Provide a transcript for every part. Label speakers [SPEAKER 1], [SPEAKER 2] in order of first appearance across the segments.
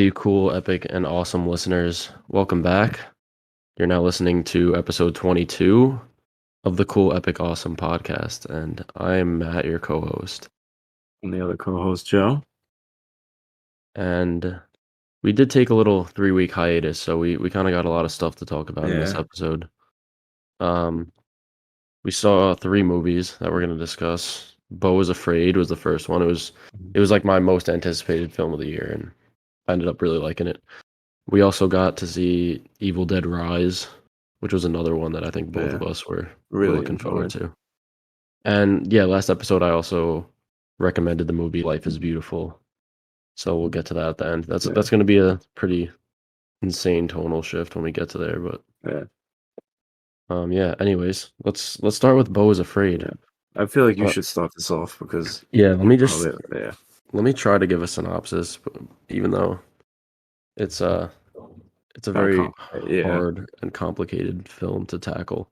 [SPEAKER 1] you cool, epic, and awesome listeners, welcome back. You're now listening to episode 22 of the Cool, Epic, Awesome podcast, and I am Matt, your co-host.
[SPEAKER 2] And the other co-host, Joe.
[SPEAKER 1] And we did take a little 3-week hiatus, so we kind of got a lot of stuff to talk about in this episode. We saw 3 movies that we're going to discuss. Beau is Afraid was the first one. It was like my most anticipated film of the year, and I ended up really liking it. We also got to see Evil Dead Rise, which was another one that I think both of us were
[SPEAKER 2] Really
[SPEAKER 1] looking forward to. And yeah, last episode I also recommended the movie Life is Beautiful. So we'll get to that at the end. That's going to be a pretty insane tonal shift when we get to there, but anyways, let's start with Beau is Afraid.
[SPEAKER 2] I feel like you should start this off because
[SPEAKER 1] let me try to give a synopsis, even though it's a very hard and complicated film to tackle.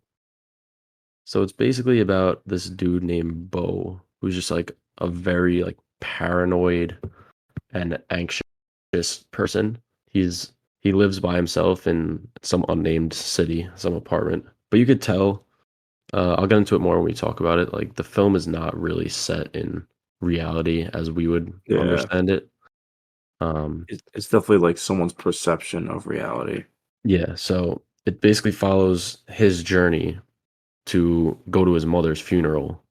[SPEAKER 1] So it's basically about this dude named Beau, who's just like a very like paranoid and anxious person. He lives by himself in some unnamed city, some apartment. But you could tell, I'll get into it more when we talk about it. Like the film is not really set in reality as we would understand it.
[SPEAKER 2] It's definitely like someone's perception of reality.
[SPEAKER 1] Yeah, so it basically follows his journey to go to his mother's funeral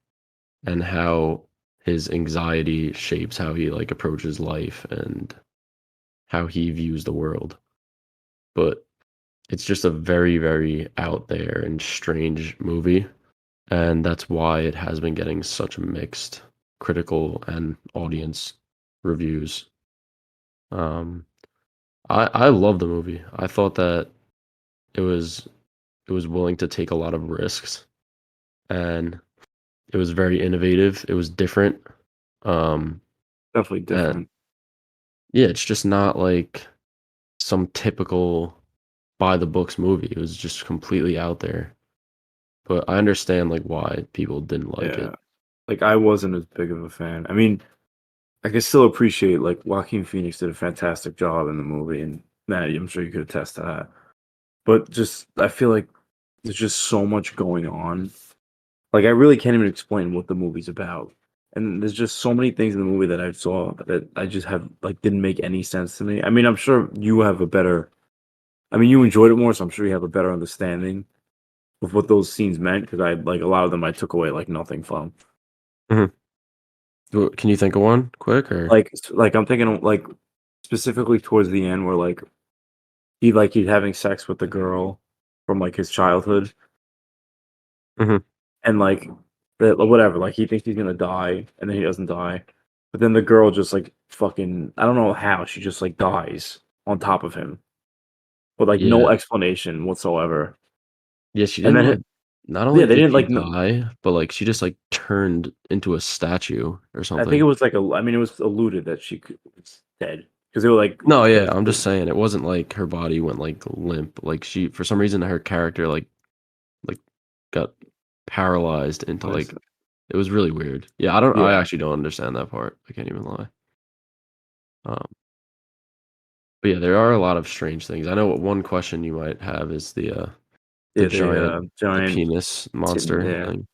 [SPEAKER 1] and how his anxiety shapes how he like approaches life and how he views the world. But it's just a very, very out there and strange movie, and that's why it has been getting such mixed critical and audience reviews. I love the movie. I thought that it was willing to take a lot of risks, and it was very innovative. It was different.
[SPEAKER 2] Definitely different.
[SPEAKER 1] Yeah, it's just not like some typical by the books movie. It was just completely out there. But I understand like why people didn't like it.
[SPEAKER 2] Like I wasn't as big of a fan. I mean, I can still appreciate like Joaquin Phoenix did a fantastic job in the movie, and Matt, I'm sure you could attest to that. But just I feel like there's just so much going on. Like I really can't even explain what the movie's about. And there's just so many things in the movie that I saw that I just have like didn't make any sense to me. I mean, I'm sure you have you enjoyed it more, so I'm sure you have a better understanding of what those scenes meant because I like a lot of them I took away like nothing from.
[SPEAKER 1] Mm-hmm. Can you think of one quick or
[SPEAKER 2] like I'm thinking of, like specifically towards the end where like he's having sex with the girl from like his childhood.
[SPEAKER 1] Mm-hmm.
[SPEAKER 2] And like whatever, like he thinks he's gonna die and then he doesn't die. But then the girl just like fucking I don't know how she just like dies on top of him. With like no explanation whatsoever.
[SPEAKER 1] Yeah, she didn't
[SPEAKER 2] And
[SPEAKER 1] like not only
[SPEAKER 2] they
[SPEAKER 1] did
[SPEAKER 2] didn't
[SPEAKER 1] she
[SPEAKER 2] like
[SPEAKER 1] die, but like she just like turned into a statue or
[SPEAKER 2] I
[SPEAKER 1] something.
[SPEAKER 2] think it was like it was alluded that she was dead. Because they were like
[SPEAKER 1] No, yeah, I'm just saying it wasn't like her body went like limp. Like she for some reason her character like got paralyzed into like it was really weird. Yeah, I actually don't understand that part. I can't even lie. But yeah, there are a lot of strange things. I know what one question you might have is the giant penis monster thing.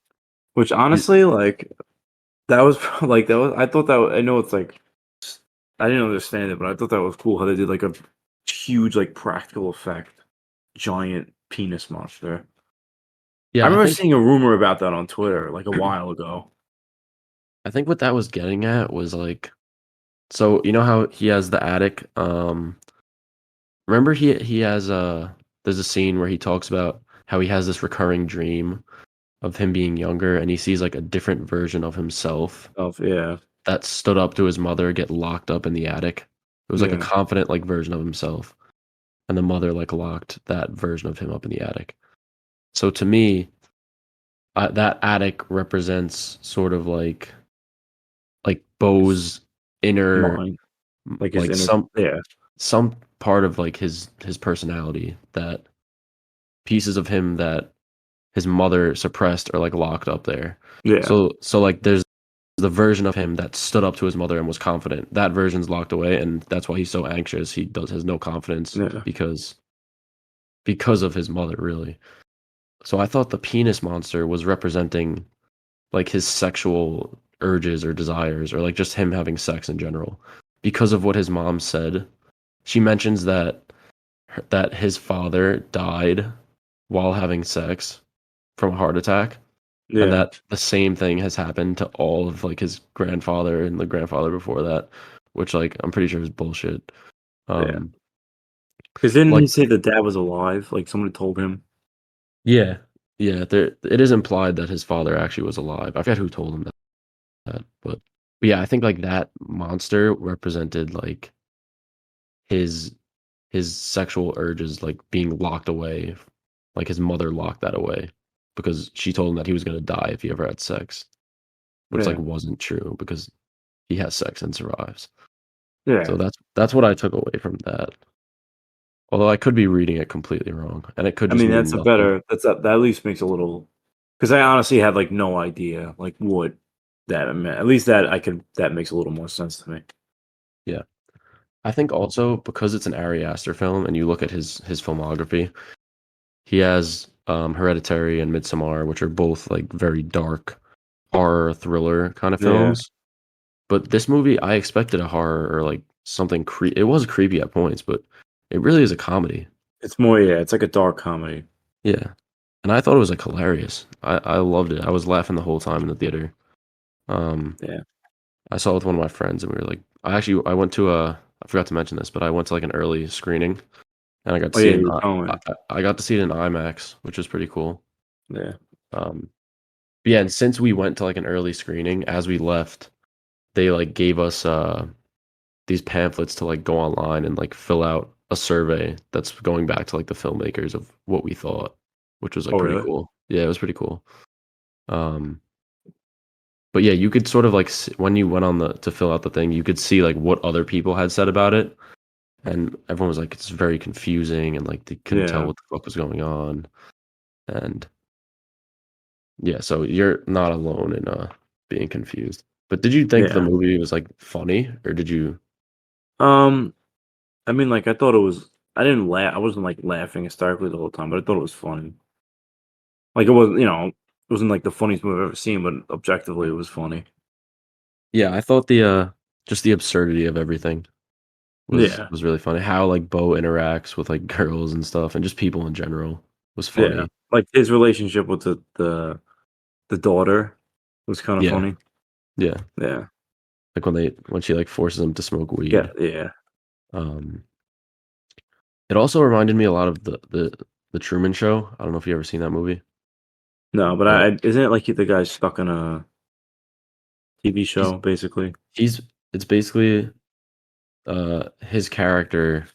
[SPEAKER 2] Which honestly, like that was I thought that I know it's like I didn't understand it, but I thought that was cool how they did like a huge like practical effect giant penis monster.
[SPEAKER 1] Yeah,
[SPEAKER 2] I remember seeing a rumor about that on Twitter like a while ago.
[SPEAKER 1] I think what that was getting at was like, so you know how he has the attic. Remember he has there's a scene where he talks about how he has this recurring dream of him being younger, and he sees like a different version of himself. That stood up to his mother get locked up in the attic. It was like a confident like version of himself, and the mother like locked that version of him up in the attic. So to me, that attic represents sort of like Beau's inner
[SPEAKER 2] Mind. Like
[SPEAKER 1] some part of like his personality, that pieces of him that his mother suppressed or like locked up there. So like there's the version of him that stood up to his mother and was confident. That version's locked away, and that's why he's so anxious. He does has no confidence
[SPEAKER 2] Yeah.
[SPEAKER 1] because of his mother, really. So I thought the penis monster was representing like his sexual urges or desires, or like just him having sex in general, because of what his mom said. She mentions that his father died while having sex from a heart attack, and
[SPEAKER 2] Yeah.
[SPEAKER 1] that the same thing has happened to all of like his grandfather and the grandfather before that, which like I'm pretty sure is bullshit.
[SPEAKER 2] Yeah.
[SPEAKER 1] Um,
[SPEAKER 2] Because didn't
[SPEAKER 1] like
[SPEAKER 2] he say the dad was alive? Like somebody told him.
[SPEAKER 1] yeah, yeah, there it is implied that his father actually was alive. I forget who told him that, but yeah, I think like that monster represented like his his sexual urges like being locked away, like his mother locked that away because she told him that he was gonna die if he ever had sex, which like
[SPEAKER 2] Yeah.
[SPEAKER 1] wasn't true because he has sex and survives.
[SPEAKER 2] Yeah.
[SPEAKER 1] So that's what I took away from that. Although I could be reading it completely wrong, and it could
[SPEAKER 2] I
[SPEAKER 1] just
[SPEAKER 2] mean,
[SPEAKER 1] mean nothing.
[SPEAKER 2] that at least makes a little, because I honestly had like no idea like what that meant. At least that makes a little more sense to me.
[SPEAKER 1] Yeah. I think also because it's an Ari Aster film and you look at his filmography, he has Hereditary and Midsommar, which are both like very dark horror thriller kind of
[SPEAKER 2] Yeah.
[SPEAKER 1] films. But this movie, I expected a horror or like something it was creepy at points, but it really is a comedy.
[SPEAKER 2] It's more, yeah, it's like a dark comedy.
[SPEAKER 1] Yeah. And I thought it was like hilarious. I loved it. I was laughing the whole time in the theater. Um,
[SPEAKER 2] Yeah.
[SPEAKER 1] I saw it with one of my friends and we were like, I went to I forgot to mention this, but I went to like an early screening and I got to
[SPEAKER 2] Oh
[SPEAKER 1] see
[SPEAKER 2] yeah,
[SPEAKER 1] it in
[SPEAKER 2] you were telling me.
[SPEAKER 1] I got to see it in IMAX, which was pretty cool.
[SPEAKER 2] Yeah.
[SPEAKER 1] Um, but yeah, and since we went to like an early screening, as we left, they like gave us these pamphlets to like go online and like fill out a survey that's going back to like the filmmakers of what we thought, which was like
[SPEAKER 2] Oh
[SPEAKER 1] pretty
[SPEAKER 2] really?
[SPEAKER 1] cool. Yeah, it was pretty cool. Um, but yeah, you could sort of like when you went on the to fill out the thing, you could see like what other people had said about it, and everyone was like, it's very confusing, and like they couldn't tell
[SPEAKER 2] Yeah.
[SPEAKER 1] what the fuck was going on, and yeah, so you're not alone in being confused. But did you think the
[SPEAKER 2] Yeah.
[SPEAKER 1] movie was like funny, or did you?
[SPEAKER 2] Um, I mean, like I thought it was. I didn't laugh. I wasn't like laughing hysterically the whole time, but I thought it was funny. Like it wasn't, it wasn't like the funniest movie I've ever seen, but objectively it was funny.
[SPEAKER 1] Yeah, I thought the just the absurdity of everything
[SPEAKER 2] Yeah.
[SPEAKER 1] was really funny. How like Beau interacts with like girls and stuff, and just people in general was
[SPEAKER 2] Yeah.
[SPEAKER 1] funny.
[SPEAKER 2] Like his relationship with the daughter was kind of
[SPEAKER 1] Yeah,
[SPEAKER 2] funny.
[SPEAKER 1] yeah.
[SPEAKER 2] Yeah.
[SPEAKER 1] Like when she like forces him to smoke
[SPEAKER 2] Yeah.
[SPEAKER 1] weed.
[SPEAKER 2] Yeah.
[SPEAKER 1] Um, it also reminded me a lot of the Truman Show. I don't know if you ever seen that movie,
[SPEAKER 2] No, but
[SPEAKER 1] but
[SPEAKER 2] I isn't it like the guy's stuck in a TV
[SPEAKER 1] he's
[SPEAKER 2] show basically?
[SPEAKER 1] he's it's basically his character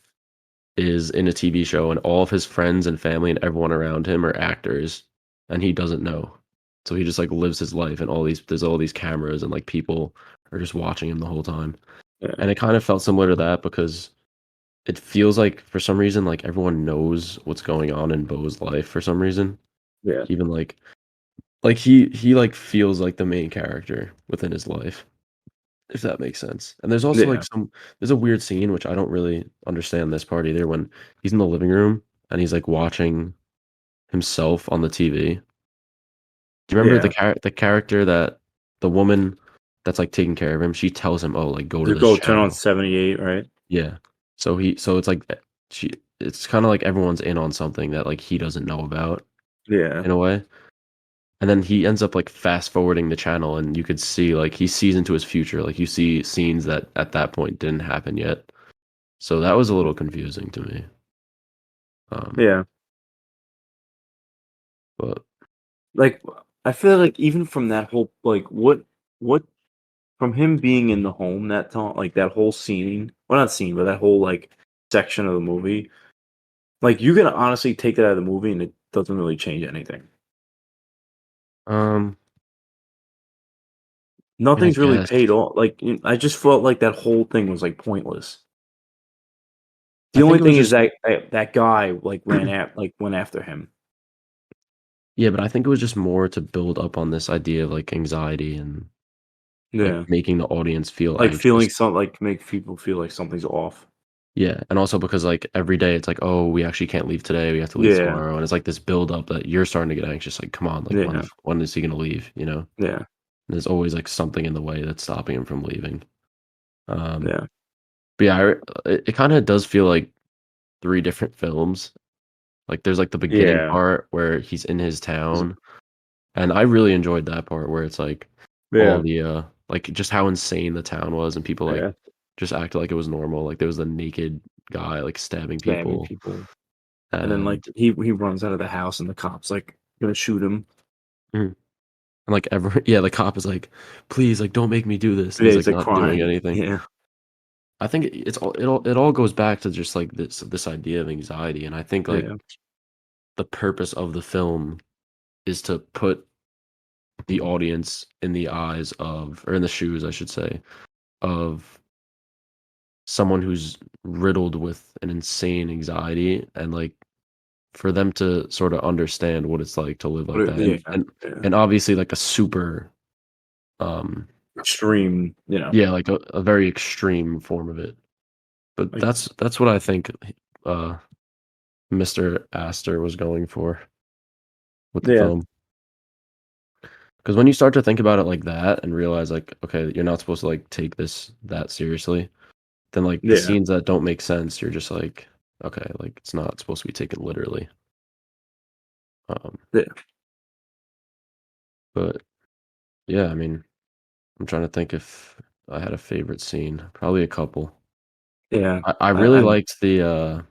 [SPEAKER 1] is in a TV show and all of his friends and family and everyone around him are actors and he doesn't know. So he just like lives his life and there's all these cameras and like people are just watching him the whole time.
[SPEAKER 2] Yeah.
[SPEAKER 1] And it kind of felt similar to that because it feels like for some reason like everyone knows what's going on in Beau's life for some reason.
[SPEAKER 2] Yeah.
[SPEAKER 1] Even like he like feels like the main character within his life, if that makes sense. And there's also like
[SPEAKER 2] Yeah.
[SPEAKER 1] there's a weird scene which I don't really understand this part either when he's in the living room and he's like watching himself on the TV. Do you remember
[SPEAKER 2] Yeah.
[SPEAKER 1] the character that the woman that's like taking care of him, she tells him, "Oh, like go to
[SPEAKER 2] To
[SPEAKER 1] this
[SPEAKER 2] go turn on
[SPEAKER 1] channel."
[SPEAKER 2] 78, right?
[SPEAKER 1] Yeah. So it's like she it's kind of like everyone's in on something that like he doesn't know about
[SPEAKER 2] Yeah.
[SPEAKER 1] in a way. And then he ends up like fast forwarding the channel and you could see like he sees into his future. Like you see scenes that at that point didn't happen yet. So that was a little confusing to me. Um,
[SPEAKER 2] Yeah.
[SPEAKER 1] but
[SPEAKER 2] Like I feel like even from that whole like what from him being in the home that time, like that whole scene, well not scene, but that whole like section of the movie, like you can honestly take that out of the movie and it doesn't really change anything.
[SPEAKER 1] um, I mean, I
[SPEAKER 2] Nothing's really
[SPEAKER 1] guess
[SPEAKER 2] paid off. Like I just felt like that whole thing was like pointless.
[SPEAKER 1] I
[SPEAKER 2] The only
[SPEAKER 1] think it was
[SPEAKER 2] thing is
[SPEAKER 1] just
[SPEAKER 2] that guy like went after him.
[SPEAKER 1] yeah, but I think it was just more to build up on this idea of like anxiety and
[SPEAKER 2] Yeah.
[SPEAKER 1] making the audience feel
[SPEAKER 2] Like, feeling
[SPEAKER 1] anxious.
[SPEAKER 2] some like, make people feel like something's off.
[SPEAKER 1] Yeah, and also because, like, every day it's like, "Oh, we actually can't leave today, we have to leave
[SPEAKER 2] Yeah.
[SPEAKER 1] tomorrow," and it's like this build up that you're starting to get anxious, like, "Come on, like,
[SPEAKER 2] Yeah.
[SPEAKER 1] when is he gonna leave?" You know?
[SPEAKER 2] Yeah.
[SPEAKER 1] There's always, like, something in the way that's stopping him from leaving. Um,
[SPEAKER 2] Yeah.
[SPEAKER 1] but yeah, it kinda does feel like 3 different films. Like, there's, like, the beginning
[SPEAKER 2] Yeah.
[SPEAKER 1] part where he's in his town, and I really enjoyed that part where it's, like, all
[SPEAKER 2] Yeah.
[SPEAKER 1] the, like, just how insane the town was and people, like,
[SPEAKER 2] Yeah.
[SPEAKER 1] just acted like it was normal, like, there was a naked guy, like, stabbing
[SPEAKER 2] Stabbing
[SPEAKER 1] people,
[SPEAKER 2] people. And then, like,
[SPEAKER 1] and
[SPEAKER 2] he runs out of the house and the cop's, like, gonna shoot him.
[SPEAKER 1] mhm, and, like, every yeah, the cop is like, "Please, like, don't make me do this," and
[SPEAKER 2] Yeah,
[SPEAKER 1] he's,
[SPEAKER 2] he's,
[SPEAKER 1] like,
[SPEAKER 2] like,
[SPEAKER 1] not doing
[SPEAKER 2] crying.
[SPEAKER 1] anything.
[SPEAKER 2] Yeah.
[SPEAKER 1] I think it all goes back to just, like, this idea of anxiety, and I think, like,
[SPEAKER 2] Yeah.
[SPEAKER 1] the purpose of the film is to put the audience in the eyes of or in the shoes, I should say, of someone who's riddled with an insane anxiety and, like, for them to sorta understand what it's like to live like that,
[SPEAKER 2] Yeah.
[SPEAKER 1] and
[SPEAKER 2] Yeah.
[SPEAKER 1] and obviously, like, a super, um
[SPEAKER 2] Extreme,
[SPEAKER 1] yeah, like, a very extreme form of it. But
[SPEAKER 2] like
[SPEAKER 1] that's what I think, uh, Mr. Astor was going for with the
[SPEAKER 2] yeah.
[SPEAKER 1] film. Because when you start to think about it like that and realize, like, okay, you're not supposed to, like, take this that seriously, then, like, the
[SPEAKER 2] Yeah.
[SPEAKER 1] scenes that don't make sense, you're just like, okay, like, it's not supposed to be taken literally. Um,
[SPEAKER 2] Yeah.
[SPEAKER 1] but yeah, I mean, I'm trying to think if I had a favorite scene. Probably a couple.
[SPEAKER 2] Yeah.
[SPEAKER 1] I really
[SPEAKER 2] I
[SPEAKER 1] liked the,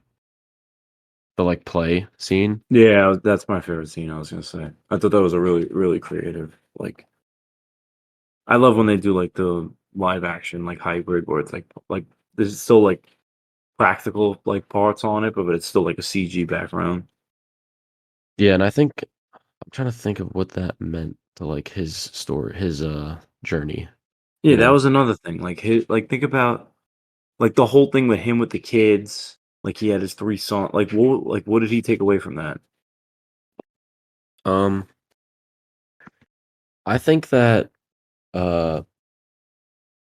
[SPEAKER 1] like, play scene.
[SPEAKER 2] yeah, that's my favorite scene, I was gonna say. I thought that was a really, really creative, like I love when they do, like, the live action, like, hybrid where it's like, there's still, like, practical, like, parts on it, but it's still, like, a CG background.
[SPEAKER 1] Yeah, and I think I'm trying to think of what that meant to, like, his story, his, journey,
[SPEAKER 2] Yeah,
[SPEAKER 1] you
[SPEAKER 2] that
[SPEAKER 1] know?
[SPEAKER 2] was another thing, like, think about, like, the whole thing with him with the kids, like, he had his 3 son what did he take away from that?
[SPEAKER 1] Um, I think that, uh,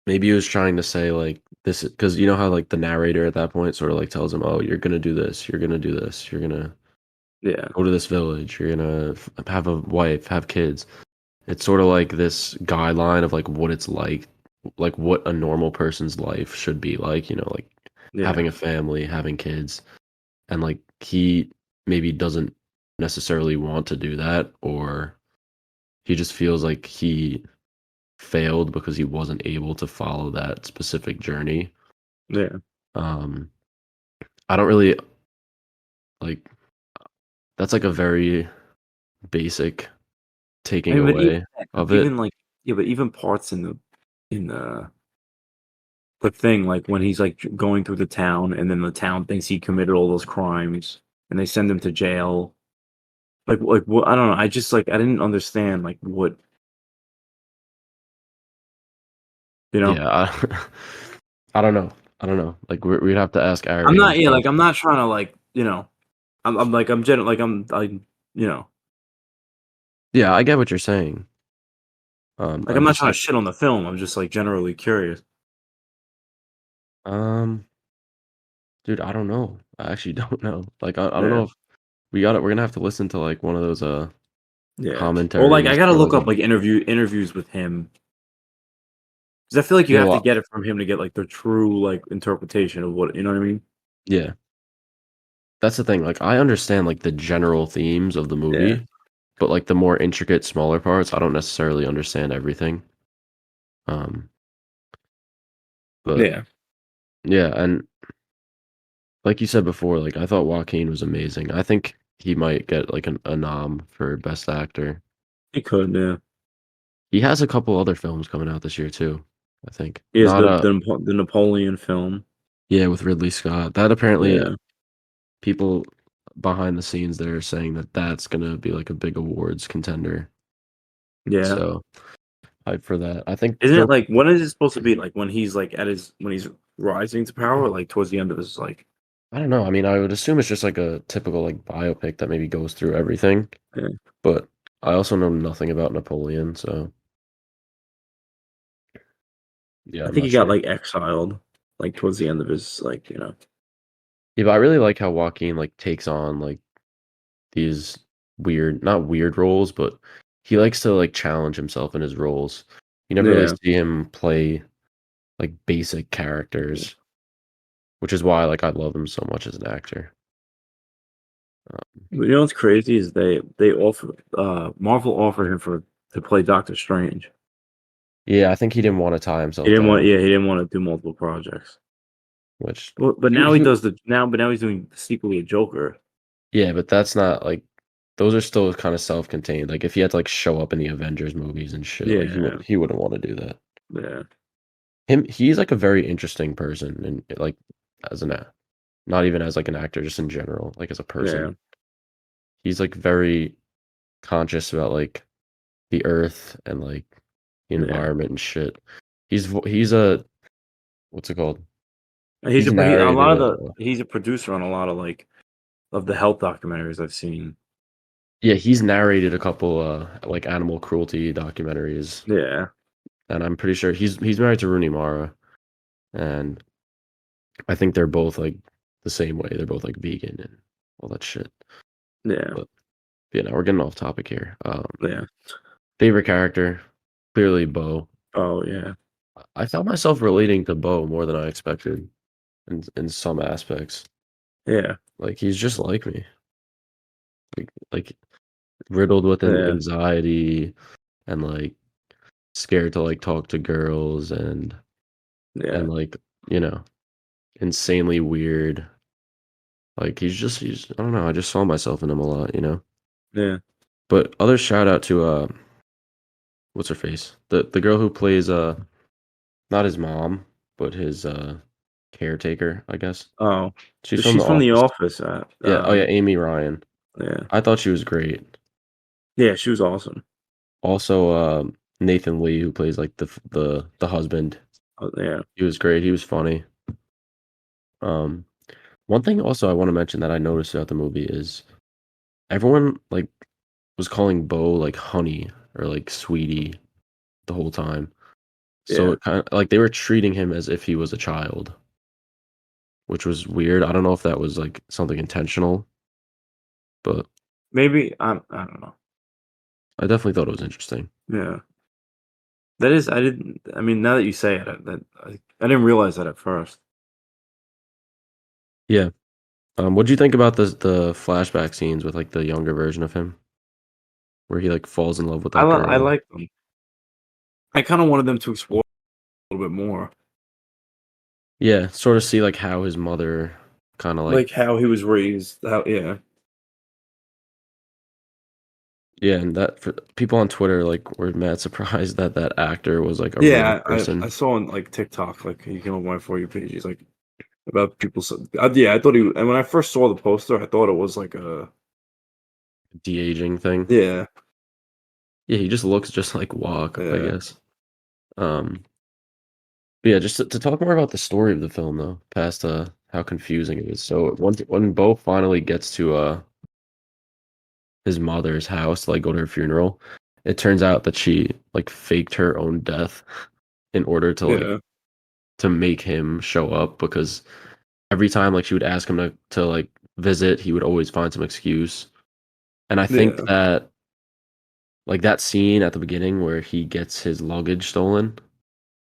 [SPEAKER 1] maybe he was trying to say, like, this because you know how, like, the narrator at that point sorta, like, tells him, "Oh, you're gonna do this, you're gonna do this, you're gonna
[SPEAKER 2] Yeah,
[SPEAKER 1] go to this village, you're gonna have a wife, have kids." It's sorta like this guideline of, like, what it's like, what a normal person's life should be like, like,
[SPEAKER 2] yeah,
[SPEAKER 1] having a family, having kids, and, like, he maybe doesn't necessarily want to do that, or he just feels like he failed because he wasn't able to follow that specific journey.
[SPEAKER 2] yeah.
[SPEAKER 1] Um, I don't really like that's like a very basic
[SPEAKER 2] I
[SPEAKER 1] taking
[SPEAKER 2] mean, but even
[SPEAKER 1] away
[SPEAKER 2] that,
[SPEAKER 1] of it.
[SPEAKER 2] even, like yeah, but even parts in the thing, like, when he's, like, going through the town, and then the town thinks he committed all those crimes, and they send him to jail. What I don't know, I just, like, I didn't understand, like, what you know?
[SPEAKER 1] Yeah, I don't know. I don't know. Like we'd have to ask
[SPEAKER 2] I'm
[SPEAKER 1] Ari
[SPEAKER 2] not yeah,
[SPEAKER 1] himself.
[SPEAKER 2] like, I'm not trying to, like, I'm like, you know,
[SPEAKER 1] Yeah, I get what you're saying.
[SPEAKER 2] like,
[SPEAKER 1] I
[SPEAKER 2] I'm not
[SPEAKER 1] just
[SPEAKER 2] trying to
[SPEAKER 1] like
[SPEAKER 2] shit on the film, I'm just, like, generally curious.
[SPEAKER 1] um, dude, I don't know. I actually don't know. Like I don't
[SPEAKER 2] Yeah,
[SPEAKER 1] know if we're gonna have to listen to like one of those
[SPEAKER 2] yeah. Or, like, I
[SPEAKER 1] commentaries
[SPEAKER 2] gotta
[SPEAKER 1] or
[SPEAKER 2] look
[SPEAKER 1] like a
[SPEAKER 2] up, like, interviews with him, 'cause I feel like you
[SPEAKER 1] yeah,
[SPEAKER 2] have to
[SPEAKER 1] well,
[SPEAKER 2] get it from him to get, like, the true, like, interpretation of what you know what I mean?
[SPEAKER 1] yeah. That's the thing. Like I understand like the general themes of the
[SPEAKER 2] Yeah.
[SPEAKER 1] movie, but like the more intricate, smaller parts, I don't necessarily understand everything. Um, but
[SPEAKER 2] Yeah,
[SPEAKER 1] yeah, and like you said before, like I thought Joaquin was amazing. I think he might get like a nom for best actor.
[SPEAKER 2] he could, yeah.
[SPEAKER 1] He has a couple other films coming out this year too, I think.
[SPEAKER 2] He has
[SPEAKER 1] Not
[SPEAKER 2] the Napoleon film.
[SPEAKER 1] yeah, with Ridley Scott. That apparently
[SPEAKER 2] Yeah,
[SPEAKER 1] people behind the scenes there are saying that that's gonna be like a big awards contender.
[SPEAKER 2] yeah.
[SPEAKER 1] So hype for that. I think
[SPEAKER 2] Isn't it,
[SPEAKER 1] Joker.
[SPEAKER 2] like when is it supposed to be, like, when he's, like, when he's rising to power, or, like, towards the end of his, like
[SPEAKER 1] I don't know. I mean, I would assume it's just like a typical like biopic that maybe goes through everything,
[SPEAKER 2] yeah.
[SPEAKER 1] but I also know nothing about Napoleon, so Yeah,
[SPEAKER 2] I
[SPEAKER 1] I'm
[SPEAKER 2] think
[SPEAKER 1] not
[SPEAKER 2] he got
[SPEAKER 1] sure.
[SPEAKER 2] like exiled, like towards the end of his
[SPEAKER 1] Yeah, but I really like how Joaquin like takes on like these weird, not weird roles, but he likes to like challenge himself in his roles. You never really
[SPEAKER 2] Yeah.
[SPEAKER 1] see him play like basic characters, which is why like I love him so much as an actor.
[SPEAKER 2] You know what's crazy is they offer Marvel offered him for to play Doctor Strange.
[SPEAKER 1] Yeah, I think he didn't want to tie
[SPEAKER 2] He
[SPEAKER 1] himself
[SPEAKER 2] didn't want
[SPEAKER 1] down,
[SPEAKER 2] yeah, he didn't want to do multiple projects.
[SPEAKER 1] which
[SPEAKER 2] Well, but
[SPEAKER 1] he
[SPEAKER 2] now he
[SPEAKER 1] he
[SPEAKER 2] does but now he's doing secretly a Joker.
[SPEAKER 1] yeah, but that's not like those are still kind of self-contained. Like if he had to like show up in the Avengers movies and shit, like
[SPEAKER 2] Yeah,
[SPEAKER 1] he wouldn't want to do that.
[SPEAKER 2] yeah,
[SPEAKER 1] He's like a very interesting person and like as an not even as like an actor, just in general, like as a
[SPEAKER 2] yeah,
[SPEAKER 1] person. He's like very conscious about like the earth and like the
[SPEAKER 2] yeah.
[SPEAKER 1] environment and shit. He's a what's it called?
[SPEAKER 2] He's
[SPEAKER 1] He's
[SPEAKER 2] a
[SPEAKER 1] narrated
[SPEAKER 2] lot of
[SPEAKER 1] a
[SPEAKER 2] he's a producer on a lot of of the health documentaries I've seen.
[SPEAKER 1] yeah, he's narrated a couple like animal cruelty documentaries,
[SPEAKER 2] Yeah,
[SPEAKER 1] and I'm pretty sure he's married to Rooney Mara, and I think they're both like the same way. They're both like vegan and all that shit.
[SPEAKER 2] yeah,
[SPEAKER 1] But yeah, now we're getting off topic here.
[SPEAKER 2] yeah.
[SPEAKER 1] Favorite character, clearly Beau.
[SPEAKER 2] Oh yeah,
[SPEAKER 1] I found myself relating to Beau more than I expected in some aspects.
[SPEAKER 2] yeah,
[SPEAKER 1] Like he's just like me, like riddled with
[SPEAKER 2] yeah,
[SPEAKER 1] anxiety and like scared to like talk to girls
[SPEAKER 2] yeah,
[SPEAKER 1] and like you know insanely weird. Like he's I don't know. I just saw myself in him a lot, you know.
[SPEAKER 2] yeah.
[SPEAKER 1] But other shout out to what's her face? The girl who plays not his mom, but his caretaker, I guess.
[SPEAKER 2] Oh,
[SPEAKER 1] She's from The
[SPEAKER 2] she's from The
[SPEAKER 1] Office.
[SPEAKER 2] Office.
[SPEAKER 1] Yeah, oh yeah, Amy Ryan.
[SPEAKER 2] Yeah,
[SPEAKER 1] I thought she was great.
[SPEAKER 2] yeah. She was awesome.
[SPEAKER 1] Also, Nathan Lee, who plays like the husband,
[SPEAKER 2] Oh, yeah,
[SPEAKER 1] he was great. He was funny. Um, one thing also I want to mention that I noticed throughout the movie is everyone like was calling Beau like honey or like sweetie the whole time. So
[SPEAKER 2] yeah.
[SPEAKER 1] it kind of like they were treating him as if he was a child, which was weird. I don't know if that was like something intentional, but
[SPEAKER 2] Maybe I don't know.
[SPEAKER 1] I definitely thought it was interesting.
[SPEAKER 2] Yeah, that is. I didn't. I mean, now that you say it, I didn't realize that at first.
[SPEAKER 1] Yeah. What'd you think about the flashback scenes with like the younger version of him, where he like falls in love with that
[SPEAKER 2] I
[SPEAKER 1] girl?
[SPEAKER 2] like them. I kind of wanted them to explore a little bit more,
[SPEAKER 1] Yeah, sort of see like how his mother kind of like
[SPEAKER 2] like how he was raised. How yeah,
[SPEAKER 1] yeah, and that for people on Twitter like were mad surprised that that actor was like a real
[SPEAKER 2] yeah. I
[SPEAKER 1] person.
[SPEAKER 2] saw on like TikTok, like you came on my for you page. He's like about people. Yeah, I thought he. And when I first saw the poster, I thought it was like a
[SPEAKER 1] De-aging thing.
[SPEAKER 2] yeah,
[SPEAKER 1] Yeah, he just looks just like Walk, I
[SPEAKER 2] yeah,
[SPEAKER 1] guess. Um, but yeah, just to talk more about the story of the film though, past how confusing it is. So when Beau finally gets to his mother's house to like go to her funeral, it turns out that she like faked her own death in order
[SPEAKER 2] yeah,
[SPEAKER 1] to make him show up because every time like she would ask him to like visit, he would always find some excuse. And I think
[SPEAKER 2] yeah,
[SPEAKER 1] that like that scene at the beginning where he gets his luggage stolen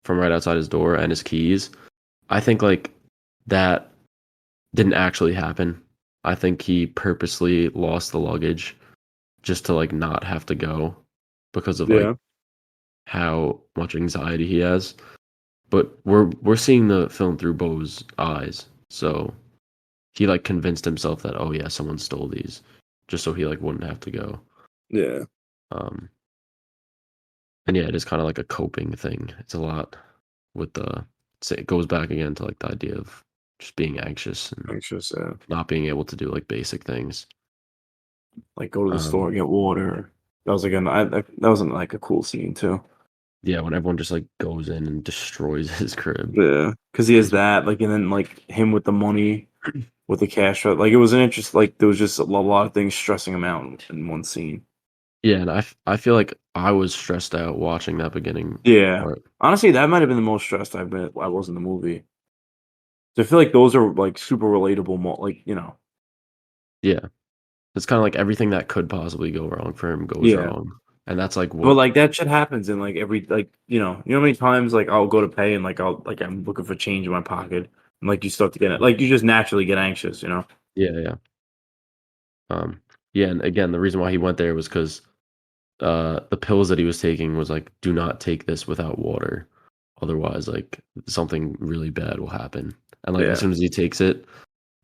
[SPEAKER 1] from right outside his door and his keys, I think like that didn't actually happen. I think he purposely lost the luggage just to like not have to go because of like
[SPEAKER 2] yeah,
[SPEAKER 1] how much anxiety he has. But we're seeing the film through Beau's eyes. So he like convinced himself that oh yeah, someone stole these just so he like wouldn't have to go.
[SPEAKER 2] yeah.
[SPEAKER 1] Um and yeah, it is kind of like a coping thing. It's a lot with the it goes back again to like the idea of just being anxious and
[SPEAKER 2] Anxious.
[SPEAKER 1] not being able to do like basic things.
[SPEAKER 2] Like go to the store,
[SPEAKER 1] Um
[SPEAKER 2] get water. That was again. That wasn't like a cool scene too.
[SPEAKER 1] yeah, when everyone just like goes in and destroys his crib.
[SPEAKER 2] Yeah, because he has
[SPEAKER 1] It's-
[SPEAKER 2] that, like, and then like him with the money, with the cash. Like it was an interest. Like there was just a lot of things stressing him out in one scene.
[SPEAKER 1] Yeah, and I feel like I was stressed out watching that beginning
[SPEAKER 2] Yeah.
[SPEAKER 1] part.
[SPEAKER 2] Honestly, that might have been the most stressed I was in the movie. So I feel like those are, like, super relatable like, you know.
[SPEAKER 1] Yeah. It's kinda like everything that could possibly go wrong for him goes
[SPEAKER 2] Yeah.
[SPEAKER 1] wrong, and that's, like,
[SPEAKER 2] But,
[SPEAKER 1] what
[SPEAKER 2] like, that shit happens in, like, every like, you know how many times, like, I'll go to pay and, like, I'm looking for change in my pocket, and, like, you start to get like, you just naturally get anxious, you know?
[SPEAKER 1] Yeah, yeah. Um, yeah, and again, the reason why he went there was 'cause, the pills that he was taking was like, "Do not take this without water, otherwise, like, something really bad will happen." And, like, as
[SPEAKER 2] Yeah.
[SPEAKER 1] soon as he takes it,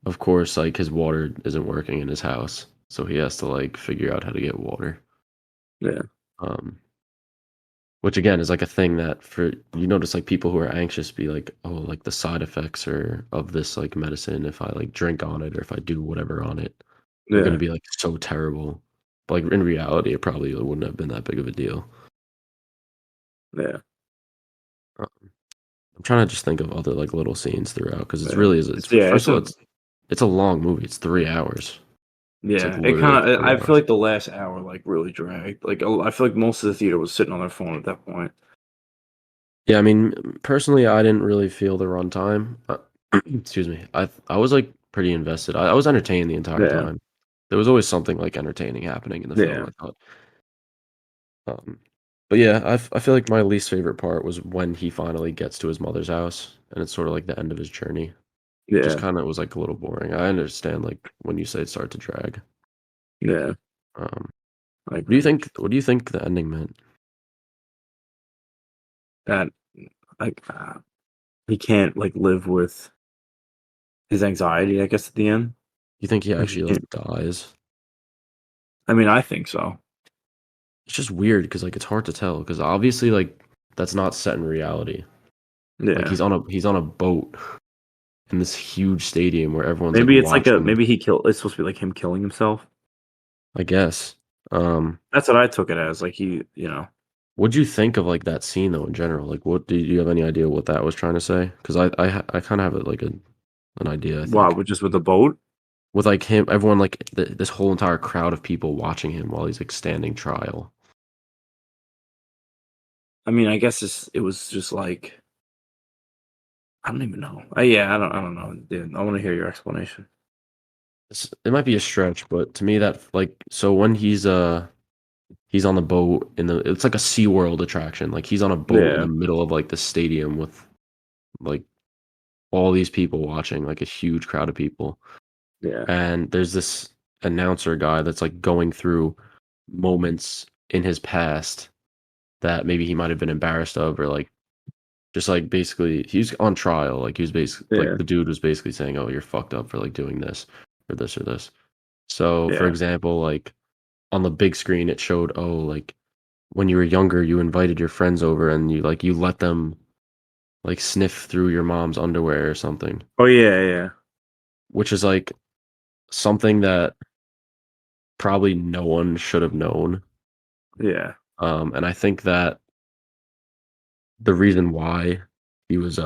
[SPEAKER 1] of course, like, his water isn't working in his house, so he has to, like, figure out how to get water.
[SPEAKER 2] Yeah.
[SPEAKER 1] Um, which again is like a thing that for you notice like people who are anxious be like, "Oh, like the side effects or of this like medicine, if I like drink on it or if I do whatever on it, are gonna
[SPEAKER 2] Yeah.
[SPEAKER 1] be like so terrible." But like in reality, it probably wouldn't have been that big of a deal.
[SPEAKER 2] Yeah.
[SPEAKER 1] Uh, I'm trying to just think of other like little scenes throughout because it's
[SPEAKER 2] Yeah.
[SPEAKER 1] really is. It's
[SPEAKER 2] It's yeah,
[SPEAKER 1] first
[SPEAKER 2] it's
[SPEAKER 1] of all,
[SPEAKER 2] a
[SPEAKER 1] it's a long movie. It's 3 hours. It's like
[SPEAKER 2] yeah, it
[SPEAKER 1] literally
[SPEAKER 2] kinda
[SPEAKER 1] three
[SPEAKER 2] I feel
[SPEAKER 1] hours.
[SPEAKER 2] like the last hour, like, really dragged. Like, I feel like most of the theater was sitting on their phone at that point.
[SPEAKER 1] Yeah, I mean, personally, I didn't really feel the runtime. Excuse me. I was like pretty invested. I was entertained the entire
[SPEAKER 2] Yeah.
[SPEAKER 1] time. There was always something like entertaining happening in the film,
[SPEAKER 2] Yeah.
[SPEAKER 1] I thought. Um, but yeah, I feel like my least favorite part was when he finally gets to his mother's house, and it's sort of like the end of his journey. Just
[SPEAKER 2] Yeah.
[SPEAKER 1] kind of was like a little boring. I understand like when you say it started to drag.
[SPEAKER 2] Yeah.
[SPEAKER 1] Um,
[SPEAKER 2] I
[SPEAKER 1] what do you
[SPEAKER 2] agree.
[SPEAKER 1] think? What do you think the ending meant?
[SPEAKER 2] That, like, he can't, like, live with his anxiety, I guess, at the end.
[SPEAKER 1] You think he
[SPEAKER 2] Like, he
[SPEAKER 1] actually
[SPEAKER 2] can't
[SPEAKER 1] like dies?
[SPEAKER 2] I mean, I think so.
[SPEAKER 1] It's just weird because like it's hard to tell because obviously like that's not set in reality. Like
[SPEAKER 2] Yeah.
[SPEAKER 1] he's on a boat in this huge stadium where everyone's like watching.
[SPEAKER 2] Maybe he killed it's supposed to be, like, him killing himself.
[SPEAKER 1] I guess.
[SPEAKER 2] That's what I took it as, like,
[SPEAKER 1] What'd you think of like that scene though in general? Like, what do you have any idea what that was trying to say? Because I kind of have like an idea. I
[SPEAKER 2] wow,
[SPEAKER 1] think
[SPEAKER 2] with just with the boat?
[SPEAKER 1] with like him, everyone like this whole entire crowd of people watching him while he's like standing trial.
[SPEAKER 2] I mean, I guess it was just, like I don't even know. I don't know, dude. I wanna hear your explanation.
[SPEAKER 1] It might be a stretch, but to me that like so when he's on the boat in the it's like a SeaWorld attraction. Like he's on a boat in the
[SPEAKER 2] Yeah.
[SPEAKER 1] middle of like the stadium with like all these people watching, like a huge crowd of people.
[SPEAKER 2] Yeah.
[SPEAKER 1] And there's this announcer guy that's like going through moments in his past that maybe he might have been embarrassed of or like just like basically he's on trial. Like he was basically like
[SPEAKER 2] Yeah.
[SPEAKER 1] the dude was basically saying, "Oh, you're fucked up for like doing this or this or this." So, for
[SPEAKER 2] Yeah.
[SPEAKER 1] example, like on the big screen it showed, oh, like when you were younger, you invited your friends over and you let them like sniff through your mom's underwear or something,
[SPEAKER 2] Oh, yeah, yeah.
[SPEAKER 1] which is like something that probably no one should have known.
[SPEAKER 2] Yeah.
[SPEAKER 1] And I think that the reason why he was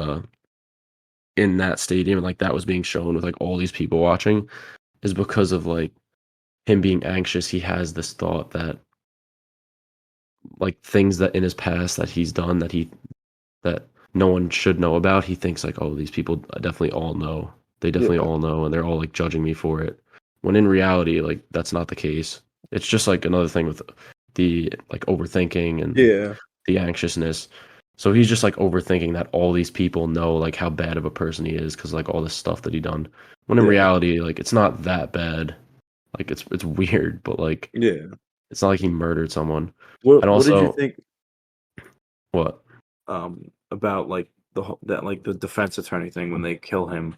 [SPEAKER 1] in that stadium and like that was being shown with like all these people watching is because of like him being anxious. He has this thought that like things that in his past that he's done that no one should know about. He thinks like, oh, these people definitely all know. They definitely
[SPEAKER 2] Yeah.
[SPEAKER 1] all know, and they're all like judging me for it. When in reality, like that's not the case. It's just like another thing with the like overthinking and
[SPEAKER 2] Yeah.
[SPEAKER 1] the anxiousness. So he's just like overthinking that all these people know like how bad of a person he is because like all this stuff that he done. When in
[SPEAKER 2] Yeah.
[SPEAKER 1] reality, like it's not that bad. Like it's weird, but like
[SPEAKER 2] Yeah.
[SPEAKER 1] it's not like he murdered someone. And
[SPEAKER 2] What did you
[SPEAKER 1] also,
[SPEAKER 2] think,
[SPEAKER 1] what?
[SPEAKER 2] about, like, the defense attorney thing when they kill him?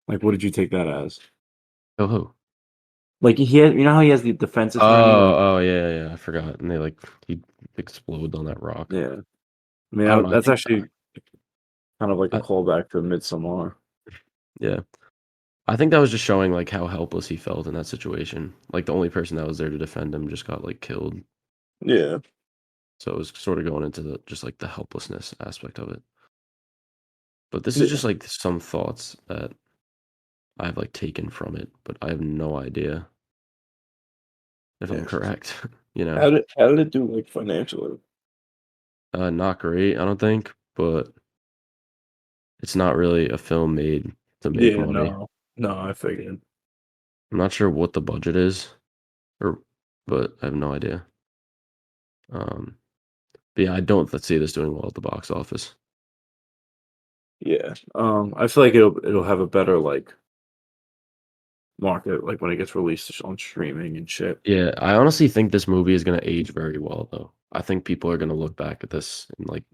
[SPEAKER 2] Like, what did you take that as?
[SPEAKER 1] Oh, who?
[SPEAKER 2] Like, you know how he has the defense attorney, like
[SPEAKER 1] Oh, yeah, yeah, I forgot, and they, like he explodes on that rock.
[SPEAKER 2] yeah. I mean,
[SPEAKER 1] I don't know, I
[SPEAKER 2] that's
[SPEAKER 1] think
[SPEAKER 2] actually kind of like a
[SPEAKER 1] I
[SPEAKER 2] callback to Midsommar.
[SPEAKER 1] yeah. I think that was just showing, like, how helpless he felt in that situation. Like, the only person that was there to defend him just got, like, killed.
[SPEAKER 2] Yeah.
[SPEAKER 1] So it was sort of going into the just, like, the helplessness aspect of it. But this is
[SPEAKER 2] Yeah.
[SPEAKER 1] just, like, some thoughts that I've, like, taken from it, but I have no idea if I'm
[SPEAKER 2] Yeah.
[SPEAKER 1] correct. you know.
[SPEAKER 2] How did it do, like, financially?
[SPEAKER 1] Not great, I don't think, but it's not really a film made to make
[SPEAKER 2] Yeah,
[SPEAKER 1] money.
[SPEAKER 2] no. No, I figured.
[SPEAKER 1] I'm not sure what the budget is, or but I have no idea. Um, but yeah, I don't see this doing well at the box office.
[SPEAKER 2] Yeah, I feel like it'll have a better, like, market, like, when it gets released on streaming and shit.
[SPEAKER 1] Yeah, I honestly think this movie is gonna age very well, though. I think people are gonna look back at this in like,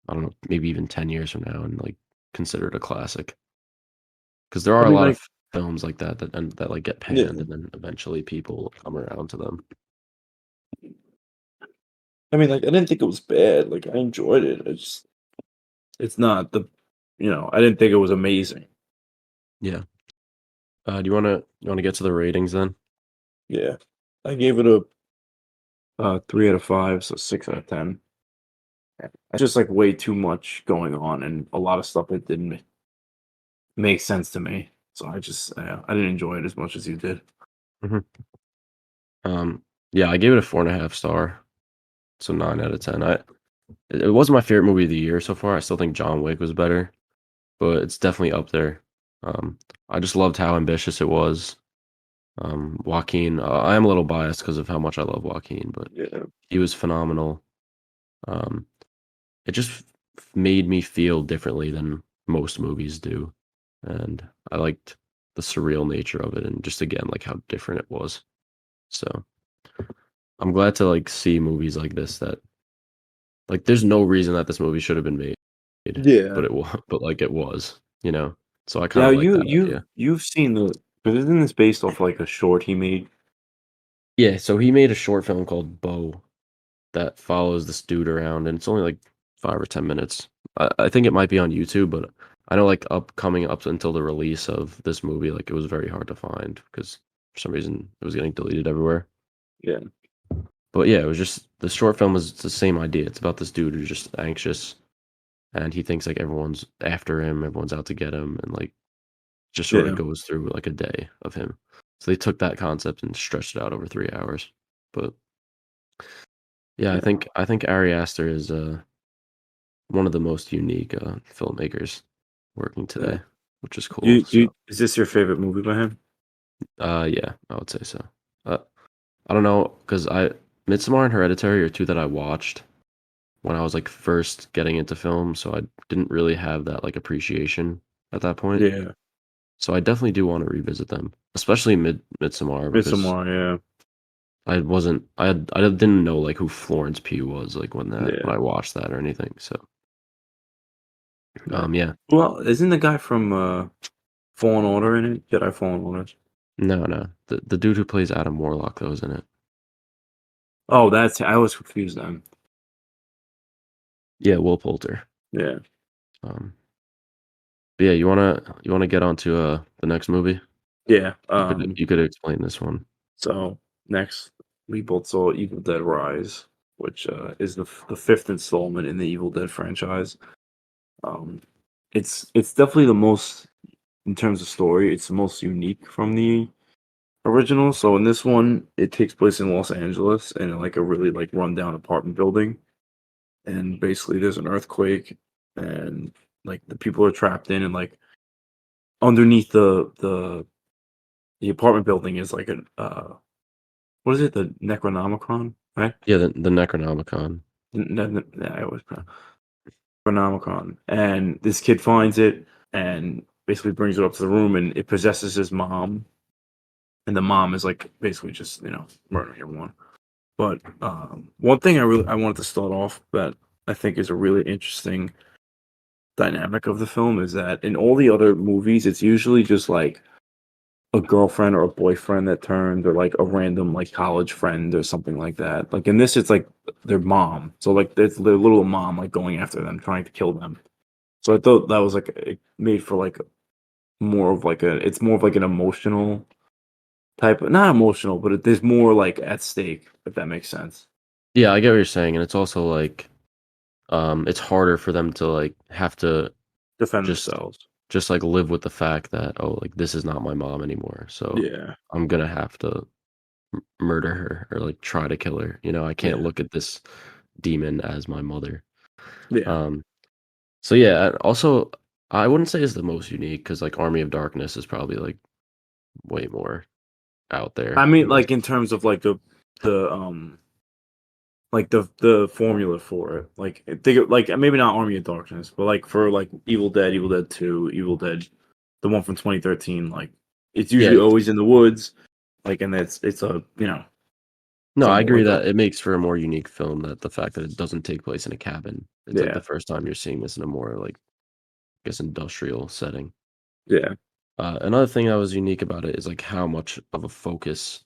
[SPEAKER 1] I don't know, maybe even 10 years from now and like consider it a classic. Because there
[SPEAKER 2] I
[SPEAKER 1] are a
[SPEAKER 2] mean,
[SPEAKER 1] lot
[SPEAKER 2] like
[SPEAKER 1] of films like that that like get panned
[SPEAKER 2] yeah.
[SPEAKER 1] and then eventually people come around to them.
[SPEAKER 2] I mean, like, I didn't think it was bad, like, I enjoyed it, it's not I didn't think it was amazing.
[SPEAKER 1] Yeah. Do you wanna get to the ratings then?
[SPEAKER 2] Yeah. I gave it a, 3 out of 5, so 6 out of 10. It's just, like, way too much going on and a lot of stuff that didn't make sense to me. So I didn't enjoy it as much as you did.
[SPEAKER 1] Mhm. Yeah, I gave it a 4.5 star, so 9 out of 10. It wasn't my favorite movie of the year so far. I still think John Wick was better, but it's definitely up there. I just loved how ambitious it was. Joaquin, I am a little biased because of how much I love Joaquin, but
[SPEAKER 2] Yeah.
[SPEAKER 1] he was phenomenal. Um, it just made me feel differently than most movies do, and I liked the surreal nature of it, and just again like how different it was. So I'm glad to like see movies like this that like there's no reason that this movie should have been made,
[SPEAKER 2] Yeah.
[SPEAKER 1] but it was, but like it was, you know. So I kind
[SPEAKER 2] Now
[SPEAKER 1] of like that idea.
[SPEAKER 2] you've seen the, but isn't this based off, like, a short he made?
[SPEAKER 1] Yeah, so he made a short film called Beau that follows this dude around, and it's only like 5 or 10 minutes. I think it might be on YouTube, but I know like coming up until the release of this movie, like it was very hard to find because for some reason it was getting deleted everywhere.
[SPEAKER 2] Yeah.
[SPEAKER 1] But yeah, it was just the short film was the same idea. It's about this dude who's just anxious and he thinks like everyone's after him, everyone's out to get him, and like just sort of
[SPEAKER 2] Yeah.
[SPEAKER 1] goes through like a day of him. So they took that concept and stretched it out over 3 hours. But yeah,
[SPEAKER 2] Yeah.
[SPEAKER 1] I think Ari Aster is one of the most unique filmmakers working
[SPEAKER 2] Yeah.
[SPEAKER 1] today, which is cool. So
[SPEAKER 2] Is this your favorite movie by him?
[SPEAKER 1] yeah, I would say so. Uh, I don't know because I Midsommar and Hereditary are two that I watched when I was like first getting into film, so I didn't really have that like appreciation at that point.
[SPEAKER 2] Yeah.
[SPEAKER 1] So I definitely do want to revisit them, especially Midsommar because
[SPEAKER 2] Midsommar, yeah.
[SPEAKER 1] I didn't know like who Florence Pugh was like when
[SPEAKER 2] Yeah.
[SPEAKER 1] I watched that or anything. So
[SPEAKER 2] Yeah.
[SPEAKER 1] yeah,
[SPEAKER 2] Well, isn't the guy from, Fallen Order in it? Jedi Fallen Order?
[SPEAKER 1] no, the dude who plays Adam Warlock though is in it.
[SPEAKER 2] Oh, I was confused then.
[SPEAKER 1] Yeah, Will Poulter.
[SPEAKER 2] Yeah.
[SPEAKER 1] Um, but yeah, you wanna get on to the next movie?
[SPEAKER 2] Yeah,
[SPEAKER 1] You could explain this one.
[SPEAKER 2] so next, we both saw Evil Dead Rise, which, is the 5th installment in the Evil Dead franchise. Um, it's definitely the most, in terms of story, it's the most unique from the original. So in this one, it takes place in Los Angeles in, like, a really, like, rundown apartment building, and basically there's an earthquake, and, like, the people are trapped in, and, like, underneath the apartment building is like an, what is it? The Necronomicon, right?
[SPEAKER 1] Yeah, the Necronomicon.
[SPEAKER 2] I always pronounce Necronomicon, and this kid finds it and basically brings it up to the room, and it possesses his mom, and the mom is like basically just murdering everyone. But one thing I wanted to start off that I think is a really interesting dynamic of the film is that in all the other movies, it's usually just like a girlfriend or a boyfriend that turned, or like a random like college friend or something like that. Like in this, it's like their mom. So like it's their little mom like going after them, trying to kill them. So I thought that was like it made for like more of like a it's more of like an emotional type, not emotional, but there's more like at stake, if that makes sense.
[SPEAKER 1] Yeah, I get what you're saying, and it's also like it's harder for them to like have to
[SPEAKER 2] Defend
[SPEAKER 1] just
[SPEAKER 2] themselves.
[SPEAKER 1] like live with the fact that oh like this is not my mom anymore. So
[SPEAKER 2] Yeah.
[SPEAKER 1] I'm gonna have to murder her or like try to kill her. I can't
[SPEAKER 2] Yeah.
[SPEAKER 1] look at this demon as my mother.
[SPEAKER 2] Yeah.
[SPEAKER 1] Um, so yeah, also I wouldn't say it's the most unique because like Army of Darkness is probably like way more out
[SPEAKER 2] I
[SPEAKER 1] there
[SPEAKER 2] mean,
[SPEAKER 1] than this.
[SPEAKER 2] like in terms of the like the formula for it. Like think of, like maybe not Army of Darkness, but like for like Evil Dead, Evil Dead 2, Evil Dead, the one from 2013, like it's usually
[SPEAKER 1] Yeah,
[SPEAKER 2] always in the woods. Like and it's a
[SPEAKER 1] no,
[SPEAKER 2] it's
[SPEAKER 1] I
[SPEAKER 2] almost
[SPEAKER 1] agree
[SPEAKER 2] like a
[SPEAKER 1] that it makes for a more unique film. That the fact that it doesn't take place in a cabin, it's like the
[SPEAKER 2] yeah,
[SPEAKER 1] first time you're seeing this in a more like I guess industrial setting.
[SPEAKER 2] yeah,
[SPEAKER 1] Another thing that was unique about it is like how much of a focus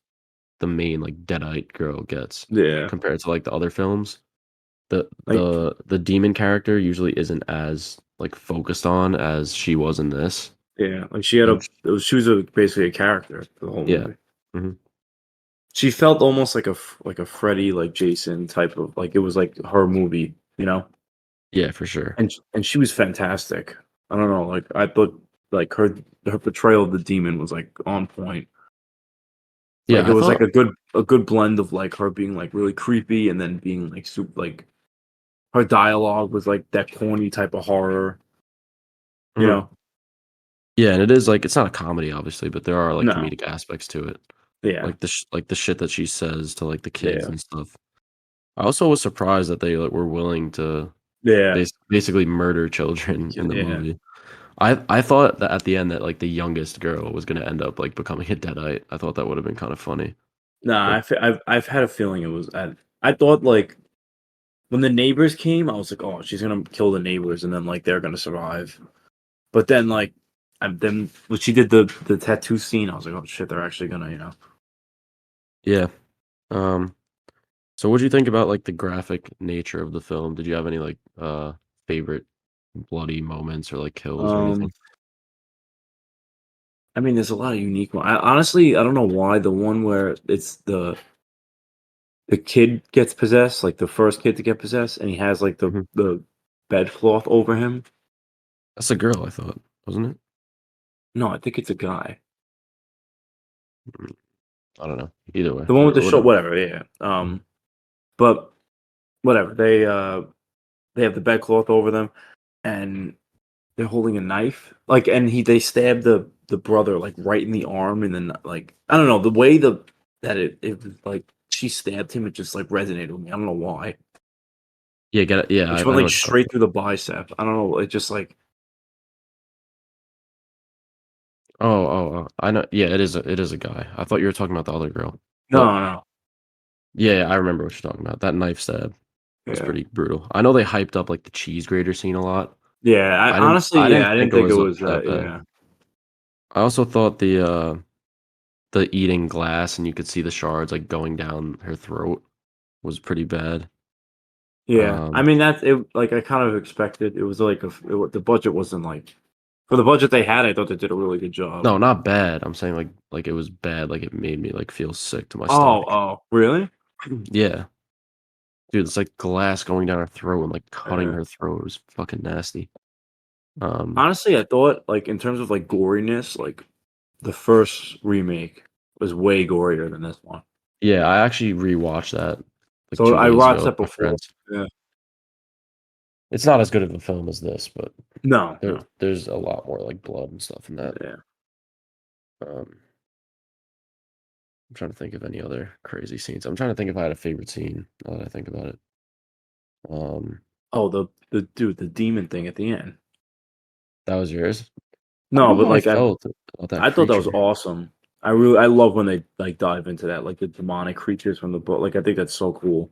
[SPEAKER 1] the main like Deadite girl gets
[SPEAKER 2] yeah.
[SPEAKER 1] compared to like the other films. The
[SPEAKER 2] Like
[SPEAKER 1] the the demon character usually isn't as like focused on as she was in this.
[SPEAKER 2] yeah, like she had
[SPEAKER 1] And
[SPEAKER 2] she was basically a character for the whole
[SPEAKER 1] yeah.
[SPEAKER 2] movie.
[SPEAKER 1] Mhm.
[SPEAKER 2] She felt almost like like a Freddy, like Jason type of like it was like her movie, you know.
[SPEAKER 1] Yeah, for sure.
[SPEAKER 2] And she was fantastic. I don't know, like I thought like her portrayal of the demon was like on point. Like
[SPEAKER 1] Yeah,
[SPEAKER 2] it
[SPEAKER 1] I
[SPEAKER 2] was like
[SPEAKER 1] thought
[SPEAKER 2] a good blend of like her being like really creepy and then being like super like her dialogue was like that corny type of horror, you
[SPEAKER 1] mhm.
[SPEAKER 2] know?
[SPEAKER 1] Yeah, and it is like it's not a comedy obviously, but there are like
[SPEAKER 2] No.
[SPEAKER 1] comedic aspects to it.
[SPEAKER 2] Yeah.
[SPEAKER 1] Like the shit that she says to like the kids
[SPEAKER 2] Yeah.
[SPEAKER 1] and stuff. I also was surprised that they like were willing to
[SPEAKER 2] Yeah.
[SPEAKER 1] basically murder children in the
[SPEAKER 2] Yeah.
[SPEAKER 1] movie. I thought that at the end that like the youngest girl was gonna end up like becoming a deadite. I thought that would have been kind of funny.
[SPEAKER 2] Nah,
[SPEAKER 1] But
[SPEAKER 2] I've had a feeling it was I thought like when the neighbors came, I was like, "Oh, she's gonna kill the neighbors, and then like they're gonna survive." But then like, then when she did the tattoo scene, I was like, "Oh shit, they're actually gonna," you know.
[SPEAKER 1] yeah. Um so what do you think about like the graphic nature of the film? Did you have any like favorite bloody moments or like kills or anything?
[SPEAKER 2] Um, I mean, there's a lot of unique one. I don't know why the one where it's the kid gets possessed, like the first kid to get possessed, and he has like
[SPEAKER 1] Mhm.
[SPEAKER 2] the bedcloth over him.
[SPEAKER 1] That's a girl, I thought, wasn't it?
[SPEAKER 2] No, I think it's a guy.
[SPEAKER 1] Mm, I don't know. Either way,
[SPEAKER 2] The one with the short,
[SPEAKER 1] whatever.
[SPEAKER 2] whatever. Yeah.
[SPEAKER 1] Mhm.
[SPEAKER 2] But whatever. They have the bedcloth over them, and they're holding a knife, like, and they stab the brother, like, right in the arm, and then, like I don't know, the way that it was, like, she stabbed him, it just, like, resonated with me, I don't know why.
[SPEAKER 1] Yeah, get it. Yeah,
[SPEAKER 2] Like,
[SPEAKER 1] I
[SPEAKER 2] she
[SPEAKER 1] know
[SPEAKER 2] went, like,
[SPEAKER 1] what you're talking
[SPEAKER 2] straight
[SPEAKER 1] about.
[SPEAKER 2] through the bicep, I don't know, it just, like
[SPEAKER 1] I know. Yeah, it is a guy. I thought you were talking about the other girl.
[SPEAKER 2] no,
[SPEAKER 1] But
[SPEAKER 2] no.
[SPEAKER 1] yeah, I remember what you're talking about. That knife stab was
[SPEAKER 2] Yeah.
[SPEAKER 1] pretty brutal. I know they hyped up like the cheese grater scene a lot.
[SPEAKER 2] Yeah, I honestly,
[SPEAKER 1] I
[SPEAKER 2] yeah,
[SPEAKER 1] didn't
[SPEAKER 2] I didn't
[SPEAKER 1] think it
[SPEAKER 2] think it
[SPEAKER 1] was
[SPEAKER 2] was
[SPEAKER 1] that
[SPEAKER 2] that,
[SPEAKER 1] bad.
[SPEAKER 2] yeah.
[SPEAKER 1] I also thought the eating glass and you could see the shards like going down her throat was pretty bad.
[SPEAKER 2] Yeah, I
[SPEAKER 1] Um
[SPEAKER 2] mean, that's it like, I kind of expected, it was like the budget wasn't, like for the budget they had, I thought they did a really good job.
[SPEAKER 1] no, not bad. I'm saying like it was bad. Like it made me like feel sick to my
[SPEAKER 2] Oh,
[SPEAKER 1] stomach.
[SPEAKER 2] oh, really?
[SPEAKER 1] Yeah. Dude, it's like glass going down her throat and like cutting
[SPEAKER 2] Yeah.
[SPEAKER 1] her throat. It was fucking nasty. Um,
[SPEAKER 2] Honestly, I thought, like, in terms of, like, goriness, like, the first remake was way gorier than this one.
[SPEAKER 1] yeah, I actually rewatched that like
[SPEAKER 2] So
[SPEAKER 1] 2
[SPEAKER 2] I
[SPEAKER 1] days
[SPEAKER 2] watched
[SPEAKER 1] ago with
[SPEAKER 2] that
[SPEAKER 1] my
[SPEAKER 2] before.
[SPEAKER 1] friends.
[SPEAKER 2] Yeah.
[SPEAKER 1] It's not as good of a film as this, but
[SPEAKER 2] No, no.
[SPEAKER 1] there's a lot more like blood and stuff in that.
[SPEAKER 2] Yeah.
[SPEAKER 1] Um, I'm trying to think of any other crazy scenes. I'm trying to think if I had a favorite scene now that I think about it. Um,
[SPEAKER 2] Oh, the dude, the demon thing at the end.
[SPEAKER 1] that was yours? I don't
[SPEAKER 2] No,
[SPEAKER 1] know
[SPEAKER 2] but,
[SPEAKER 1] how I
[SPEAKER 2] like,
[SPEAKER 1] felt about that
[SPEAKER 2] I thought that was
[SPEAKER 1] creature.
[SPEAKER 2] awesome. I love when they, like, dive into that, like, the demonic creatures from the book, like, I think that's so cool.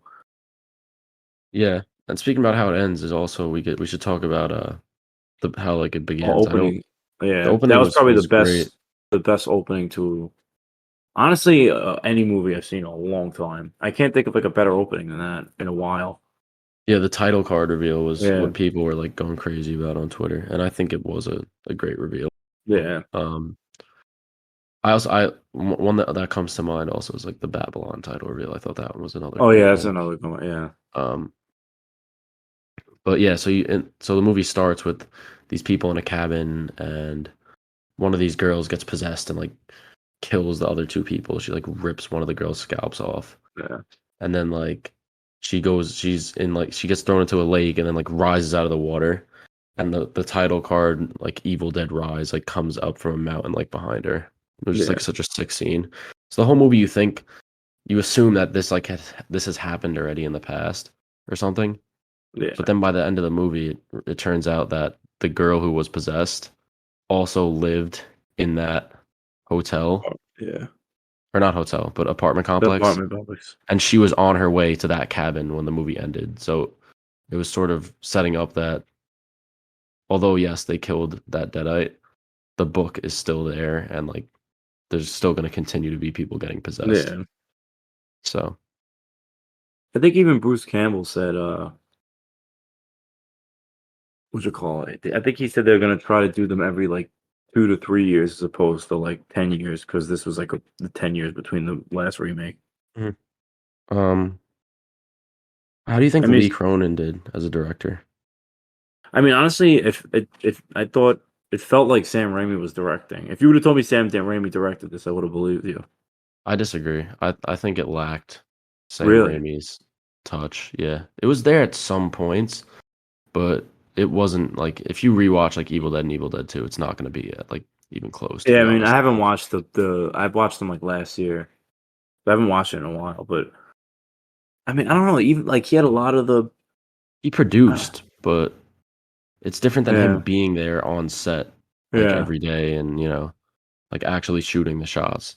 [SPEAKER 1] Yeah, and speaking about how it ends is also we should talk about the how like it
[SPEAKER 2] Oh,
[SPEAKER 1] begins. I know
[SPEAKER 2] opening.
[SPEAKER 1] the
[SPEAKER 2] Yeah, that
[SPEAKER 1] opening
[SPEAKER 2] was probably
[SPEAKER 1] was great.
[SPEAKER 2] the best opening to honestly, any movie I've seen in a long time. I can't think of, like, a better opening than that in a while.
[SPEAKER 1] Yeah, the title card reveal was
[SPEAKER 2] Yeah,
[SPEAKER 1] what people were like going crazy about on Twitter, and I think it was a great reveal.
[SPEAKER 2] yeah.
[SPEAKER 1] Um, one that comes to mind also is like the Babylon title reveal. I thought that one was another
[SPEAKER 2] Oh,
[SPEAKER 1] great
[SPEAKER 2] yeah, that's
[SPEAKER 1] one.
[SPEAKER 2] another good one, yeah.
[SPEAKER 1] Um, but yeah, so the movie starts with these people in a cabin, and one of these girls gets possessed and like kills the other two people. She like rips one of the girls' scalps off,
[SPEAKER 2] Yeah.
[SPEAKER 1] and then like she's in like she gets thrown into a lake and then like rises out of the water, and the title card like Evil Dead Rise like comes up from a mountain like behind her. It was just like
[SPEAKER 2] Yeah.
[SPEAKER 1] such a sick scene. So the whole movie, you assume that this has happened already in the past or something. But
[SPEAKER 2] Yeah.
[SPEAKER 1] then by the end of the movie, it turns out that the girl who was possessed also lived in that hotel,
[SPEAKER 2] Yeah.
[SPEAKER 1] or not hotel, but apartment
[SPEAKER 2] The
[SPEAKER 1] complex,
[SPEAKER 2] apartment complex.
[SPEAKER 1] and she was on her way to that cabin when the movie ended. So it was sort of setting up that although yes, they killed that deadite, the book is still there, and like there's still going to continue to be people getting possessed.
[SPEAKER 2] Yeah.
[SPEAKER 1] So
[SPEAKER 2] I think even Bruce Campbell said, what you call it? I think he said they're gonna try to do them every like 2 to 3 years as opposed to like 10 years because this was like the 10 years between the last remake.
[SPEAKER 1] mhm. um, how do you think
[SPEAKER 2] I mean,
[SPEAKER 1] Lee Cronin did as a director?
[SPEAKER 2] honestly, if I thought it felt like Sam Raimi was directing. If you would have told me Sam Dan Raimi directed this, I would have believed you.
[SPEAKER 1] I disagree. I think it lacked Sam
[SPEAKER 2] Really?
[SPEAKER 1] Raimi's touch. Yeah, it was there at some points, but it wasn't like if you rewatch like Evil Dead and Evil Dead 2, it's not going to be like even close, to
[SPEAKER 2] Yeah,
[SPEAKER 1] be
[SPEAKER 2] I mean, I
[SPEAKER 1] honest.
[SPEAKER 2] haven't watched the I've watched them like last year. I haven't watched it in a while, but I mean, I don't know. Even like he had a lot of the
[SPEAKER 1] He
[SPEAKER 2] uh,
[SPEAKER 1] produced, but it's different than him
[SPEAKER 2] yeah,
[SPEAKER 1] being there on set like
[SPEAKER 2] yeah.
[SPEAKER 1] every day and, like actually shooting the shots.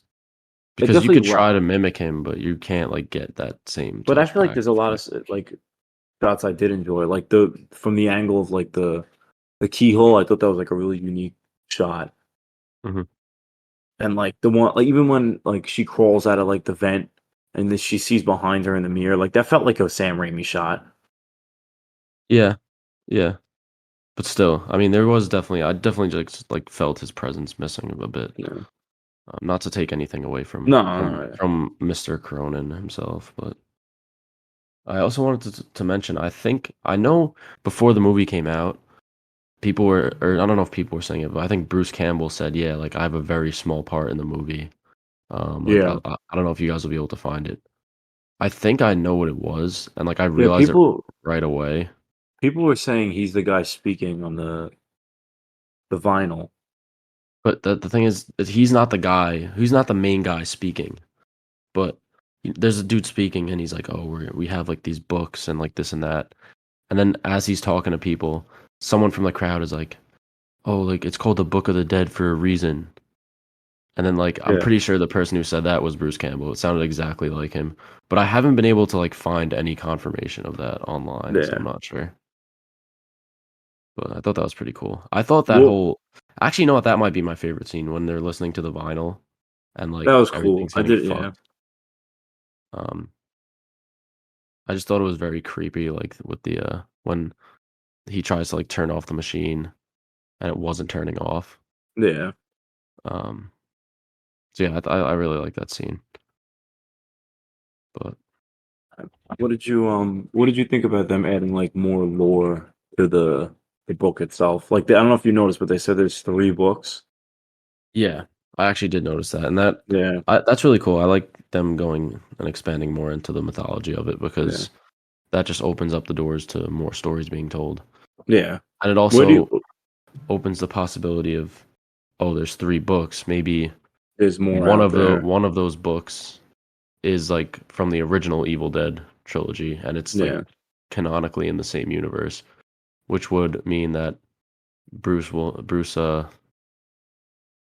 [SPEAKER 2] It
[SPEAKER 1] Because you
[SPEAKER 2] definitely
[SPEAKER 1] could try to mimic him, but you can't like get that same
[SPEAKER 2] but I
[SPEAKER 1] touch
[SPEAKER 2] feel like
[SPEAKER 1] back.
[SPEAKER 2] there's a
[SPEAKER 1] I feel
[SPEAKER 2] lot of
[SPEAKER 1] like.
[SPEAKER 2] like shots I did enjoy, like the from the angle of like the keyhole. I thought that was like a really unique shot,
[SPEAKER 1] Mhm.
[SPEAKER 2] and like the one like even when like she crawls out of like the vent and then she sees behind her in the mirror, like that felt like a Sam Raimi shot.
[SPEAKER 1] Yeah, yeah. But still, I mean, I definitely just like felt his presence missing a bit.
[SPEAKER 2] Yeah.
[SPEAKER 1] Not to take anything away from
[SPEAKER 2] No,
[SPEAKER 1] from
[SPEAKER 2] no,
[SPEAKER 1] from Mr. Cronin himself, but I also wanted to mention, I know before the movie came out, people were, or I don't know if people were saying it, but I think Bruce Campbell said, yeah, like I have a very small part in the movie. Like
[SPEAKER 2] yeah,
[SPEAKER 1] I don't know if you guys will be able to find it. I think I know what it was, and like I
[SPEAKER 2] yeah.
[SPEAKER 1] realized it right away.
[SPEAKER 2] People were saying he's the guy speaking on the vinyl.
[SPEAKER 1] But the thing is, he's not the guy. He's not the main guy speaking. But there's a dude speaking, and he's like, "Oh, we have like these books and like this and that." And then as he's talking to people, someone from the crowd is like, "Oh, like it's called the Book of the Dead for a reason." And then like I'm
[SPEAKER 2] Yeah,
[SPEAKER 1] pretty sure the person who said that was Bruce Campbell. It sounded exactly like him. But I haven't been able to like find any confirmation of that online, so I'm
[SPEAKER 2] yeah.
[SPEAKER 1] not sure. But I thought that was pretty cool. I thought that
[SPEAKER 2] Well,
[SPEAKER 1] whole actually, you know what? That might be my favorite scene when they're listening to the vinyl and
[SPEAKER 2] that
[SPEAKER 1] like
[SPEAKER 2] was cool.
[SPEAKER 1] everything's
[SPEAKER 2] I
[SPEAKER 1] getting
[SPEAKER 2] did. Yeah,
[SPEAKER 1] fucked. Um, I just thought it was very creepy, like with the when he tries to like turn off the machine and it wasn't turning off.
[SPEAKER 2] yeah.
[SPEAKER 1] Um, so yeah, I really like that scene. But
[SPEAKER 2] What did you think about them adding like more lore to the book itself? Like, I don't know if you noticed, but they said there's 3 books.
[SPEAKER 1] yeah, I actually did notice that, and
[SPEAKER 2] Yeah,
[SPEAKER 1] that's really cool. I like them going and expanding more into the mythology of it
[SPEAKER 2] yeah,
[SPEAKER 1] because that just opens up the doors to more stories being told,
[SPEAKER 2] yeah.
[SPEAKER 1] and it
[SPEAKER 2] Where do
[SPEAKER 1] also
[SPEAKER 2] you?
[SPEAKER 1] opens the possibility of, oh, there's 3 books. Maybe
[SPEAKER 2] There's more out there.
[SPEAKER 1] one of those books is like from the original Evil Dead trilogy, and it's like
[SPEAKER 2] Yeah,
[SPEAKER 1] canonically in the same universe, which would mean that Bruce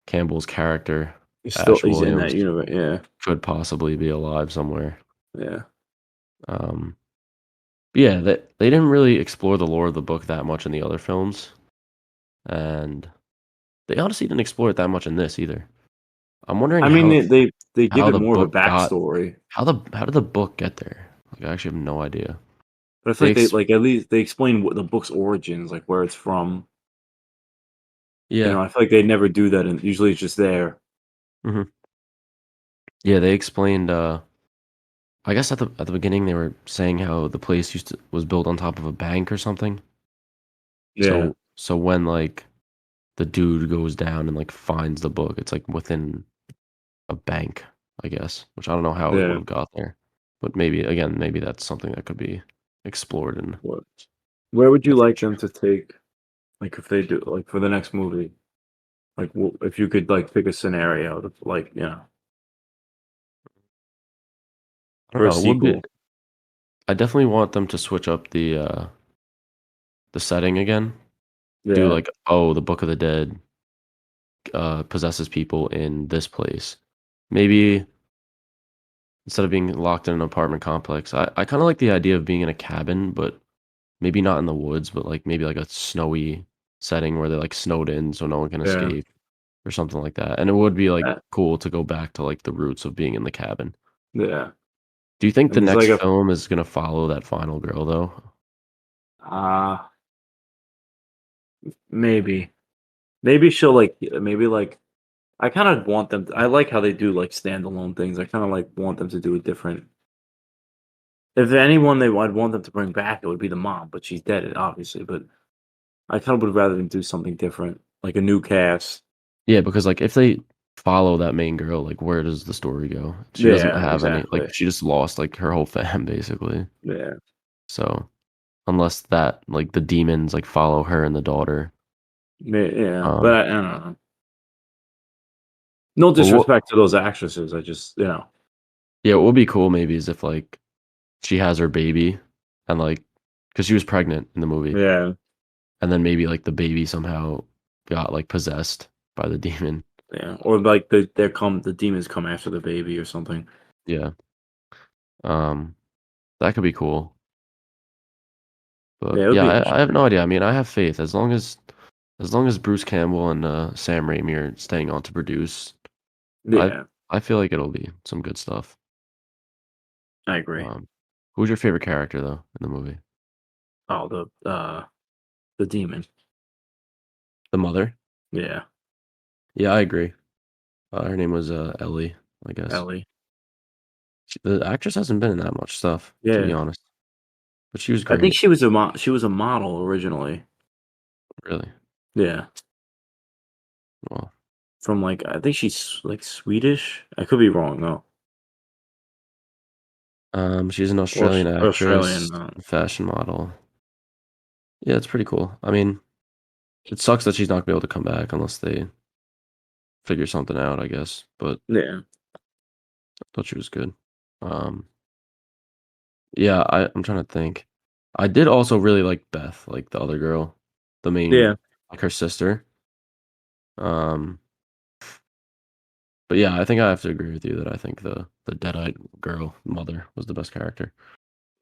[SPEAKER 1] Campbell's character Ash
[SPEAKER 2] he's in that
[SPEAKER 1] Williams
[SPEAKER 2] universe. Yeah,
[SPEAKER 1] could possibly be alive somewhere.
[SPEAKER 2] yeah.
[SPEAKER 1] Um, but yeah, they didn't really explore the lore of the book that much in the other films, and they honestly didn't explore it that much in this either. I'm wondering
[SPEAKER 2] I mean, they give
[SPEAKER 1] how
[SPEAKER 2] it
[SPEAKER 1] the
[SPEAKER 2] more of a
[SPEAKER 1] book got
[SPEAKER 2] backstory,
[SPEAKER 1] how did the book get there? Like I actually have no idea.
[SPEAKER 2] but I feel
[SPEAKER 1] They
[SPEAKER 2] like they
[SPEAKER 1] ex-
[SPEAKER 2] like at least they explain what the book's origins, like where it's from.
[SPEAKER 1] yeah.
[SPEAKER 2] I feel like they never do that, and usually it's just there.
[SPEAKER 1] Hmm. Yeah, they explained. I guess at the beginning they were saying how the place was built on top of a bank or something.
[SPEAKER 2] Yeah,
[SPEAKER 1] So when like the dude goes down and like finds the book, it's like within a bank, I guess, which I don't know how it would
[SPEAKER 2] Yeah.
[SPEAKER 1] have got there, but maybe again, maybe that's something that could be explored in
[SPEAKER 2] What? Where would you
[SPEAKER 1] the
[SPEAKER 2] like them
[SPEAKER 1] future.
[SPEAKER 2] to take, like, if they do, like, for the next movie? Like, if you could, like, pick a scenario to, like,
[SPEAKER 1] I don't
[SPEAKER 2] for a
[SPEAKER 1] know. It would be.
[SPEAKER 2] sequel.
[SPEAKER 1] I definitely want them to switch up the setting again. Do
[SPEAKER 2] Yeah,
[SPEAKER 1] like, oh, the Book of the Dead possesses people in this place. Maybe instead of being locked in an apartment complex, I kind of like the idea of being in a cabin, but maybe not in the woods, but like maybe like a snowy setting where they're like snowed in so no one can
[SPEAKER 2] yeah,
[SPEAKER 1] escape or something like that. And it would be like
[SPEAKER 2] that
[SPEAKER 1] cool to go back to like the roots of being in the cabin.
[SPEAKER 2] yeah,
[SPEAKER 1] Do you think the
[SPEAKER 2] and there's, like,
[SPEAKER 1] next
[SPEAKER 2] a
[SPEAKER 1] film is gonna follow that final girl though?
[SPEAKER 2] ah, maybe. Maybe she'll, like, maybe, like, I kinda want them I like how they do, like, standalone things. I kinda, like, want them to do a different if anyone I'd want them to bring back, it would be the mom, but she's dead, obviously, but I kinda would rather them do something different, like a new cast.
[SPEAKER 1] Yeah, because like if they follow that main girl, like where does the story go? She doesn't
[SPEAKER 2] Yeah,
[SPEAKER 1] have any like
[SPEAKER 2] exactly.
[SPEAKER 1] she just lost like her whole fam basically.
[SPEAKER 2] Yeah.
[SPEAKER 1] So unless that like the demons like follow her and the daughter.
[SPEAKER 2] Yeah, but
[SPEAKER 1] Um
[SPEAKER 2] I don't know. No
[SPEAKER 1] but what
[SPEAKER 2] disrespect to those actresses, I just,
[SPEAKER 1] yeah, what would be cool maybe is if like she has her baby and like because she was pregnant in the movie
[SPEAKER 2] yeah,
[SPEAKER 1] and then maybe like the baby somehow got like possessed by the demon.
[SPEAKER 2] yeah, or like the demons come after the baby or something.
[SPEAKER 1] Yeah. Um that could be cool. But
[SPEAKER 2] Yeah, it would
[SPEAKER 1] yeah,
[SPEAKER 2] be
[SPEAKER 1] I have
[SPEAKER 2] interesting.
[SPEAKER 1] no idea. I mean, I have faith as long as Bruce Campbell and Sam Raimi are staying on to produce, I
[SPEAKER 2] Yeah,
[SPEAKER 1] I feel like it'll be some good stuff.
[SPEAKER 2] I agree.
[SPEAKER 1] Um, who's your favorite character though in the movie?
[SPEAKER 2] Oh, the demon.
[SPEAKER 1] The mother?
[SPEAKER 2] Yeah,
[SPEAKER 1] Yeah, I agree. Her name was Ellie, I guess.
[SPEAKER 2] Ellie.
[SPEAKER 1] The actress hasn't been in that much stuff, to be
[SPEAKER 2] Yeah,
[SPEAKER 1] honest, but she was
[SPEAKER 2] I think
[SPEAKER 1] great.
[SPEAKER 2] she was a model originally.
[SPEAKER 1] Really.
[SPEAKER 2] Yeah,
[SPEAKER 1] Well,
[SPEAKER 2] from, like, I think she's, like, Swedish. I could be wrong though.
[SPEAKER 1] she's an
[SPEAKER 2] Or
[SPEAKER 1] Australian
[SPEAKER 2] Australian.
[SPEAKER 1] actress, fashion model. Yeah, it's pretty cool. I mean, it sucks that she's not gonna be able to come back unless they figure something out, I guess. But
[SPEAKER 2] Yeah,
[SPEAKER 1] I thought she was good. Um, yeah, I'm trying to think. I did also really like Beth, like the other girl, the
[SPEAKER 2] yeah,
[SPEAKER 1] main, like her sister. Um, but yeah, I think I have to agree with you that I think the dead-eyed girl mother was the best character.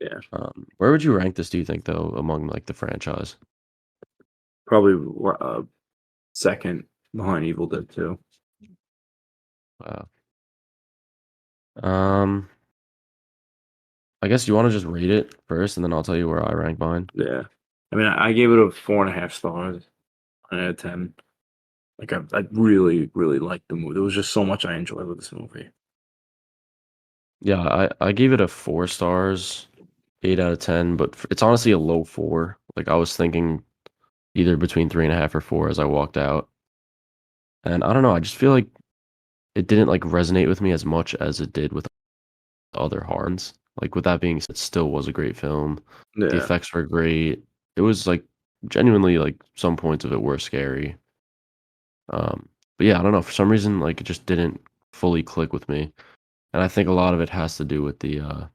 [SPEAKER 2] yeah.
[SPEAKER 1] Where would you rank this? Do you think though among like the franchise?
[SPEAKER 2] Probably second behind Evil Dead 2.
[SPEAKER 1] Wow. Um, I guess you want to just rate it first, and then I'll tell you where I rank mine.
[SPEAKER 2] Yeah, I mean, I gave it a 4.5 stars out of 10. Like, I really, really liked the movie. There was just so much I enjoyed with this movie.
[SPEAKER 1] Yeah, I gave it a 4 stars, 8 out of 10, but it's honestly a low four. Like I was thinking either between 3.5 or 4 as I walked out. And I don't know, I just feel like it didn't like resonate with me as much as it did with other Harns. Like with that being said, it still was a great film. The
[SPEAKER 2] Yeah,
[SPEAKER 1] effects were great. It was like genuinely like some points of it were scary. But yeah, I don't know. For some reason, like it just didn't fully click with me. And I think a lot of it has to do with the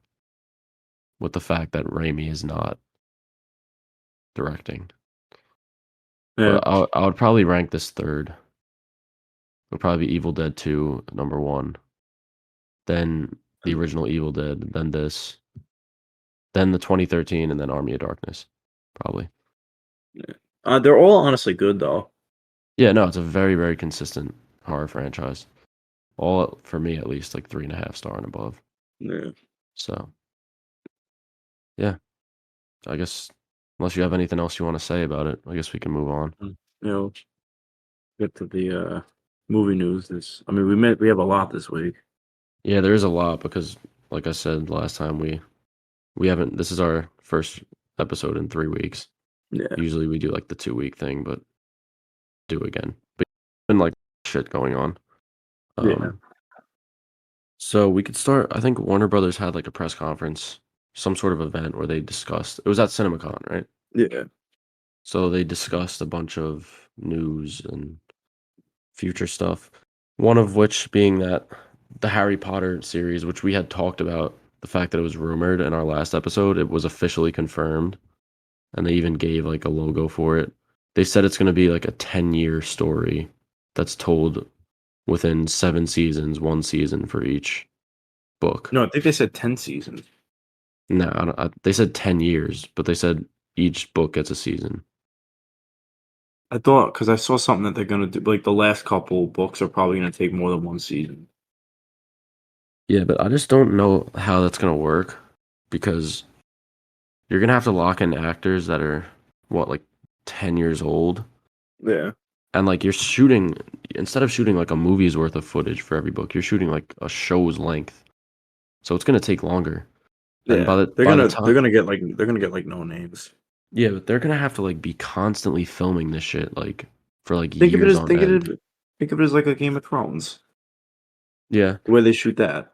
[SPEAKER 1] fact that Raimi is not directing.
[SPEAKER 2] yeah,
[SPEAKER 1] But I would probably rank this third. It would probably be Evil Dead 2, number one. Then the original Evil Dead, then this, then the 2013, and then Army of Darkness, probably.
[SPEAKER 2] yeah. They're all honestly good though.
[SPEAKER 1] Yeah, no, it's a very, very consistent horror franchise. All for me at least, like 3.5 star and above.
[SPEAKER 2] Yeah.
[SPEAKER 1] So yeah, I guess unless you have anything else you want to say about it, I guess we can move on.
[SPEAKER 2] You know, get to the movie news. This, I mean, we have a lot this week.
[SPEAKER 1] Yeah, there is a lot because, like I said last time, we haven't. This is our first episode in 3 weeks.
[SPEAKER 2] Yeah,
[SPEAKER 1] Usually we do like the 2 week thing, but do again. But been like shit going on.
[SPEAKER 2] yeah.
[SPEAKER 1] Um, So we could start. I think Warner Brothers had like a press conference, some sort of event where they discussed. It was at CinemaCon, right?
[SPEAKER 2] Yeah.
[SPEAKER 1] So they discussed a bunch of news and future stuff. One of which being that the Harry Potter series, which we had talked about, the fact that it was rumored in our last episode, it was officially confirmed, and they even gave like a logo for it. They said it's going to be like a 10-year story that's told within 7 seasons, one season for each book.
[SPEAKER 2] No, I think they said 10 seasons.
[SPEAKER 1] No, they said 10 years, but they said each book gets a season.
[SPEAKER 2] I thought because I saw something that they're gonna do, like the last couple books are probably gonna take more than one season.
[SPEAKER 1] Yeah, but I just don't know how that's gonna work because you're gonna have to lock in actors that are what, like 10 years old,
[SPEAKER 2] Yeah.
[SPEAKER 1] and like you're shooting instead of shooting like a movie's worth of footage for every book, you're shooting like a show's length, so it's gonna take longer. And
[SPEAKER 2] Yeah. They're
[SPEAKER 1] by the
[SPEAKER 2] gonna
[SPEAKER 1] time,
[SPEAKER 2] they're gonna get like they're gonna get like no names.
[SPEAKER 1] yeah, but they're gonna have to like be constantly filming this shit like for like years on
[SPEAKER 2] Think of
[SPEAKER 1] end.
[SPEAKER 2] it think of it as like a Game of Thrones,
[SPEAKER 1] Yeah,
[SPEAKER 2] the way they shoot that.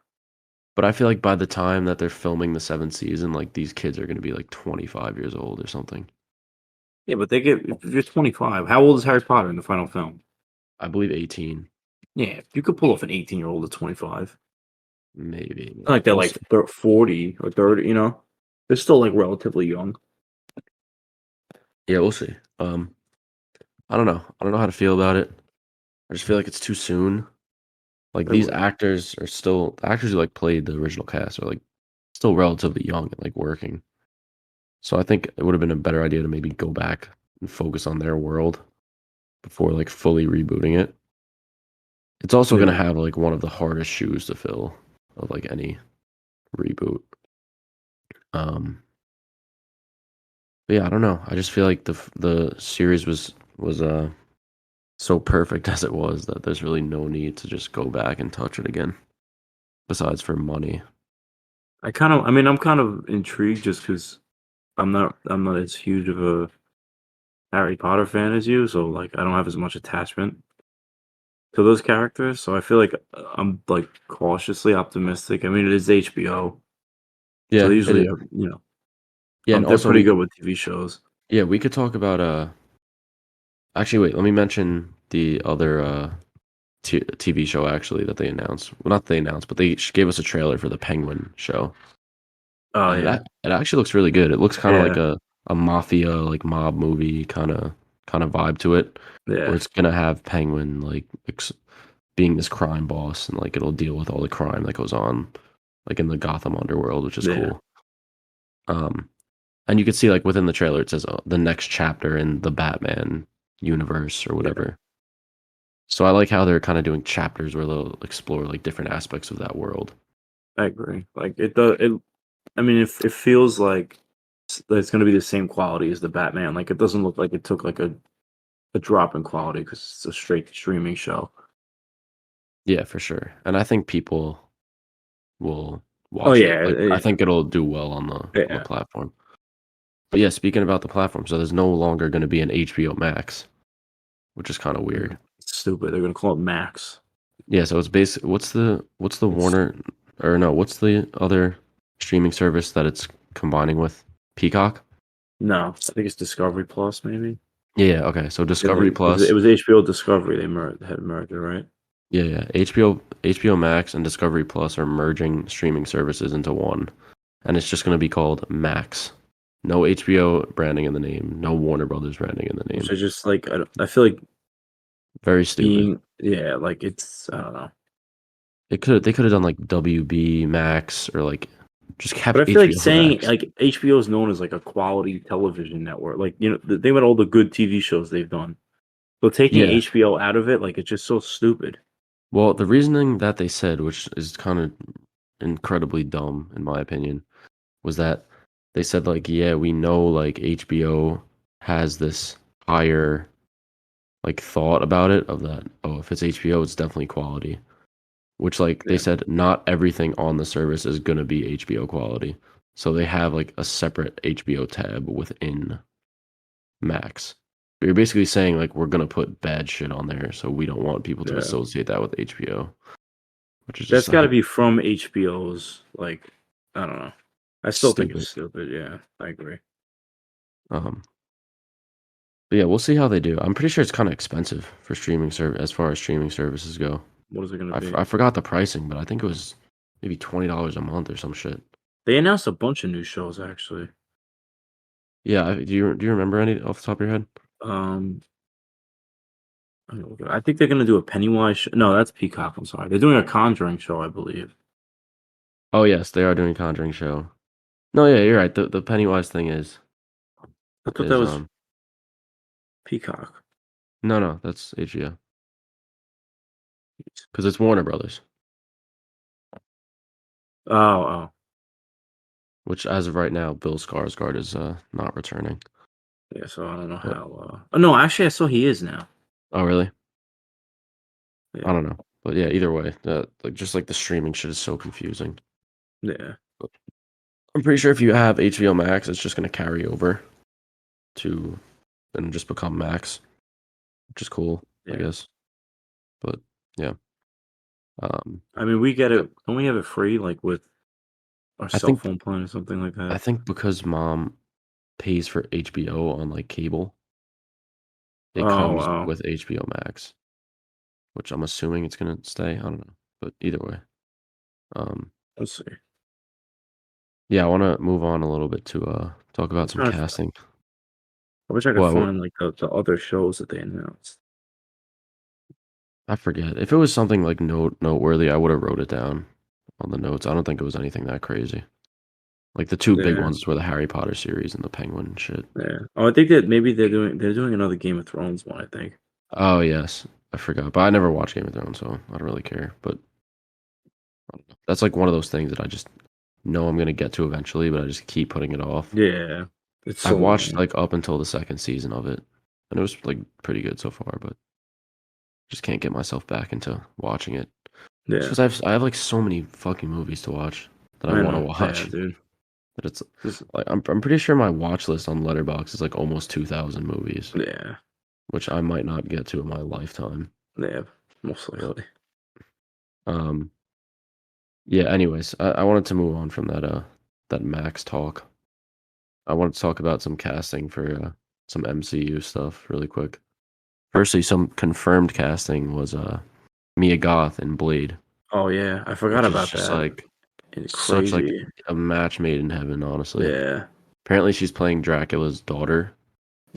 [SPEAKER 1] but I feel like by the time that they're filming the seventh season, like these kids are gonna be like 25 years old or something.
[SPEAKER 2] Yeah, but they get if you're 25, how old is Harry Potter in the final film?
[SPEAKER 1] I believe 18,
[SPEAKER 2] Yeah, you could pull off an 18-year-old at 25.
[SPEAKER 1] maybe.
[SPEAKER 2] Not like they're
[SPEAKER 1] We'll
[SPEAKER 2] like
[SPEAKER 1] see.
[SPEAKER 2] 40 or 30, you know? They're still like relatively young.
[SPEAKER 1] Yeah, we'll see. I don't know. I don't know how to feel about it. I just feel like it's too soon. Like
[SPEAKER 2] I
[SPEAKER 1] these
[SPEAKER 2] agree.
[SPEAKER 1] actors are still the actors who like played the original cast are like still relatively young and like working. So I think it would have been a better idea to maybe go back and focus on their world before like fully rebooting it. It's also gonna
[SPEAKER 2] Yeah.
[SPEAKER 1] have like one of the hardest shoes to fill of like any reboot. Um, but yeah, I don't know. I just feel like the series was so perfect as it was that there's really no need to just go back and touch it again. Besides for money.
[SPEAKER 2] I mean, I'm kind of intrigued just because I'm not as huge of a Harry Potter fan as you, so like I don't have as much attachment to those characters. So I feel like I'm like cautiously optimistic. I mean, it is HBO, so
[SPEAKER 1] Yeah,
[SPEAKER 2] they
[SPEAKER 1] it
[SPEAKER 2] usually
[SPEAKER 1] is.
[SPEAKER 2] have,
[SPEAKER 1] Yeah, and
[SPEAKER 2] they're
[SPEAKER 1] also
[SPEAKER 2] pretty good with TV shows.
[SPEAKER 1] we could talk about actually wait, let me mention the other TV show actually that they announced. Well, not they announced, but they gave us a trailer for the Penguin show.
[SPEAKER 2] Oh
[SPEAKER 1] And
[SPEAKER 2] yeah,
[SPEAKER 1] it actually looks really good. It looks kind of like
[SPEAKER 2] yeah,
[SPEAKER 1] a mafia like mob movie kind of vibe to it where
[SPEAKER 2] yeah,
[SPEAKER 1] it's going to have Penguin like being this crime boss and like it'll deal with all the crime that goes on like in the Gotham underworld, which is
[SPEAKER 2] yeah,
[SPEAKER 1] cool. Um And you could see like within the trailer, it says the next chapter in the Batman universe or
[SPEAKER 2] yeah.
[SPEAKER 1] whatever. So I like how they're kind of doing chapters where they'll explore like different aspects of that world.
[SPEAKER 2] I agree. Like it does. I mean, it feels like that it's going to be the same quality as the Batman. Like it doesn't look like it took like a drop in quality because it's a straight streaming show.
[SPEAKER 1] Yeah, for sure. And I think people will
[SPEAKER 2] Oh
[SPEAKER 1] watch it.
[SPEAKER 2] yeah,
[SPEAKER 1] Like I think it'll do well on the
[SPEAKER 2] yeah.
[SPEAKER 1] platform. But yeah, speaking about the platform, so there's no longer going to be an HBO Max, which is kind of
[SPEAKER 2] Yeah.
[SPEAKER 1] weird.
[SPEAKER 2] It's stupid. They're gonna call it Max.
[SPEAKER 1] Yeah, so it's basically what's the
[SPEAKER 2] It's
[SPEAKER 1] Warner or no, what's the other streaming service that it's combining with? Peacock?
[SPEAKER 2] no, I think it's Discovery Plus, maybe.
[SPEAKER 1] Yeah, okay. So
[SPEAKER 2] Yeah,
[SPEAKER 1] Discovery
[SPEAKER 2] it
[SPEAKER 1] Plus,
[SPEAKER 2] was HBO Discovery. Had merged, right?
[SPEAKER 1] yeah. HBO Max and Discovery Plus are merging streaming services into one, and it's just going to be called Max. No HBO branding in the name, no Warner Brothers branding in the
[SPEAKER 2] Which
[SPEAKER 1] name.
[SPEAKER 2] I just like. I feel like
[SPEAKER 1] Very stupid.
[SPEAKER 2] like it's I don't know.
[SPEAKER 1] They could have done like WB Max or like just
[SPEAKER 2] But
[SPEAKER 1] kept
[SPEAKER 2] I feel like
[SPEAKER 1] HBO
[SPEAKER 2] saying
[SPEAKER 1] Max.
[SPEAKER 2] like HBO is known as like a quality television network. Like think about all the good TV shows they've done. So taking
[SPEAKER 1] Yeah.
[SPEAKER 2] HBO out of it, like it's just so stupid.
[SPEAKER 1] Well, the reasoning that they said, which is kind of incredibly dumb in my opinion, was that they said like, yeah, we know like HBO has this higher like thought about it of that, oh, if it's HBO, it's definitely quality. Which like they
[SPEAKER 2] Yeah,
[SPEAKER 1] said not everything on the service is gonna be HBO quality. So they have like a separate HBO tab within Max. You're basically saying like we're gonna put bad shit on there, so we don't want people to
[SPEAKER 2] yeah.
[SPEAKER 1] associate that with HBO. which is just
[SPEAKER 2] That's got to
[SPEAKER 1] like
[SPEAKER 2] be from HBO's. Like, I don't know. I still think it's
[SPEAKER 1] stupid.
[SPEAKER 2] stupid. Yeah, I agree.
[SPEAKER 1] Um, but yeah, we'll see how they do. I'm pretty sure it's kind of expensive for streaming as far as streaming services go.
[SPEAKER 2] What is it gonna be?
[SPEAKER 1] I forgot the pricing, but I think it was maybe $20 a month or some shit.
[SPEAKER 2] They announced a bunch of new shows actually.
[SPEAKER 1] Yeah, do you remember any off the top of your head?
[SPEAKER 2] Um, I think they're gonna do a Pennywise. No, that's Peacock. I'm sorry. They're doing a Conjuring show, I believe.
[SPEAKER 1] Oh yes, they are doing Conjuring show. No, yeah, you're right. The Pennywise thing
[SPEAKER 2] I thought that
[SPEAKER 1] is
[SPEAKER 2] was Peacock.
[SPEAKER 1] no, that's HBO because it's Warner Brothers,
[SPEAKER 2] Oh, oh,
[SPEAKER 1] which as of right now, Bill Skarsgård is not returning.
[SPEAKER 2] yeah. So I don't know
[SPEAKER 1] But
[SPEAKER 2] how. Oh no, actually, I saw he is now.
[SPEAKER 1] oh really? I
[SPEAKER 2] Yeah,
[SPEAKER 1] don't know. But yeah, either way, like just like the streaming shit is so confusing.
[SPEAKER 2] yeah,
[SPEAKER 1] But I'm pretty sure if you have HBO Max, it's just gonna carry over to and just become Max, which is cool, I
[SPEAKER 2] yeah.
[SPEAKER 1] guess. But yeah, um,
[SPEAKER 2] I mean, we get
[SPEAKER 1] yep.
[SPEAKER 2] it. Don't we have it free, like with our
[SPEAKER 1] I
[SPEAKER 2] cell
[SPEAKER 1] think
[SPEAKER 2] phone plan or something like
[SPEAKER 1] I
[SPEAKER 2] that?
[SPEAKER 1] think because mom pays for HBO on like cable, it
[SPEAKER 2] Oh,
[SPEAKER 1] comes
[SPEAKER 2] wow.
[SPEAKER 1] with HBO Max, which I'm assuming it's gonna stay. I don't know, but either way, um,
[SPEAKER 2] Let's see.
[SPEAKER 1] yeah, I want to move on a little bit to talk
[SPEAKER 2] I'm
[SPEAKER 1] about some
[SPEAKER 2] trying to.
[SPEAKER 1] casting.
[SPEAKER 2] I wish I could
[SPEAKER 1] Well,
[SPEAKER 2] find like the other shows that they announced.
[SPEAKER 1] I forget if it was something like noteworthy. I would have wrote it down on the notes. I don't think it was anything that crazy. Like the two big
[SPEAKER 2] Yeah,
[SPEAKER 1] ones were the Harry Potter series and the Penguin shit.
[SPEAKER 2] yeah. Oh, I think that maybe they're doing another Game of Thrones one. I think.
[SPEAKER 1] Oh yes, I forgot, but I never watched Game of Thrones, so I don't really care. But I don't know. That's like one of those things that I just know I'm gonna get to eventually, but I just keep putting it off.
[SPEAKER 2] Yeah, it's so
[SPEAKER 1] I've watched
[SPEAKER 2] long.
[SPEAKER 1] like up until the second season of it, and it was like pretty good so far, but just can't get myself back into watching it. Just
[SPEAKER 2] Yeah,
[SPEAKER 1] because I have like so many fucking movies to watch that I
[SPEAKER 2] I
[SPEAKER 1] want to
[SPEAKER 2] know. Yeah,
[SPEAKER 1] watch.
[SPEAKER 2] dude.
[SPEAKER 1] But it's
[SPEAKER 2] This,
[SPEAKER 1] like I'm pretty sure my watch list on Letterboxd is like almost 2,000 movies,
[SPEAKER 2] yeah,
[SPEAKER 1] which I might not get to in my lifetime.
[SPEAKER 2] yeah. Most
[SPEAKER 1] But
[SPEAKER 2] likely.
[SPEAKER 1] um, yeah. Anyways, I wanted to move on from that Max talk. I wanted to talk about some casting for some MCU stuff really quick. Firstly, some confirmed casting was Mia Goth in Blade,
[SPEAKER 2] Oh yeah, I forgot
[SPEAKER 1] which is
[SPEAKER 2] about
[SPEAKER 1] just
[SPEAKER 2] that.
[SPEAKER 1] like
[SPEAKER 2] It's
[SPEAKER 1] such like
[SPEAKER 2] crazy.
[SPEAKER 1] a match made in heaven, honestly.
[SPEAKER 2] Yeah,
[SPEAKER 1] Apparently, she's playing Dracula's daughter.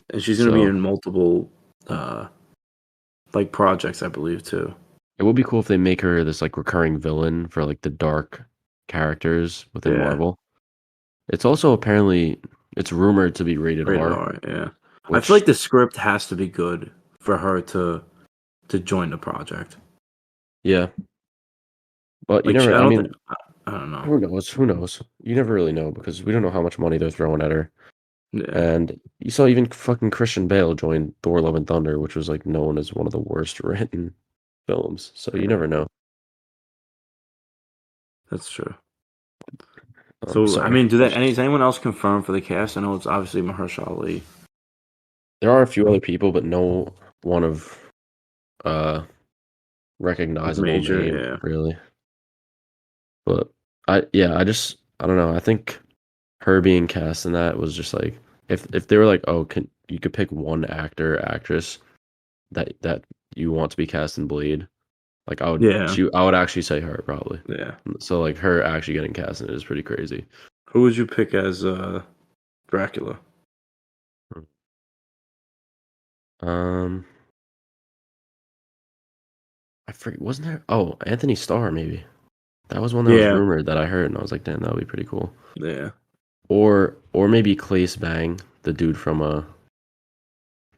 [SPEAKER 2] and she's gonna be
[SPEAKER 1] So
[SPEAKER 2] in multiple uh like projects, I believe too.
[SPEAKER 1] it would be cool if they make her this like recurring villain for like the dark characters within
[SPEAKER 2] Yeah,
[SPEAKER 1] Marvel. It's also apparently it's rumored to be rated
[SPEAKER 2] rated
[SPEAKER 1] R,
[SPEAKER 2] R. Yeah, I feel
[SPEAKER 1] which
[SPEAKER 2] like the script has to be good for her to join the project.
[SPEAKER 1] yeah, but you
[SPEAKER 2] Like
[SPEAKER 1] never.
[SPEAKER 2] I
[SPEAKER 1] I
[SPEAKER 2] don't think
[SPEAKER 1] mean,
[SPEAKER 2] I don't know.
[SPEAKER 1] who knows? Who knows? You never really know because we don't know how much money they're throwing at her.
[SPEAKER 2] Yeah,
[SPEAKER 1] And you saw even fucking Christian Bale join Thor: Love and Thunder, which was like known as one of the worst written films. So you
[SPEAKER 2] yeah,
[SPEAKER 1] never know.
[SPEAKER 2] that's true. So I
[SPEAKER 1] Sorry.
[SPEAKER 2] mean, is anyone else confirmed for the cast? I know it's obviously Mahershala Ali.
[SPEAKER 1] There are a few other people, but no one of uh
[SPEAKER 2] Like
[SPEAKER 1] recognizable
[SPEAKER 2] major,
[SPEAKER 1] name
[SPEAKER 2] yeah,
[SPEAKER 1] really. But I don't know. I think her being cast in that was just like if they were like, oh, can you could pick one actor or actress that you want to be cast in Blade, like
[SPEAKER 2] yeah,
[SPEAKER 1] I would actually say her probably.
[SPEAKER 2] yeah.
[SPEAKER 1] So like her actually getting cast in it is pretty crazy.
[SPEAKER 2] Who would you pick as Dracula?
[SPEAKER 1] Um, I forget, wasn't there? Oh, Anthony Starr maybe. That was one that was
[SPEAKER 2] Yeah,
[SPEAKER 1] rumored that I heard, and I was like, damn, that would be pretty cool.
[SPEAKER 2] yeah.
[SPEAKER 1] Or maybe Claes Bang, the dude from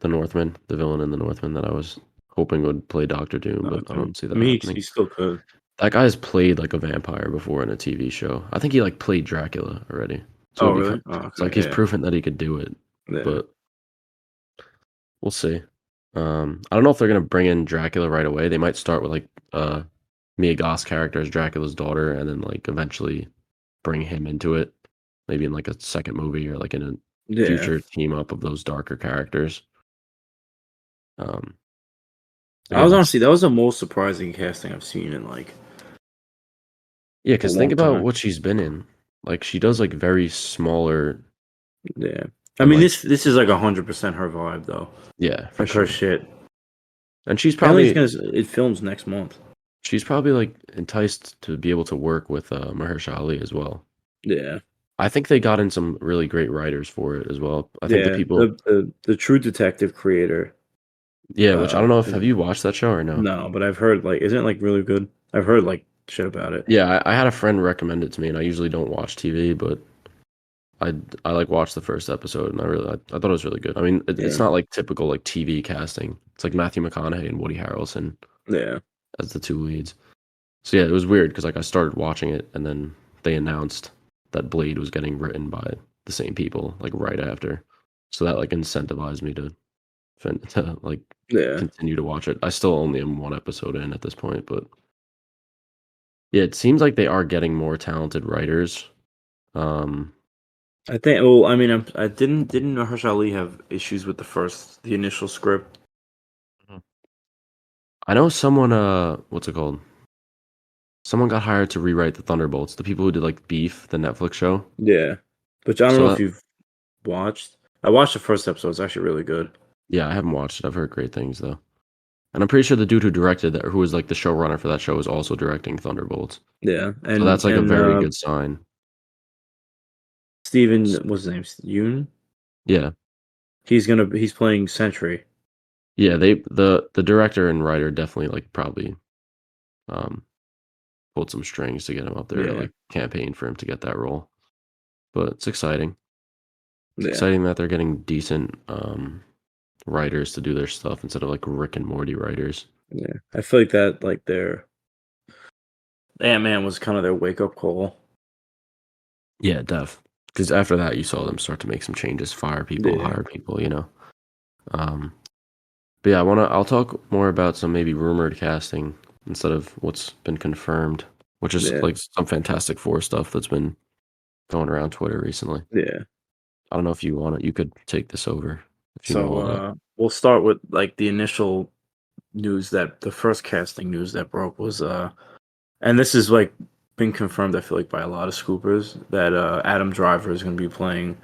[SPEAKER 1] the Northman, the villain in the Northman that I was hoping would play Doctor Doom, but I
[SPEAKER 2] Okay.
[SPEAKER 1] don't see
[SPEAKER 2] I
[SPEAKER 1] that
[SPEAKER 2] mean,
[SPEAKER 1] happening.
[SPEAKER 2] he still could.
[SPEAKER 1] That guy's played like a vampire before in a TV show. I think he like played Dracula already. So
[SPEAKER 2] Oh,
[SPEAKER 1] it'd be
[SPEAKER 2] really? Oh,
[SPEAKER 1] it's like
[SPEAKER 2] okay.
[SPEAKER 1] he's
[SPEAKER 2] Yeah,
[SPEAKER 1] proven that he could do it,
[SPEAKER 2] yeah,
[SPEAKER 1] but we'll see. I don't know if they're gonna bring in Dracula right away. They might start with like Mia Goth's character as Dracula's daughter, and then like eventually bring him into it, maybe in like a second movie or like in a
[SPEAKER 2] yeah.
[SPEAKER 1] future team up of those darker characters. Um, but
[SPEAKER 2] I
[SPEAKER 1] yeah,
[SPEAKER 2] was
[SPEAKER 1] that's
[SPEAKER 2] honestly that was the most surprising casting I've seen in like
[SPEAKER 1] Yeah,
[SPEAKER 2] a
[SPEAKER 1] because think
[SPEAKER 2] long
[SPEAKER 1] about
[SPEAKER 2] time.
[SPEAKER 1] what she's been in. Like, she does, like, very smaller
[SPEAKER 2] Yeah. I
[SPEAKER 1] and,
[SPEAKER 2] mean,
[SPEAKER 1] like
[SPEAKER 2] this is like 100% her vibe though.
[SPEAKER 1] yeah, for
[SPEAKER 2] Like her
[SPEAKER 1] sure.
[SPEAKER 2] shit.
[SPEAKER 1] And
[SPEAKER 2] Apparently, it films next month.
[SPEAKER 1] she's probably, like, enticed to be able to work with, Mahershala Ali as well.
[SPEAKER 2] Yeah.
[SPEAKER 1] I think they got in some really great writers for it as well. I think the
[SPEAKER 2] Yeah.
[SPEAKER 1] people
[SPEAKER 2] The True Detective creator.
[SPEAKER 1] yeah, which I don't know if
[SPEAKER 2] Is,
[SPEAKER 1] have you watched that show or no?
[SPEAKER 2] no, but I've heard like, isn't it like really good? I've heard like shit about it.
[SPEAKER 1] Yeah, I had a friend recommend it to me, and I usually don't watch TV, but I like watched the first episode, and I thought it was really good. I mean, it's
[SPEAKER 2] Yeah.
[SPEAKER 1] not like typical like TV casting. It's like Matthew McConaughey and Woody Harrelson
[SPEAKER 2] Yeah.
[SPEAKER 1] as the two leads. So yeah, it was weird because like I started watching it, and then they announced that Blade was getting written by the same people like right after. So that like incentivized me to like
[SPEAKER 2] Yeah.
[SPEAKER 1] continue to watch it. I still only am one episode in at this point, but yeah, it seems like they are getting more talented writers. Um,
[SPEAKER 2] I think. Well, I mean, I didn't Mahershala Ali have issues with the initial script.
[SPEAKER 1] Mhm. I know someone, what's it called? Someone got hired to rewrite the Thunderbolts, the people who did like Beef, the Netflix show.
[SPEAKER 2] Yeah. Which I don't know
[SPEAKER 1] So
[SPEAKER 2] if you've watched. I watched the first episode. It's actually really good.
[SPEAKER 1] yeah, I haven't watched it. I've heard great things though, and I'm pretty sure the dude who directed that, who was like the showrunner for that show, is also directing Thunderbolts.
[SPEAKER 2] Yeah.
[SPEAKER 1] So that's like a very good sign.
[SPEAKER 2] Steven, what's his name? Yoon.
[SPEAKER 1] Yeah,
[SPEAKER 2] He's playing Sentry.
[SPEAKER 1] yeah. The director and writer definitely like probably um pulled some strings to get him up there,
[SPEAKER 2] Yeah.
[SPEAKER 1] like campaign for him to get that role. But it's exciting. It's
[SPEAKER 2] Yeah.
[SPEAKER 1] exciting that they're getting decent writers to do their stuff instead of like Rick and Morty writers.
[SPEAKER 2] Yeah. I feel like that like their Ant-Man was kind of their wake up call.
[SPEAKER 1] Yeah, def. Because after that, you saw them start to make some changes, fire people,
[SPEAKER 2] Yeah.
[SPEAKER 1] hire people. Um, but yeah, I'll talk more about some maybe rumored casting instead of what's been confirmed, which is
[SPEAKER 2] Yeah.
[SPEAKER 1] like some Fantastic Four stuff that's been going around Twitter recently.
[SPEAKER 2] Yeah.
[SPEAKER 1] I don't know if you want it. You could take this over if you know
[SPEAKER 2] So
[SPEAKER 1] all that.
[SPEAKER 2] we'll start with like the initial news that the first casting news that broke was and this is like been confirmed I feel like by a lot of scoopers that Adam Driver is going to be playing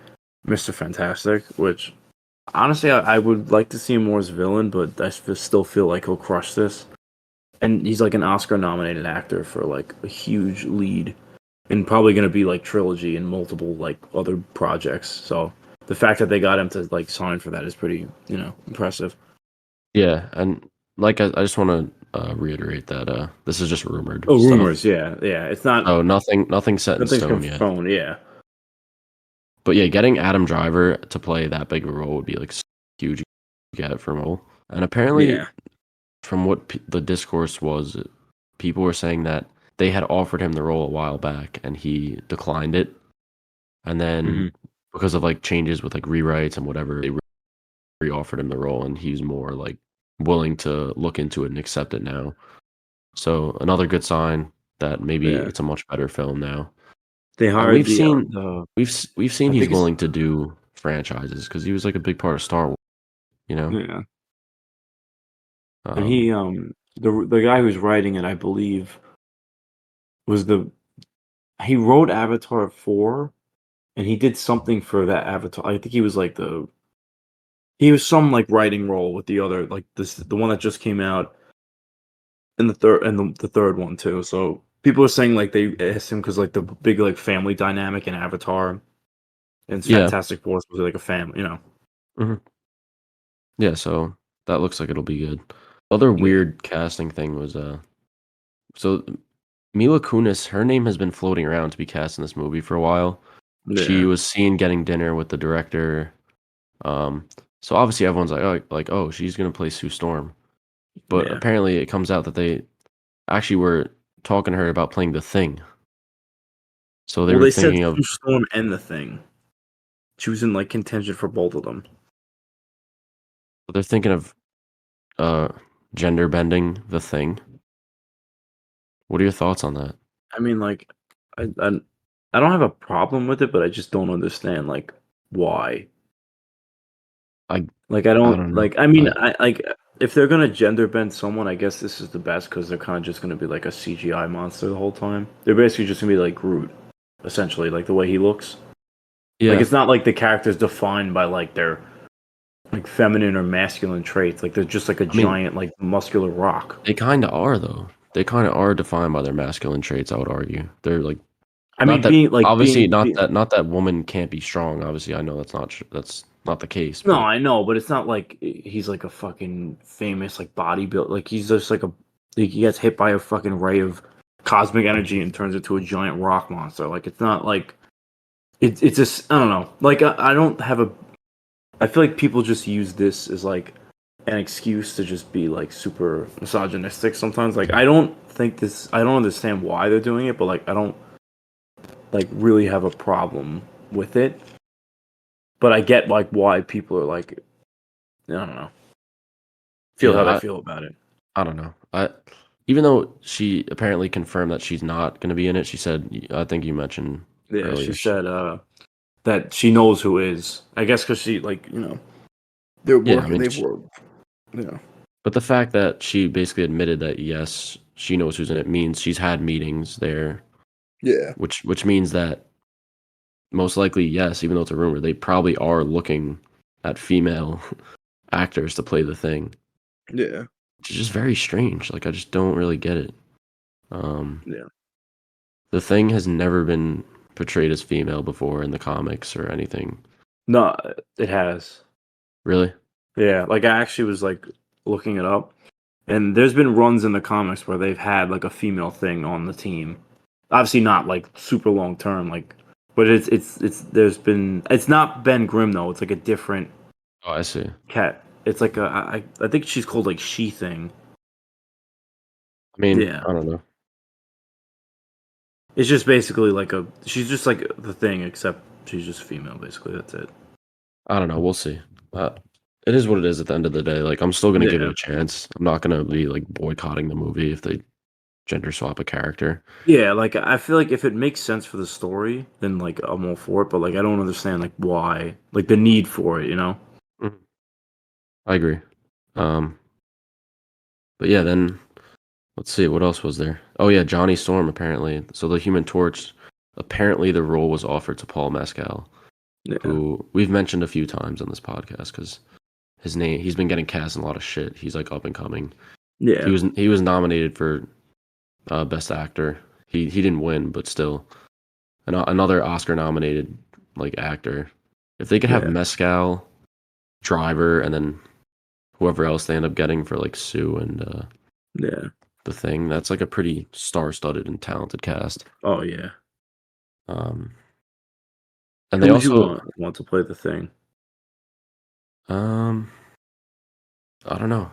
[SPEAKER 2] Mr. Fantastic, which honestly I would like to see him more as villain, but still feel like he'll crush this. And he's like an Oscar nominated actor for like a huge lead and probably going to be like trilogy and multiple like other projects. So the fact that they got him to like sign for that is pretty, impressive.
[SPEAKER 1] Yeah, and like I just want to reiterate that this is just rumored
[SPEAKER 2] Oh,
[SPEAKER 1] stuff.
[SPEAKER 2] rumors, yeah, yeah. It's not
[SPEAKER 1] So nothing set in
[SPEAKER 2] nothing's
[SPEAKER 1] stone yet.
[SPEAKER 2] confirmed, yeah,
[SPEAKER 1] But yeah, getting Adam Driver to play that big of a role would be like huge. You get it from role, and apparently,
[SPEAKER 2] yeah,
[SPEAKER 1] from what the discourse was, people were saying that they had offered him the role a while back, and he declined it. And then
[SPEAKER 2] hmm
[SPEAKER 1] because of like changes with like rewrites and whatever, they re-offered him the role, and he's more like willing to look into it and accept it now. So another good sign that maybe
[SPEAKER 2] yeah.
[SPEAKER 1] it's a much better film now.
[SPEAKER 2] They
[SPEAKER 1] And
[SPEAKER 2] hired the
[SPEAKER 1] we've seen
[SPEAKER 2] I
[SPEAKER 1] he's
[SPEAKER 2] think it's
[SPEAKER 1] willing to do franchises because he was like a big part of Star Wars, you know.
[SPEAKER 2] yeah, and
[SPEAKER 1] Um,
[SPEAKER 2] the guy who's writing it, I believe, was the he wrote Avatar 4, and he did something for that Avatar. I think he was like he was some like writing role with the other like the one that just came out in the third one too. So people are saying like they asked him because like the big like family dynamic in Avatar and it's
[SPEAKER 1] yeah,
[SPEAKER 2] Fantastic Four was like a family.
[SPEAKER 1] mhm. Yeah. So that looks like it'll be good. Other
[SPEAKER 2] Yeah,
[SPEAKER 1] weird casting thing was so Mila Kunis, her name has been floating around to be cast in this movie for a while. She
[SPEAKER 2] yeah,
[SPEAKER 1] was seen getting dinner with the director. Um, so obviously everyone's like, oh, she's gonna play Sue Storm. But
[SPEAKER 2] yeah.
[SPEAKER 1] apparently it comes out that they actually were talking to her about playing the Thing. So they
[SPEAKER 2] Well,
[SPEAKER 1] were
[SPEAKER 2] they said
[SPEAKER 1] thinking of
[SPEAKER 2] Sue Storm and the Thing. She was in like contention for both of them.
[SPEAKER 1] they're thinking of uh gender bending the Thing. What are your thoughts on that?
[SPEAKER 2] I mean, like, I don't have a problem with it, but I just don't understand like why.
[SPEAKER 1] I
[SPEAKER 2] Like, I
[SPEAKER 1] I
[SPEAKER 2] don't
[SPEAKER 1] don't know.
[SPEAKER 2] like. I mean,
[SPEAKER 1] I
[SPEAKER 2] I like. if they're gonna gender bend someone, I guess this is the best because they're kind of just gonna be like a CGI monster the whole time. They're basically just gonna be like Groot, essentially, like the way he looks. Like
[SPEAKER 1] Yeah,
[SPEAKER 2] it's not like the character's defined by like their like feminine or masculine traits. Like they're just like a
[SPEAKER 1] I mean,
[SPEAKER 2] giant like muscular rock.
[SPEAKER 1] they kind of are though. They kind of are defined by their masculine traits. I would argue they're like
[SPEAKER 2] I
[SPEAKER 1] not
[SPEAKER 2] mean,
[SPEAKER 1] that obviously
[SPEAKER 2] being
[SPEAKER 1] not that woman can't be strong. Obviously, I know that's not the case.
[SPEAKER 2] no,
[SPEAKER 1] But
[SPEAKER 2] I know, but it's not like he's like a fucking famous like bodybuilder. Like he's just like he gets hit by a fucking ray of cosmic energy and turns into a giant rock monster. Like it's not like it's just I don't know. Like I don't have a. I feel like people just use this as like an excuse to just be like super misogynistic sometimes. Like I don't think this. I don't understand why they're doing it, but like I don't like really have a problem with it. But I get like why people are like I don't know feel how they
[SPEAKER 1] yeah,
[SPEAKER 2] feel about it.
[SPEAKER 1] I don't know. I even though she apparently confirmed that she's not going to be in it, she said I think you mentioned
[SPEAKER 2] Yeah, she
[SPEAKER 1] earlier.
[SPEAKER 2] said that she knows who is. I guess because she like they're
[SPEAKER 1] Yeah, I
[SPEAKER 2] working.
[SPEAKER 1] mean,
[SPEAKER 2] They've worked. Yeah.
[SPEAKER 1] but the fact that she basically admitted that yes, she knows who's in it means she's had meetings there,
[SPEAKER 2] Yeah.
[SPEAKER 1] which means that most likely yes, even though it's a rumor, they probably are looking at female actors to play the thing.
[SPEAKER 2] Yeah.
[SPEAKER 1] Which is just very strange. Like I just don't really get it. Um,
[SPEAKER 2] Yeah.
[SPEAKER 1] the thing has never been portrayed as female before in the comics or anything.
[SPEAKER 2] No, it has.
[SPEAKER 1] Really?
[SPEAKER 2] Yeah, like I actually was like looking it up, and there's been runs in the comics where they've had like a female thing on the team. Obviously, not like super long term, like, but it's there's been it's not Ben Grimm though. It's like a different
[SPEAKER 1] Oh, I see.
[SPEAKER 2] cat. It's like I think she's called like She Thing.
[SPEAKER 1] I mean,
[SPEAKER 2] Yeah,
[SPEAKER 1] I don't know.
[SPEAKER 2] it's just basically like a she's just like the thing except she's just female. Basically, that's it.
[SPEAKER 1] I don't know. We'll see. Uh, it is what it is at the end of the day. Like I'm still gonna give it
[SPEAKER 2] Yeah.
[SPEAKER 1] a chance. I'm not gonna be like boycotting the movie if they gender swap a character.
[SPEAKER 2] Yeah, like I feel like if it makes sense for the story, then like I'm all for it. But like I don't understand like why, like the need for it, you know?
[SPEAKER 1] Mhm. I agree. Um, but yeah, then let's see what else was there. Oh yeah, Johnny Storm apparently. So the Human Torch. Apparently, the role was offered to Paul Mescal,
[SPEAKER 2] Yeah,
[SPEAKER 1] who we've mentioned a few times on this podcast because his name he's been getting cast in a lot of shit. He's like up and coming.
[SPEAKER 2] yeah,
[SPEAKER 1] He was nominated for best actor. He didn't win, but still another Oscar nominated like actor. If they could have
[SPEAKER 2] yeah,
[SPEAKER 1] Mescal, Driver, and then whoever else they end up getting for like Sue and
[SPEAKER 2] yeah.
[SPEAKER 1] the Thing, that's like a pretty star-studded and talented cast.
[SPEAKER 2] Oh yeah.
[SPEAKER 1] Um, and
[SPEAKER 2] Who
[SPEAKER 1] they
[SPEAKER 2] would you
[SPEAKER 1] also
[SPEAKER 2] want to play the thing?
[SPEAKER 1] um I don't know,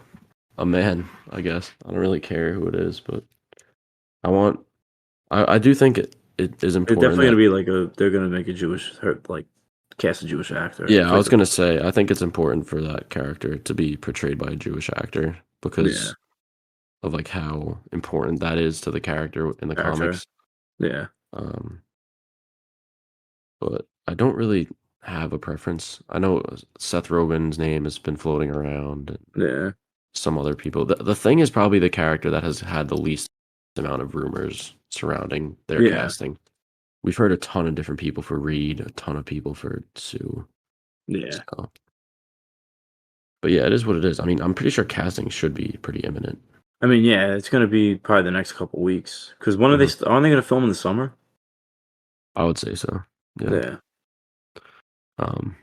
[SPEAKER 1] a man, I guess. I don't really care who it is, but I want I do think it is
[SPEAKER 2] It's
[SPEAKER 1] important
[SPEAKER 2] definitely
[SPEAKER 1] that
[SPEAKER 2] gonna be like a. They're gonna make a Jewish, like, cast a Jewish actor.
[SPEAKER 1] yeah,
[SPEAKER 2] It's
[SPEAKER 1] I
[SPEAKER 2] like
[SPEAKER 1] was
[SPEAKER 2] the
[SPEAKER 1] gonna say I think it's important for that character to be portrayed by a Jewish actor
[SPEAKER 2] yeah
[SPEAKER 1] because of like how important that is to the character in the
[SPEAKER 2] character.
[SPEAKER 1] comics.
[SPEAKER 2] Yeah,
[SPEAKER 1] Um, but I don't really have a preference. I know Seth Rogen's name has been floating around, and
[SPEAKER 2] yeah,
[SPEAKER 1] some other people. The Thing is probably the character that has had the least amount of rumors surrounding their
[SPEAKER 2] yeah,
[SPEAKER 1] casting. We've heard a ton of different people for Reed, a ton of people for Sue.
[SPEAKER 2] yeah.
[SPEAKER 1] So, but yeah, it is what it is. I mean, I'm pretty sure casting should be pretty imminent.
[SPEAKER 2] I mean, yeah, it's gonna be probably the next couple weeks. Because when are they?
[SPEAKER 1] Mhm.
[SPEAKER 2] Aren't they gonna film in the summer?
[SPEAKER 1] I would say so. Yeah.
[SPEAKER 2] Yeah,
[SPEAKER 1] Um,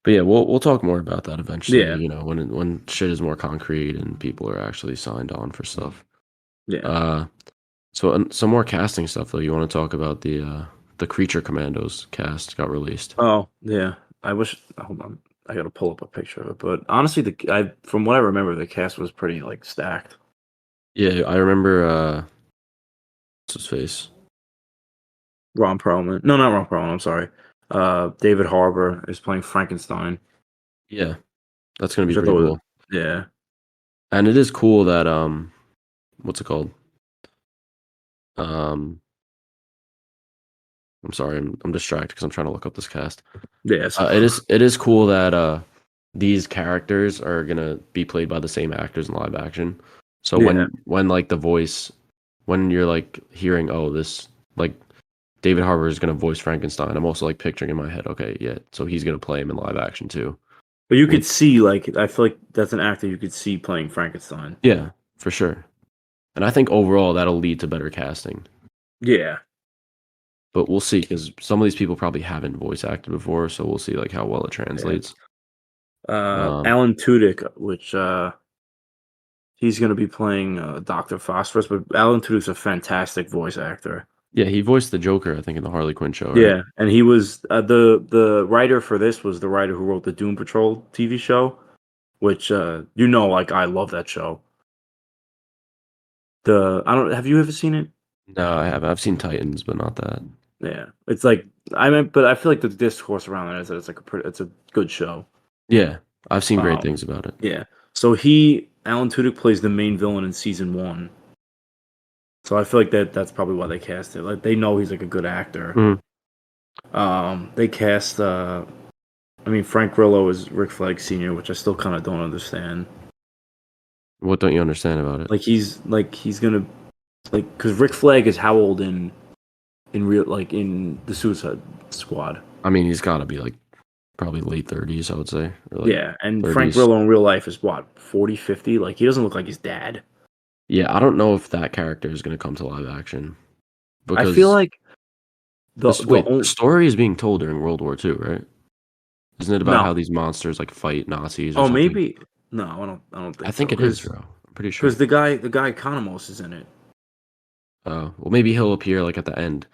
[SPEAKER 1] but yeah, we'll talk more about that eventually.
[SPEAKER 2] yeah,
[SPEAKER 1] You know, when shit is more concrete and people are actually signed on for stuff.
[SPEAKER 2] yeah.
[SPEAKER 1] Uh, so some more casting stuff though. You want to talk about the Creature Commandos cast got released?
[SPEAKER 2] Oh, yeah. I wish. Hold on. I gotta pull up a picture of it. But honestly, from what I remember, the cast was pretty like stacked.
[SPEAKER 1] Yeah, I remember. What's his face?
[SPEAKER 2] Ron Perlman. No, not Ron Perlman. I'm sorry. David Harbour is playing Frankenstein,
[SPEAKER 1] Yeah, that's gonna be
[SPEAKER 2] which I
[SPEAKER 1] pretty
[SPEAKER 2] thought was
[SPEAKER 1] cool.
[SPEAKER 2] yeah,
[SPEAKER 1] And it is cool that what's it called? Um, I'm sorry, I'm distracted because I'm trying to look up this cast.
[SPEAKER 2] yeah. So
[SPEAKER 1] It is cool that these characters are gonna be played by the same actors in live action. So
[SPEAKER 2] Yeah.
[SPEAKER 1] when like the voice, when you're like hearing, oh, this like David Harbour is gonna voice Frankenstein, I'm also like picturing in my head, okay, yeah, so he's gonna play him in live action too.
[SPEAKER 2] But you could
[SPEAKER 1] Which
[SPEAKER 2] see, like, I feel like that's an actor you could see playing Frankenstein.
[SPEAKER 1] yeah, for sure. And I think overall that'll lead to better casting.
[SPEAKER 2] Yeah.
[SPEAKER 1] But we'll see because some of these people probably haven't voice acted before, so we'll see like how well it
[SPEAKER 2] Yeah.
[SPEAKER 1] translates.
[SPEAKER 2] Alan Tudyk, which he's going to be playing Dr. Phosphorus, but Alan Tudyk's a fantastic voice actor.
[SPEAKER 1] Yeah, he voiced the Joker, I think, in the Harley Quinn show, right?
[SPEAKER 2] Yeah, and he was the writer for this was the writer who wrote the Doom Patrol TV show, which like I love that show. I don't have you ever seen it?
[SPEAKER 1] No, I haven't. I've seen Titans, but not that.
[SPEAKER 2] Yeah, it's like but I feel like the discourse around it is that it's like it's a good show.
[SPEAKER 1] Yeah, I've seen great
[SPEAKER 2] Um,
[SPEAKER 1] things about it.
[SPEAKER 2] yeah. So Alan Tudyk plays the main villain in season 1. So I feel like that's probably why they cast it. Like they know he's like a good actor. They cast Frank Grillo is Rick Flag Sr., which I still kind of don't understand.
[SPEAKER 1] What don't you understand about it?
[SPEAKER 2] He's gonna because Rick Flag is how old in real in the Suicide Squad?
[SPEAKER 1] I mean, he's got to be like probably late 30s, I would say. Or like
[SPEAKER 2] Yeah, and
[SPEAKER 1] 30s.
[SPEAKER 2] Frank Grillo in real life is what 40, 50? Like he doesn't look like his dad.
[SPEAKER 1] Yeah, I don't know if that character is going to come to live action because
[SPEAKER 2] I feel like the
[SPEAKER 1] story is being told during World War II, right? Isn't it about how these monsters like fight Nazis or something?
[SPEAKER 2] Maybe no, I don't think.
[SPEAKER 1] I think
[SPEAKER 2] so,
[SPEAKER 1] it is, bro. I'm pretty sure.
[SPEAKER 2] Because the guy Economos is in it.
[SPEAKER 1] Oh, well, maybe he'll appear like at the end.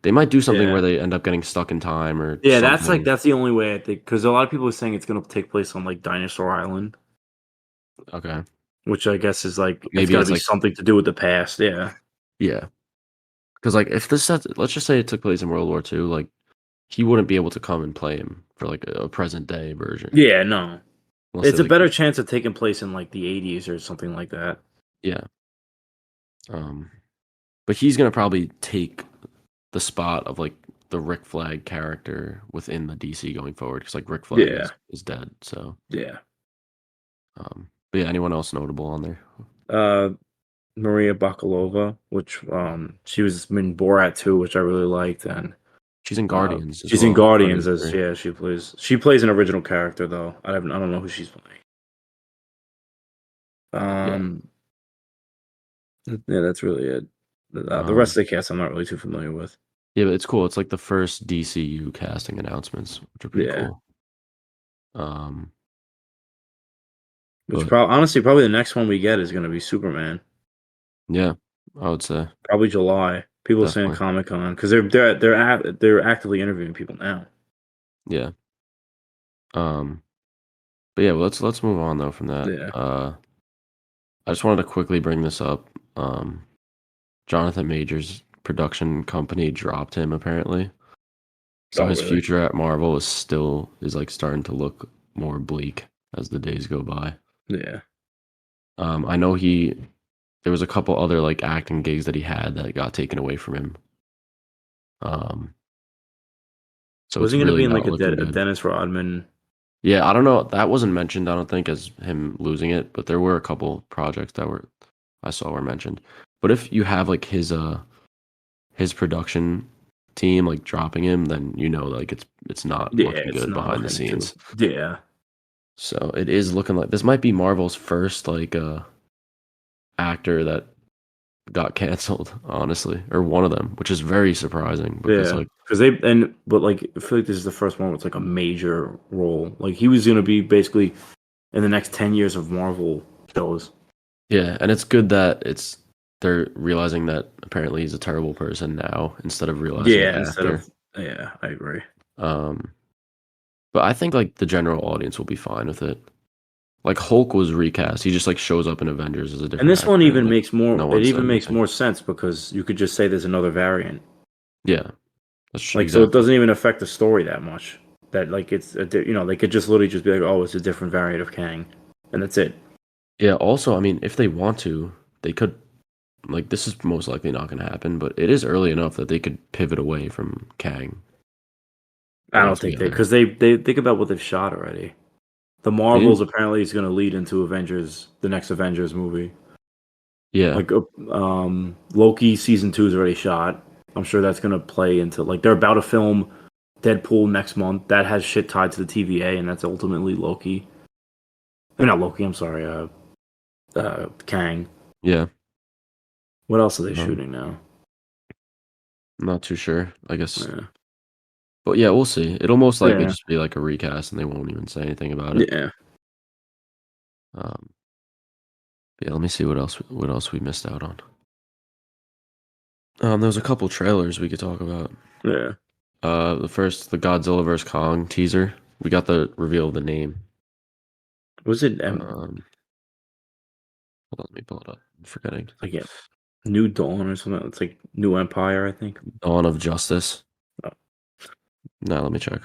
[SPEAKER 1] They might do something where they end up getting stuck in time or something.
[SPEAKER 2] That's the only way I think. Because a lot of people are saying it's going to take place on like Dinosaur Island.
[SPEAKER 1] Okay.
[SPEAKER 2] Which I guess is like
[SPEAKER 1] maybe
[SPEAKER 2] it's got to be like, something to do with the past. Yeah.
[SPEAKER 1] Yeah. Because like if this let's just say it took place in World War II, like he wouldn't be able to come and play him for like a present day version.
[SPEAKER 2] Yeah, no.
[SPEAKER 1] Unless
[SPEAKER 2] it's a better chance of taking place in like the 80s or something like that.
[SPEAKER 1] Yeah. But he's gonna probably take the spot of like the Rick Flag character within the DC going forward because like Rick Flag is dead. So
[SPEAKER 2] yeah.
[SPEAKER 1] But yeah, anyone else notable on there?
[SPEAKER 2] Maria Bakalova, which she was in Borat 2, which I really liked, and
[SPEAKER 1] she's in Guardians.
[SPEAKER 2] She's in Guardians as she plays an original character though. I don't know who she's playing. Yeah, that's really it. The rest of the cast I'm not really too familiar with.
[SPEAKER 1] Yeah, but it's cool. It's like the first DCU casting announcements, which are pretty cool.
[SPEAKER 2] Honestly, probably the next one we get is going to be Superman.
[SPEAKER 1] Yeah, I would say
[SPEAKER 2] probably July. People are saying Comic-Con because they're actively interviewing people now.
[SPEAKER 1] Yeah. But yeah, well, let's move on though from that.
[SPEAKER 2] Yeah.
[SPEAKER 1] I just wanted to quickly bring this up. Johnathon Majors production company dropped him apparently. So his future at Marvel is like starting to look more bleak as the days go by.
[SPEAKER 2] Yeah.
[SPEAKER 1] I know there was a couple other like acting gigs that he had that got taken away from him. So
[SPEAKER 2] was he going to
[SPEAKER 1] really
[SPEAKER 2] be in like
[SPEAKER 1] a
[SPEAKER 2] Dennis Rodman?
[SPEAKER 1] Yeah, I don't know. That wasn't mentioned, I don't think, as him losing it, but there were a couple projects that I saw were mentioned. But if you have like his production team like dropping him, then like it's not looking good behind the scenes.
[SPEAKER 2] Yeah.
[SPEAKER 1] So it is looking like this might be Marvel's first like actor that got canceled, honestly, or one of them, which is very surprising because I feel like
[SPEAKER 2] this is the first one with like a major role. Like he was gonna be basically in the next 10 years of Marvel shows.
[SPEAKER 1] Yeah, and it's good that they're realizing that apparently he's a terrible person now instead of realizing
[SPEAKER 2] I agree.
[SPEAKER 1] But I think like the general audience will be fine with it. Like Hulk was recast. He just like shows up in Avengers as a different.
[SPEAKER 2] And this one even
[SPEAKER 1] like,
[SPEAKER 2] makes more. It even makes more sense because you could just say there's another variant.
[SPEAKER 1] Yeah,
[SPEAKER 2] that's like so it doesn't even affect the story that much. That like it's they could just literally just be like, oh, it's a different variant of Kang, and that's it.
[SPEAKER 1] Yeah. Also, I mean, if they want to, they could. Like this is most likely not going to happen, but it is early enough that they could pivot away from Kang.
[SPEAKER 2] I don't think because they think about what they've shot already. the Marvels apparently is going to lead into Avengers, the next Avengers movie.
[SPEAKER 1] Yeah.
[SPEAKER 2] Like, Loki season 2 is already shot. I'm sure that's going to play into, like, they're about to film Deadpool next month. That has shit tied to the TVA, and that's ultimately Loki. Not Loki, I'm sorry, Kang.
[SPEAKER 1] Yeah.
[SPEAKER 2] What else are they shooting now?
[SPEAKER 1] Not too sure, I guess.
[SPEAKER 2] Yeah.
[SPEAKER 1] But yeah, we'll see. It'll most likely just be like a recast, and they won't even say anything about it.
[SPEAKER 2] Yeah.
[SPEAKER 1] Yeah, let me see what else we missed out on. There was a couple trailers we could talk about.
[SPEAKER 2] Yeah.
[SPEAKER 1] The Godzilla vs. Kong teaser. We got the reveal of the name.
[SPEAKER 2] Was it
[SPEAKER 1] hold on, let me pull it up. I'm forgetting.
[SPEAKER 2] like New Dawn or something? It's like New Empire, I think.
[SPEAKER 1] Dawn of Justice.
[SPEAKER 2] Oh.
[SPEAKER 1] No, let me check.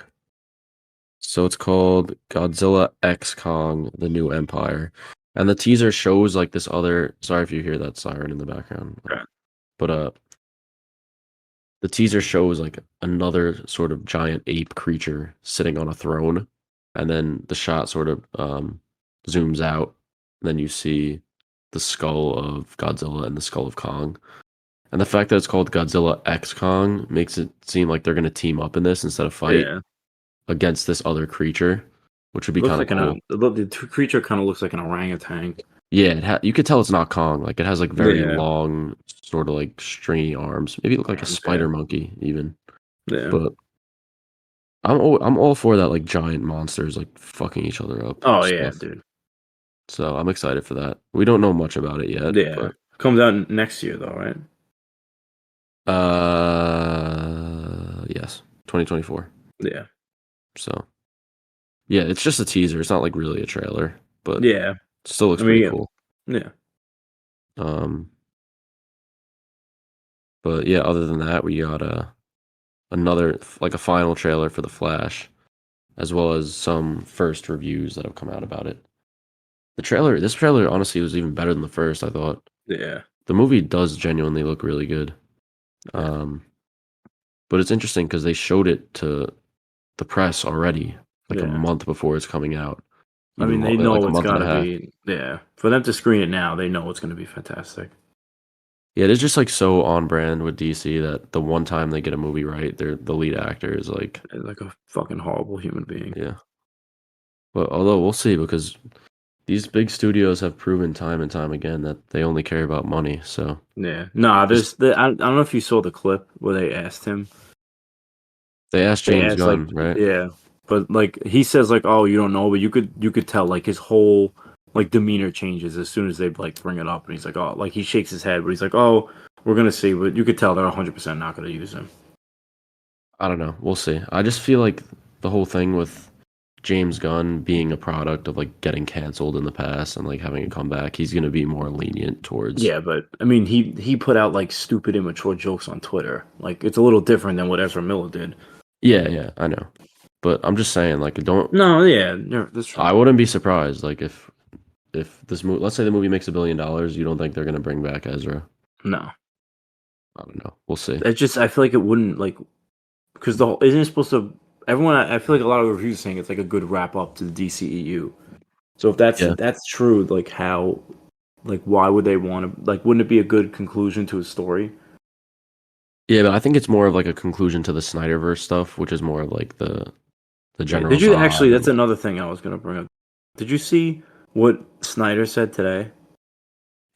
[SPEAKER 1] So it's called Godzilla X Kong: The New Empire. And the teaser shows like this other, sorry if you hear that siren in the background.
[SPEAKER 2] Okay.
[SPEAKER 1] But the teaser shows like another sort of giant ape creature sitting on a throne, and then the shot sort of zooms out, and then you see the skull of Godzilla and the skull of Kong. And the fact that it's called Godzilla X Kong makes it seem like they're going to team up in this instead of fight against this other creature, which would be kind of cool.
[SPEAKER 2] The creature kind of looks like an orangutan.
[SPEAKER 1] Yeah, you could tell it's not Kong. Like it has like very long, sort of like stringy arms. Maybe it look like a spider monkey even.
[SPEAKER 2] Yeah.
[SPEAKER 1] But I'm all for that, like giant monsters like fucking each other up.
[SPEAKER 2] Oh yeah, dude.
[SPEAKER 1] So I'm excited for that. We don't know much about it yet.
[SPEAKER 2] Yeah,
[SPEAKER 1] but
[SPEAKER 2] comes out next year though, right?
[SPEAKER 1] Yes, 2024.
[SPEAKER 2] Yeah.
[SPEAKER 1] So yeah, it's just a teaser. It's not like really a trailer, but
[SPEAKER 2] yeah,
[SPEAKER 1] it still looks pretty cool.
[SPEAKER 2] Yeah.
[SPEAKER 1] But yeah, other than that, we got another like a final trailer for The Flash, as well as some first reviews that have come out about it. This trailer honestly was even better than the first, I thought.
[SPEAKER 2] Yeah.
[SPEAKER 1] The movie does genuinely look really good. But it's interesting because they showed it to the press already, like a month before it's coming out.
[SPEAKER 2] I mean, they know
[SPEAKER 1] like
[SPEAKER 2] it's gotta be. Yeah, for them to screen it now, they know it's gonna be fantastic.
[SPEAKER 1] Yeah, it is just like so on brand with DC that the one time they get a movie right, the lead actor is like
[SPEAKER 2] a fucking horrible human being.
[SPEAKER 1] Yeah. But although we'll see, because these big studios have proven time and time again that they only care about money. So
[SPEAKER 2] yeah, nah. I don't know if you saw the clip where they asked him.
[SPEAKER 1] They asked James Gunn, right?
[SPEAKER 2] Yeah, but like he says, like, oh, you don't know, but you could tell like his whole like demeanor changes as soon as they like bring it up, and he's like, oh, like he shakes his head, but he's like, oh, we're gonna see, but you could tell they're 100% not gonna use him.
[SPEAKER 1] I don't know. We'll see. I just feel like the whole thing with James Gunn being a product of like getting canceled in the past and like having a comeback, he's gonna be more lenient towards.
[SPEAKER 2] Yeah, but I mean, he put out like stupid, immature jokes on Twitter. Like it's a little different than what Ezra Miller did.
[SPEAKER 1] Yeah, I know. But I'm just saying, like,
[SPEAKER 2] No, yeah, that's true.
[SPEAKER 1] I wouldn't be surprised, like, if this movie, let's say the movie makes $1 billion, you don't think they're gonna bring back Ezra?
[SPEAKER 2] No,
[SPEAKER 1] I don't know. We'll see.
[SPEAKER 2] I feel like it wouldn't, like, because the whole isn't it supposed to. Everyone, I feel like a lot of reviews saying it's like a good wrap up to the DCEU. So if that's true, like how, like why would they want to? Like, wouldn't it be a good conclusion to a story?
[SPEAKER 1] Yeah, but I think it's more of like a conclusion to the Snyderverse stuff, which is more of like the general.
[SPEAKER 2] Did you actually? That's another thing I was gonna bring up. Did you see what Snyder said today?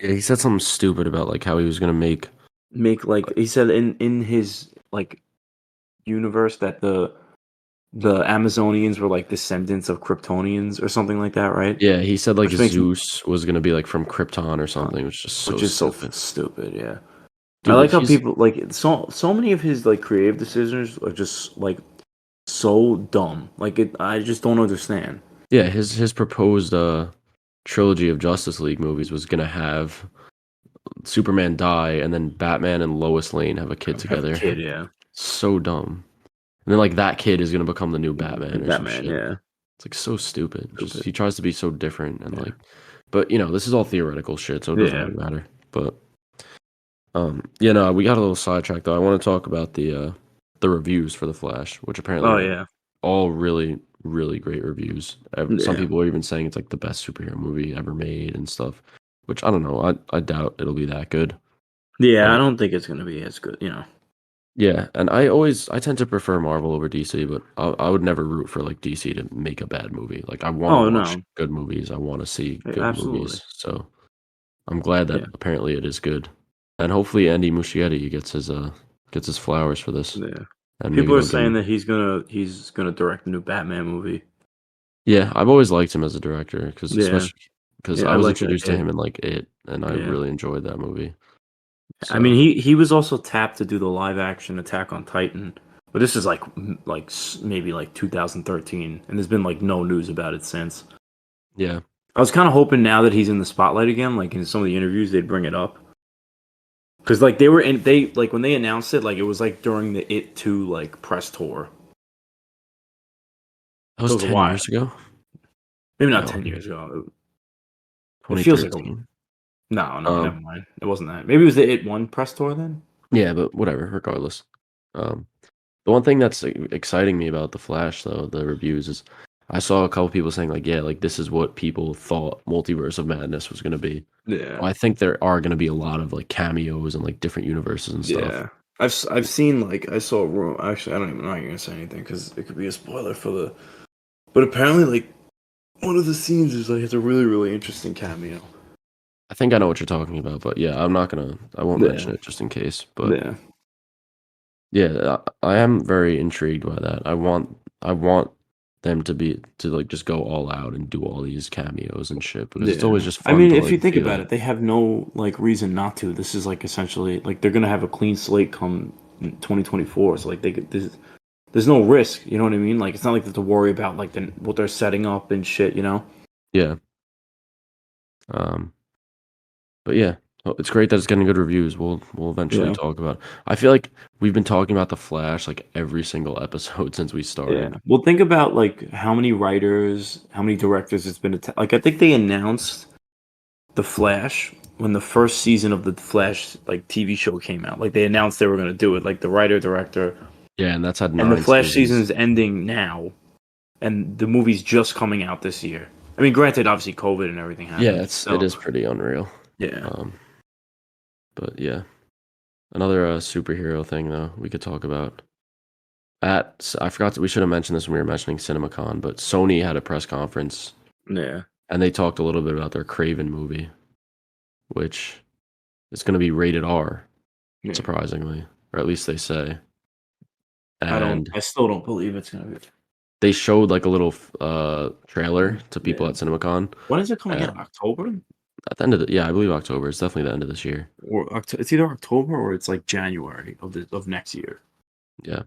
[SPEAKER 1] Yeah, he said something stupid about like how he was gonna make
[SPEAKER 2] like he said in his like universe that the Amazonians were like descendants of Kryptonians or something like that, right?
[SPEAKER 1] Yeah, he said like Zeus was gonna be like from Krypton or something, which is so
[SPEAKER 2] stupid. Yeah,
[SPEAKER 1] dude,
[SPEAKER 2] I like how people like so many of his like creative decisions are just like so dumb. Like I just don't understand.
[SPEAKER 1] Yeah, his proposed trilogy of Justice League movies was gonna have Superman die and then Batman and Lois Lane have a kid together.
[SPEAKER 2] Yeah.
[SPEAKER 1] So dumb. And then like that kid is gonna become the new Batman or some shit.
[SPEAKER 2] Yeah.
[SPEAKER 1] It's like so stupid. Just he tries to be so different and like, but you know, this is all theoretical shit, so it doesn't really matter. But we got a little sidetracked though. I want to talk about the reviews for The Flash, which apparently all really really great reviews. Some
[SPEAKER 2] Yeah.
[SPEAKER 1] people are even saying it's like the best superhero movie ever made and stuff, which I don't know. I doubt it'll be that good.
[SPEAKER 2] Yeah, I
[SPEAKER 1] But
[SPEAKER 2] don't think it's gonna be as good,
[SPEAKER 1] yeah, and I tend to prefer Marvel over DC, but I would never root for like DC to make a bad movie. Like I want to
[SPEAKER 2] Oh
[SPEAKER 1] watch
[SPEAKER 2] no.
[SPEAKER 1] good movies. I want to see good
[SPEAKER 2] Absolutely.
[SPEAKER 1] movies. So I'm glad that
[SPEAKER 2] Yeah.
[SPEAKER 1] apparently it is good, and hopefully Andy Muschietti gets his flowers for this,
[SPEAKER 2] Yeah.
[SPEAKER 1] and maybe
[SPEAKER 2] People are
[SPEAKER 1] they'll give
[SPEAKER 2] saying
[SPEAKER 1] him.
[SPEAKER 2] that he's gonna direct a new Batman movie.
[SPEAKER 1] Yeah, I've always liked him as a director because
[SPEAKER 2] Yeah.
[SPEAKER 1] especially because
[SPEAKER 2] Yeah,
[SPEAKER 1] I
[SPEAKER 2] I
[SPEAKER 1] was
[SPEAKER 2] like that
[SPEAKER 1] introduced to
[SPEAKER 2] kid.
[SPEAKER 1] him in like It, and I
[SPEAKER 2] Yeah.
[SPEAKER 1] really enjoyed that movie.
[SPEAKER 2] I mean,
[SPEAKER 1] So
[SPEAKER 2] he was also tapped to do the live action Attack on Titan, but this is maybe like 2013, and there's been like no news about it since.
[SPEAKER 1] yeah,
[SPEAKER 2] I was kind of hoping now that he's in the spotlight again, like in some of the interviews, they'd bring it up because like they like when they announced it, like it was like during the It 2 like press tour.
[SPEAKER 1] that
[SPEAKER 2] It
[SPEAKER 1] was
[SPEAKER 2] was a
[SPEAKER 1] 10
[SPEAKER 2] while,
[SPEAKER 1] years ago.
[SPEAKER 2] maybe not
[SPEAKER 1] No,
[SPEAKER 2] 10 years ago. It feels like a
[SPEAKER 1] 2013.
[SPEAKER 2] no, never
[SPEAKER 1] Um,
[SPEAKER 2] mind. It wasn't that. Maybe it was the It 1 press tour then.
[SPEAKER 1] yeah, but whatever. Regardless, um, the one thing that's exciting me about the Flash, though, the reviews is I saw a couple people saying like, yeah, like this is what people thought Multiverse of Madness was gonna be.
[SPEAKER 2] Yeah.
[SPEAKER 1] I think there are gonna be a lot of like cameos and like different universes and stuff.
[SPEAKER 2] Yeah, I've seen like I saw a room. Actually, I don't even know how you're gonna say anything because it could be a spoiler for the. But apparently, like one of the scenes is like it's a really interesting cameo.
[SPEAKER 1] I think I know what you're talking about, but yeah, I won't mention
[SPEAKER 2] Yeah,
[SPEAKER 1] it just in case. But
[SPEAKER 2] yeah,
[SPEAKER 1] yeah, I am very intrigued by that. I want them to like just go all out and do all these cameos and shit because it's always
[SPEAKER 2] yeah.
[SPEAKER 1] just
[SPEAKER 2] I
[SPEAKER 1] fun
[SPEAKER 2] mean,
[SPEAKER 1] to
[SPEAKER 2] if you
[SPEAKER 1] like
[SPEAKER 2] think
[SPEAKER 1] do
[SPEAKER 2] about
[SPEAKER 1] that.
[SPEAKER 2] it, they have no like reason not to. This is like essentially like they're gonna have a clean slate come in 2024. So like there's no risk. You know what I mean? Like it's not like they have to worry about like what they're setting up and shit. You know?
[SPEAKER 1] Yeah. Um, but yeah, well, it's great that it's getting good reviews. We'll eventually
[SPEAKER 2] Yeah.
[SPEAKER 1] talk about. I feel like we've been talking about the Flash like every single episode since we
[SPEAKER 2] Yeah.
[SPEAKER 1] started.
[SPEAKER 2] Well, think about like how many writers, how many directors it's been. Like I think they announced The Flash when the first season of the Flash like TV show came out. Like they announced they were going to do it. Like the writer director,
[SPEAKER 1] Yeah, and that's had
[SPEAKER 2] and the
[SPEAKER 1] 9
[SPEAKER 2] Flash season
[SPEAKER 1] seasons.
[SPEAKER 2] is ending now, and the movie's just coming out this year. I mean, granted, obviously COVID and everything
[SPEAKER 1] Yeah,
[SPEAKER 2] happened, but
[SPEAKER 1] it
[SPEAKER 2] still.
[SPEAKER 1] is pretty unreal.
[SPEAKER 2] Yeah.
[SPEAKER 1] Um, but yeah, another superhero thing though we could talk about. I forgot we should have mentioned this when we were mentioning CinemaCon, but Sony had a press conference
[SPEAKER 2] Yeah.
[SPEAKER 1] and they talked a little bit about their Kraven movie, which is going to be rated R,
[SPEAKER 2] Yeah.
[SPEAKER 1] surprisingly, or at least they say.
[SPEAKER 2] I don't.
[SPEAKER 1] And
[SPEAKER 2] I still don't believe it's going to be.
[SPEAKER 1] they showed like a little trailer to people
[SPEAKER 2] Yeah.
[SPEAKER 1] at CinemaCon
[SPEAKER 2] When is it coming
[SPEAKER 1] at,
[SPEAKER 2] out? October
[SPEAKER 1] at the end of the yeah, I believe October. It's definitely the end of this year.
[SPEAKER 2] or it's either October or it's like January of next year.
[SPEAKER 1] Yeah.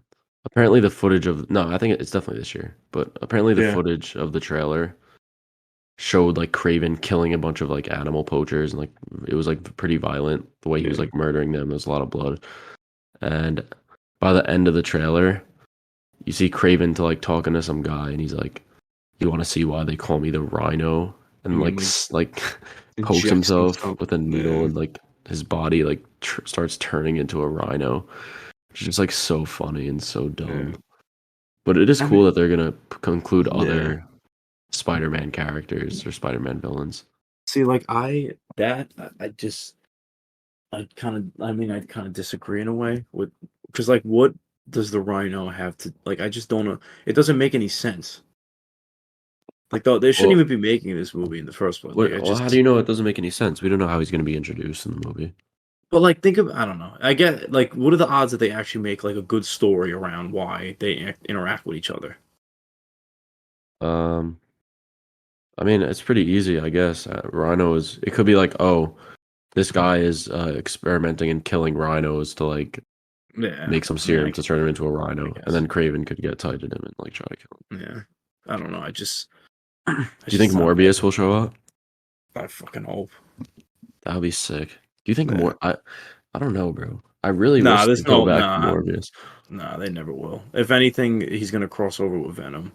[SPEAKER 1] Apparently the footage of no, I think it's definitely this year. But apparently the
[SPEAKER 2] Yeah.
[SPEAKER 1] footage of the trailer showed like Kraven killing a bunch of like animal poachers and like it was like pretty violent the way he was
[SPEAKER 2] Yeah.
[SPEAKER 1] like murdering them. There was a lot of blood. And by the end of the trailer, you see Kraven to like talking to some guy and he's like, "You want to see why they call me the Rhino?" And
[SPEAKER 2] And
[SPEAKER 1] like
[SPEAKER 2] like
[SPEAKER 1] like pokes
[SPEAKER 2] injects
[SPEAKER 1] himself
[SPEAKER 2] himself.
[SPEAKER 1] with a needle
[SPEAKER 2] Yeah.
[SPEAKER 1] and like his body like starts turning into a rhino. Which is just like so funny and so
[SPEAKER 2] Yeah.
[SPEAKER 1] dumb. But it is
[SPEAKER 2] I
[SPEAKER 1] cool
[SPEAKER 2] mean,
[SPEAKER 1] that they're gonna conclude
[SPEAKER 2] yeah.
[SPEAKER 1] other Spider-Man characters or Spider-Man villains.
[SPEAKER 2] See, like I just I mean I kind of disagree in a way with because like what does the Rhino have to like? I just don't know. It doesn't make any sense. Like though they shouldn't
[SPEAKER 1] Well,
[SPEAKER 2] even be making this movie in the first place. Like I
[SPEAKER 1] how do you
[SPEAKER 2] just
[SPEAKER 1] know it doesn't make any sense? We don't know how he's gonna be introduced in the movie.
[SPEAKER 2] but like think of I don't know. I get like what are the odds that they actually make like a good story around why they interact with each other?
[SPEAKER 1] Um, I mean, it's pretty easy, I guess. Rhino is. It could be like, oh, this guy is experimenting and killing rhinos to like
[SPEAKER 2] Yeah.
[SPEAKER 1] make some
[SPEAKER 2] I mean
[SPEAKER 1] serum to turn him into a
[SPEAKER 2] I
[SPEAKER 1] rhino, and
[SPEAKER 2] guess.
[SPEAKER 1] then Craven could get tied to him and like try to kill him.
[SPEAKER 2] Yeah. I don't know.
[SPEAKER 1] Do you think
[SPEAKER 2] I don't know.
[SPEAKER 1] Morbius will show up?
[SPEAKER 2] I fucking hope.
[SPEAKER 1] That would be sick. Do you think
[SPEAKER 2] Yeah.
[SPEAKER 1] more? I don't know, bro. I really
[SPEAKER 2] Nah,
[SPEAKER 1] wish
[SPEAKER 2] there's
[SPEAKER 1] they'd go
[SPEAKER 2] no
[SPEAKER 1] back to
[SPEAKER 2] nah.
[SPEAKER 1] Morbius.
[SPEAKER 2] Nah, they never will. If anything, he's gonna cross over with Venom.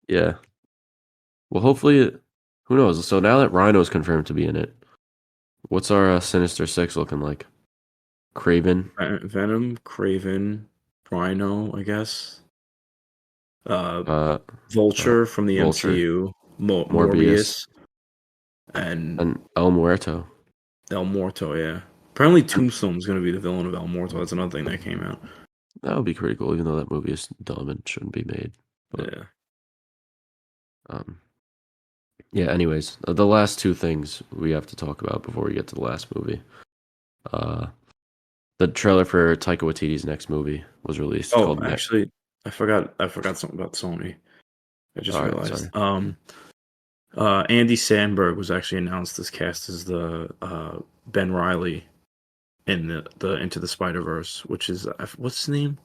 [SPEAKER 1] Yeah. Well, hopefully, who knows? So now that Rhino's confirmed to be in it, what's our Sinister Six looking like? Craven.
[SPEAKER 2] Venom, Kraven, Rhino, I guess. uh,
[SPEAKER 1] Uh,
[SPEAKER 2] Vulture from the
[SPEAKER 1] Vulture,
[SPEAKER 2] MCU,
[SPEAKER 1] Morbius,
[SPEAKER 2] Morbius, and
[SPEAKER 1] and El Muerto.
[SPEAKER 2] El Muerto. Yeah, apparently
[SPEAKER 1] And
[SPEAKER 2] Tombstone's gonna be the villain of El Muerto. That's another thing that came out.
[SPEAKER 1] that would be pretty cool, even though that movie is dumb and shouldn't be made. But
[SPEAKER 2] Yeah.
[SPEAKER 1] um, yeah. Anyways, the last two things we have to talk about before we get to the last movie. Uh, the trailer for Taika Waititi's next movie was released. It's
[SPEAKER 2] Oh,
[SPEAKER 1] called Next.
[SPEAKER 2] actually, I forgot something about Sony. I just
[SPEAKER 1] All right,
[SPEAKER 2] realized.
[SPEAKER 1] sorry.
[SPEAKER 2] Andy Samberg was actually announced as cast as the Ben Riley in the Into the Spider Verse, which is what's his name?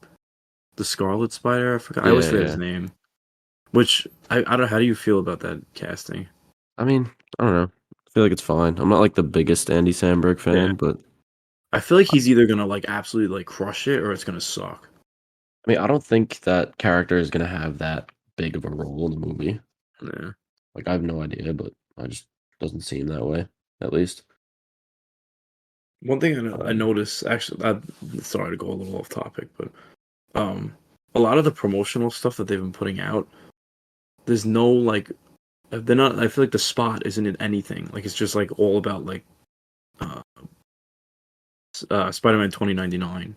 [SPEAKER 2] The Scarlet Spider. I forgot. I always
[SPEAKER 1] Yeah,
[SPEAKER 2] forget his
[SPEAKER 1] yeah.
[SPEAKER 2] name. Which I don't. How do you feel about that casting?
[SPEAKER 1] I mean, I don't know. I feel like it's fine. I'm not like the biggest Andy Samberg
[SPEAKER 2] Yeah,
[SPEAKER 1] fan, but
[SPEAKER 2] I feel like
[SPEAKER 1] I
[SPEAKER 2] he's either gonna like absolutely like crush it or it's gonna suck.
[SPEAKER 1] I mean, I don't think that character is gonna have that big of a role in the movie.
[SPEAKER 2] Yeah.
[SPEAKER 1] Like, I have no idea, but I just doesn't seem that way, at least.
[SPEAKER 2] One thing I
[SPEAKER 1] Um,
[SPEAKER 2] noticed, actually, sorry to go a little off topic, but um, a lot of the promotional stuff that they've been putting out, there's no like, they're not. I feel like the spot isn't in anything. Like it's just like all about like uh, Spider-Man 2099.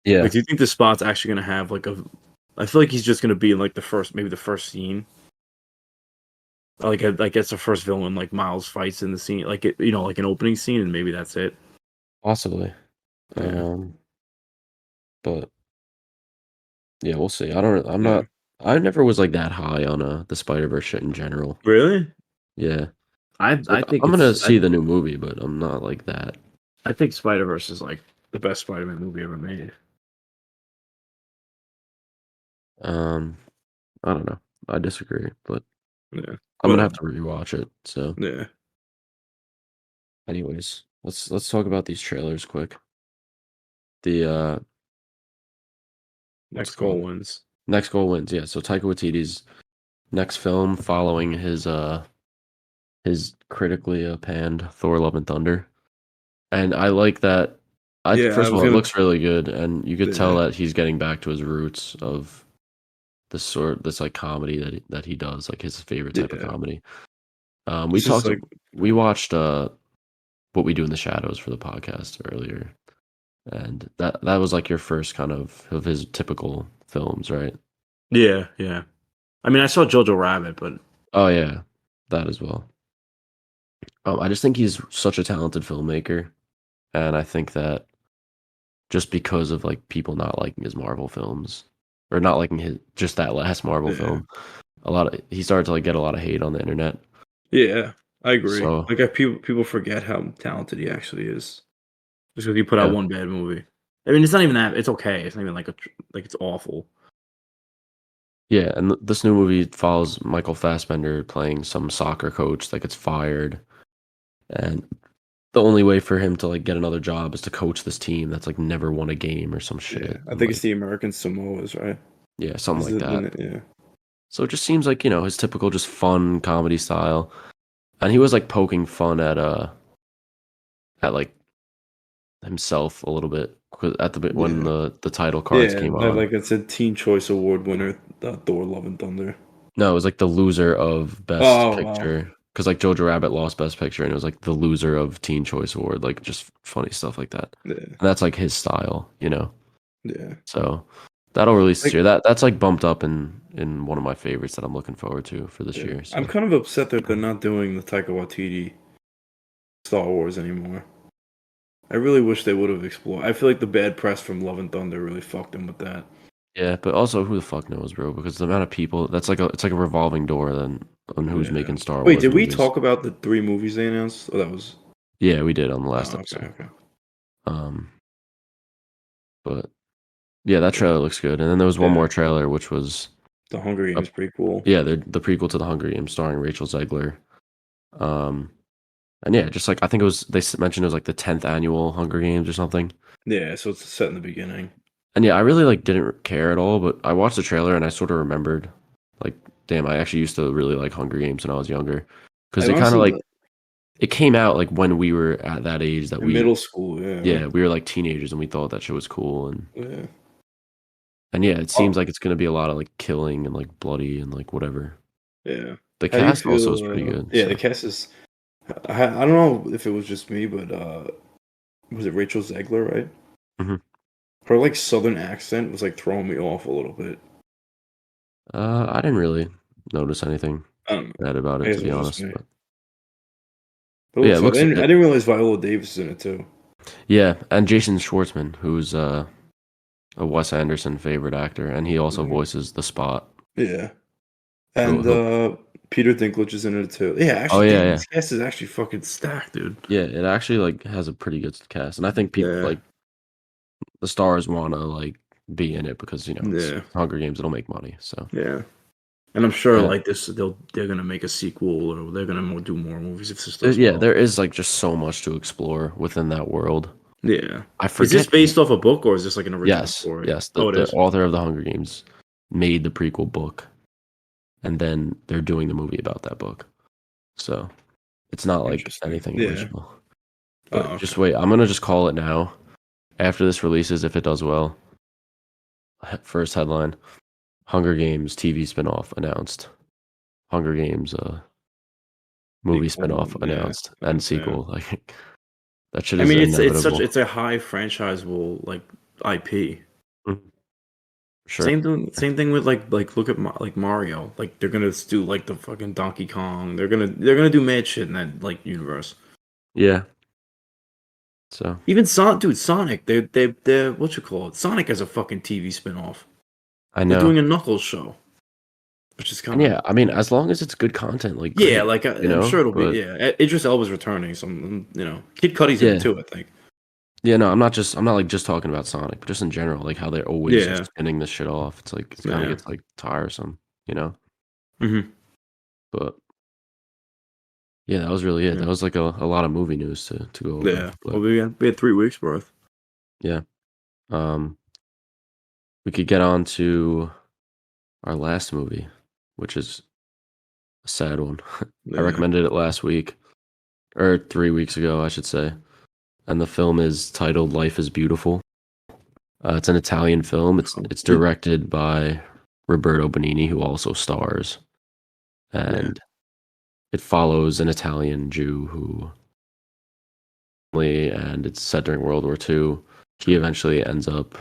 [SPEAKER 1] yeah,
[SPEAKER 2] Like, do you think the spot's actually gonna have like a? I feel like he's just gonna be in like the first, maybe the first scene. Like it's the first villain. Like Miles fights in the scene, like it, like an opening scene, and maybe that's it.
[SPEAKER 1] possibly.
[SPEAKER 2] Yeah,
[SPEAKER 1] Um, but yeah, we'll see. I don't. I'm
[SPEAKER 2] yeah.
[SPEAKER 1] not. I never was like that high on the Spider Verse shit in general.
[SPEAKER 2] Really?
[SPEAKER 1] Yeah,
[SPEAKER 2] I
[SPEAKER 1] so
[SPEAKER 2] I think
[SPEAKER 1] I'm gonna
[SPEAKER 2] it's
[SPEAKER 1] see the new movie, but I'm not like that.
[SPEAKER 2] I think Spider Verse is like the best Spider-Man movie ever made.
[SPEAKER 1] Um, I don't know. I disagree, but
[SPEAKER 2] Yeah,
[SPEAKER 1] I'm gonna have
[SPEAKER 2] but
[SPEAKER 1] to rewatch it. So,
[SPEAKER 2] yeah.
[SPEAKER 1] anyways, let's talk about these trailers quick. The what's it
[SPEAKER 2] Next
[SPEAKER 1] called?
[SPEAKER 2] goal wins.
[SPEAKER 1] Next Goal Wins. Yeah. So Taika Waititi's next film following his critically panned Thor: Love and Thunder, and I like that. I
[SPEAKER 2] Yeah, I
[SPEAKER 1] first of
[SPEAKER 2] was
[SPEAKER 1] all, it
[SPEAKER 2] gonna.
[SPEAKER 1] looks really good, and you could tell
[SPEAKER 2] Yeah,
[SPEAKER 1] that he's getting back to his roots of this like comedy that he does, like his favorite type of
[SPEAKER 2] yeah.
[SPEAKER 1] comedy. We
[SPEAKER 2] This is
[SPEAKER 1] talked,
[SPEAKER 2] like,
[SPEAKER 1] we watched What We Do in the Shadows for the podcast earlier, and that was like your first kind of his typical films, right?
[SPEAKER 2] yeah, yeah. I mean, I saw Jojo Rabbit, but
[SPEAKER 1] Oh yeah, that as well. I just think he's such a talented filmmaker, and I think that just because of like people not liking his Marvel films or not liking his just that last Marvel
[SPEAKER 2] yeah,
[SPEAKER 1] film, he started to like get a lot of hate on the internet.
[SPEAKER 2] yeah, I agree.
[SPEAKER 1] So
[SPEAKER 2] Like, people forget how talented he actually is just because he put out
[SPEAKER 1] yeah,
[SPEAKER 2] one bad movie. I mean, it's not even that. It's okay. It's not even like like it's awful.
[SPEAKER 1] yeah, and this new movie follows Michael Fassbender playing some soccer coach that gets fired, and the only way for him to like get another job is to coach this team that's like never won a game or some
[SPEAKER 2] Yeah,
[SPEAKER 1] shit,
[SPEAKER 2] I
[SPEAKER 1] and
[SPEAKER 2] think it's
[SPEAKER 1] like
[SPEAKER 2] the American Samoas, right?
[SPEAKER 1] yeah, something
[SPEAKER 2] Is
[SPEAKER 1] like that.
[SPEAKER 2] yeah,
[SPEAKER 1] So it just seems like his typical just fun comedy style, and he was like poking fun at like himself a little bit at the bit when
[SPEAKER 2] yeah,
[SPEAKER 1] the title cards
[SPEAKER 2] yeah.
[SPEAKER 1] came on.
[SPEAKER 2] Like it's a Teen Choice Award winner, Thor: Love and Thunder.
[SPEAKER 1] No, it was like the loser of Best
[SPEAKER 2] Oh wow.
[SPEAKER 1] Picture because like Jojo Rabbit lost Best Picture and it was like the loser of Teen Choice Award, like just funny stuff like that.
[SPEAKER 2] Yeah,
[SPEAKER 1] And that's like his style.
[SPEAKER 2] yeah.
[SPEAKER 1] So that'll release this
[SPEAKER 2] Like,
[SPEAKER 1] year. That's like bumped up in one of my favorites that I'm looking forward to for this
[SPEAKER 2] yeah.
[SPEAKER 1] year.
[SPEAKER 2] I'm
[SPEAKER 1] So
[SPEAKER 2] kind of upset that they're not doing the Taika Waititi Star Wars anymore. I really wish they would have explored. I feel like the bad press from Love and Thunder really fucked them with that.
[SPEAKER 1] yeah, but also who the fuck knows, bro? Because the amount of people that's like it's like a revolving door then on who's
[SPEAKER 2] Yeah.
[SPEAKER 1] making Star
[SPEAKER 2] Wait,
[SPEAKER 1] Wars
[SPEAKER 2] did we
[SPEAKER 1] movies.
[SPEAKER 2] talk about the three movies they announced? Oh, that was.
[SPEAKER 1] Yeah, we did on the last
[SPEAKER 2] Oh, okay,
[SPEAKER 1] episode.
[SPEAKER 2] okay.
[SPEAKER 1] Um, but yeah, that
[SPEAKER 2] Yeah,
[SPEAKER 1] trailer looks good. And then there was one
[SPEAKER 2] yeah.
[SPEAKER 1] more trailer, which was
[SPEAKER 2] The Hunger
[SPEAKER 1] a,
[SPEAKER 2] Games prequel.
[SPEAKER 1] yeah, the prequel to the Hunger Games starring Rachel Zegler. Um, and yeah, just like I think it was mentioned it was like the 10th annual Hunger Games or something.
[SPEAKER 2] Yeah, so it's set in the beginning.
[SPEAKER 1] And yeah, I really like didn't care at all, but I watched the trailer and I sort of remembered, like, damn, I actually used to really like Hunger Games when I was younger because
[SPEAKER 2] I
[SPEAKER 1] they kind of
[SPEAKER 2] honestly,
[SPEAKER 1] like it came out like when we were at that age that
[SPEAKER 2] in middle school, yeah,
[SPEAKER 1] yeah, we were like teenagers and we thought that shit was cool and
[SPEAKER 2] yeah.
[SPEAKER 1] And yeah, it seems
[SPEAKER 3] Oh,
[SPEAKER 1] like it's gonna be a lot of like killing and like bloody and like whatever.
[SPEAKER 3] yeah.
[SPEAKER 1] The
[SPEAKER 3] How do you
[SPEAKER 1] cast also is
[SPEAKER 3] feel?
[SPEAKER 1] pretty good.
[SPEAKER 3] Yeah, the
[SPEAKER 1] So
[SPEAKER 3] cast is. I don't know if it was just me, but was it Rachel Zegler, right?
[SPEAKER 1] mhm.
[SPEAKER 3] Her like southern accent was like throwing me off a little bit.
[SPEAKER 1] I didn't really notice anything
[SPEAKER 3] I don't know.
[SPEAKER 1] bad about
[SPEAKER 3] I
[SPEAKER 1] it, to
[SPEAKER 3] guess it
[SPEAKER 1] be
[SPEAKER 3] was just
[SPEAKER 1] honest.
[SPEAKER 3] me. But it
[SPEAKER 1] But yeah,
[SPEAKER 3] looks
[SPEAKER 1] it
[SPEAKER 3] good.
[SPEAKER 1] looks
[SPEAKER 3] I didn't realize Viola Davis is in it too.
[SPEAKER 1] yeah, and Jason Schwartzman, who's a Wes Anderson favorite actor, and he also
[SPEAKER 3] Mhm.
[SPEAKER 1] voices the Spot.
[SPEAKER 3] Yeah,
[SPEAKER 1] Who,
[SPEAKER 3] and
[SPEAKER 1] who,
[SPEAKER 3] Peter Dinklage is in it too. Yeah,
[SPEAKER 1] oh
[SPEAKER 3] actually,
[SPEAKER 1] yeah,
[SPEAKER 3] damn,
[SPEAKER 1] yeah,
[SPEAKER 3] this cast is actually fucking stacked, dude.
[SPEAKER 1] yeah. It actually like has a pretty good cast, and I think people
[SPEAKER 3] Yeah,
[SPEAKER 1] like the stars want to like be in it because it's
[SPEAKER 3] yeah,
[SPEAKER 1] Hunger Games. It'll make money. So
[SPEAKER 3] yeah. And I'm sure
[SPEAKER 1] yeah,
[SPEAKER 3] like this, they're gonna make a sequel or they're gonna do more movies if this does
[SPEAKER 1] yeah.
[SPEAKER 3] well.
[SPEAKER 1] There is like just so much to explore within that world.
[SPEAKER 3] Yeah.
[SPEAKER 1] I
[SPEAKER 3] Is this
[SPEAKER 1] forget.
[SPEAKER 3] based off a book or is this like an original
[SPEAKER 1] Yes,
[SPEAKER 3] story?
[SPEAKER 1] yes. The
[SPEAKER 3] Oh, it
[SPEAKER 1] the
[SPEAKER 3] is.
[SPEAKER 1] author of the Hunger Games made the prequel book, and then they're doing the movie about that book. So it's not like
[SPEAKER 3] Interesting.
[SPEAKER 1] anything
[SPEAKER 3] Yeah.
[SPEAKER 1] original. But
[SPEAKER 3] Oh,
[SPEAKER 1] just
[SPEAKER 3] okay.
[SPEAKER 1] wait, I'm gonna just call it now. After this releases, if it does well, first headline: Hunger Games TV spinoff announced. Hunger Games movie spinoff
[SPEAKER 3] Sequel. Yeah.
[SPEAKER 1] announced and
[SPEAKER 3] Yeah.
[SPEAKER 1] sequel. Like that shit
[SPEAKER 3] I
[SPEAKER 1] is
[SPEAKER 3] mean,
[SPEAKER 1] inevitable.
[SPEAKER 3] it's a high franchisable like IP.
[SPEAKER 1] Mhm. Sure.
[SPEAKER 3] Same thing with like look at like Mario. Like they're gonna do like the fucking Donkey Kong. They're gonna do mad shit in that like universe.
[SPEAKER 1] Yeah. So
[SPEAKER 3] Even Sonic. They're what you call it? Sonic has a fucking TV spinoff.
[SPEAKER 1] I
[SPEAKER 3] They're
[SPEAKER 1] know.
[SPEAKER 3] doing a Knuckles show, which is
[SPEAKER 1] And
[SPEAKER 3] kind of
[SPEAKER 1] yeah, I mean, as long as it's good content, like
[SPEAKER 3] yeah.
[SPEAKER 1] great,
[SPEAKER 3] Like I'm sure it'll be
[SPEAKER 1] But
[SPEAKER 3] yeah. Idris Elba's returning. Some Kid Cudi's in it
[SPEAKER 1] yeah,
[SPEAKER 3] too. I think.
[SPEAKER 1] yeah. No, I'm not like just talking about Sonic, but just in general, like how they're always just
[SPEAKER 3] Yeah.
[SPEAKER 1] spinning this shit off. It's like it kind of
[SPEAKER 3] Yeah.
[SPEAKER 1] gets like tiresome, you know.
[SPEAKER 3] Hmm.
[SPEAKER 1] But yeah, that was really it.
[SPEAKER 3] Yeah.
[SPEAKER 1] That was like a lot of movie news to go over.
[SPEAKER 3] Yeah. Well,
[SPEAKER 1] But
[SPEAKER 3] we had 3 weeks worth.
[SPEAKER 1] yeah, um, we could get on to our last movie, which is a sad one. I
[SPEAKER 3] Yeah.
[SPEAKER 1] recommended it last week or 3 weeks ago, I should say. And the film is titled "Life is Beautiful." It's an Italian film. It's
[SPEAKER 3] It,
[SPEAKER 1] directed by Roberto Benigni, who also stars,
[SPEAKER 3] yeah.
[SPEAKER 1] and it follows an Italian Jew who, and it's set during World War II. He eventually ends up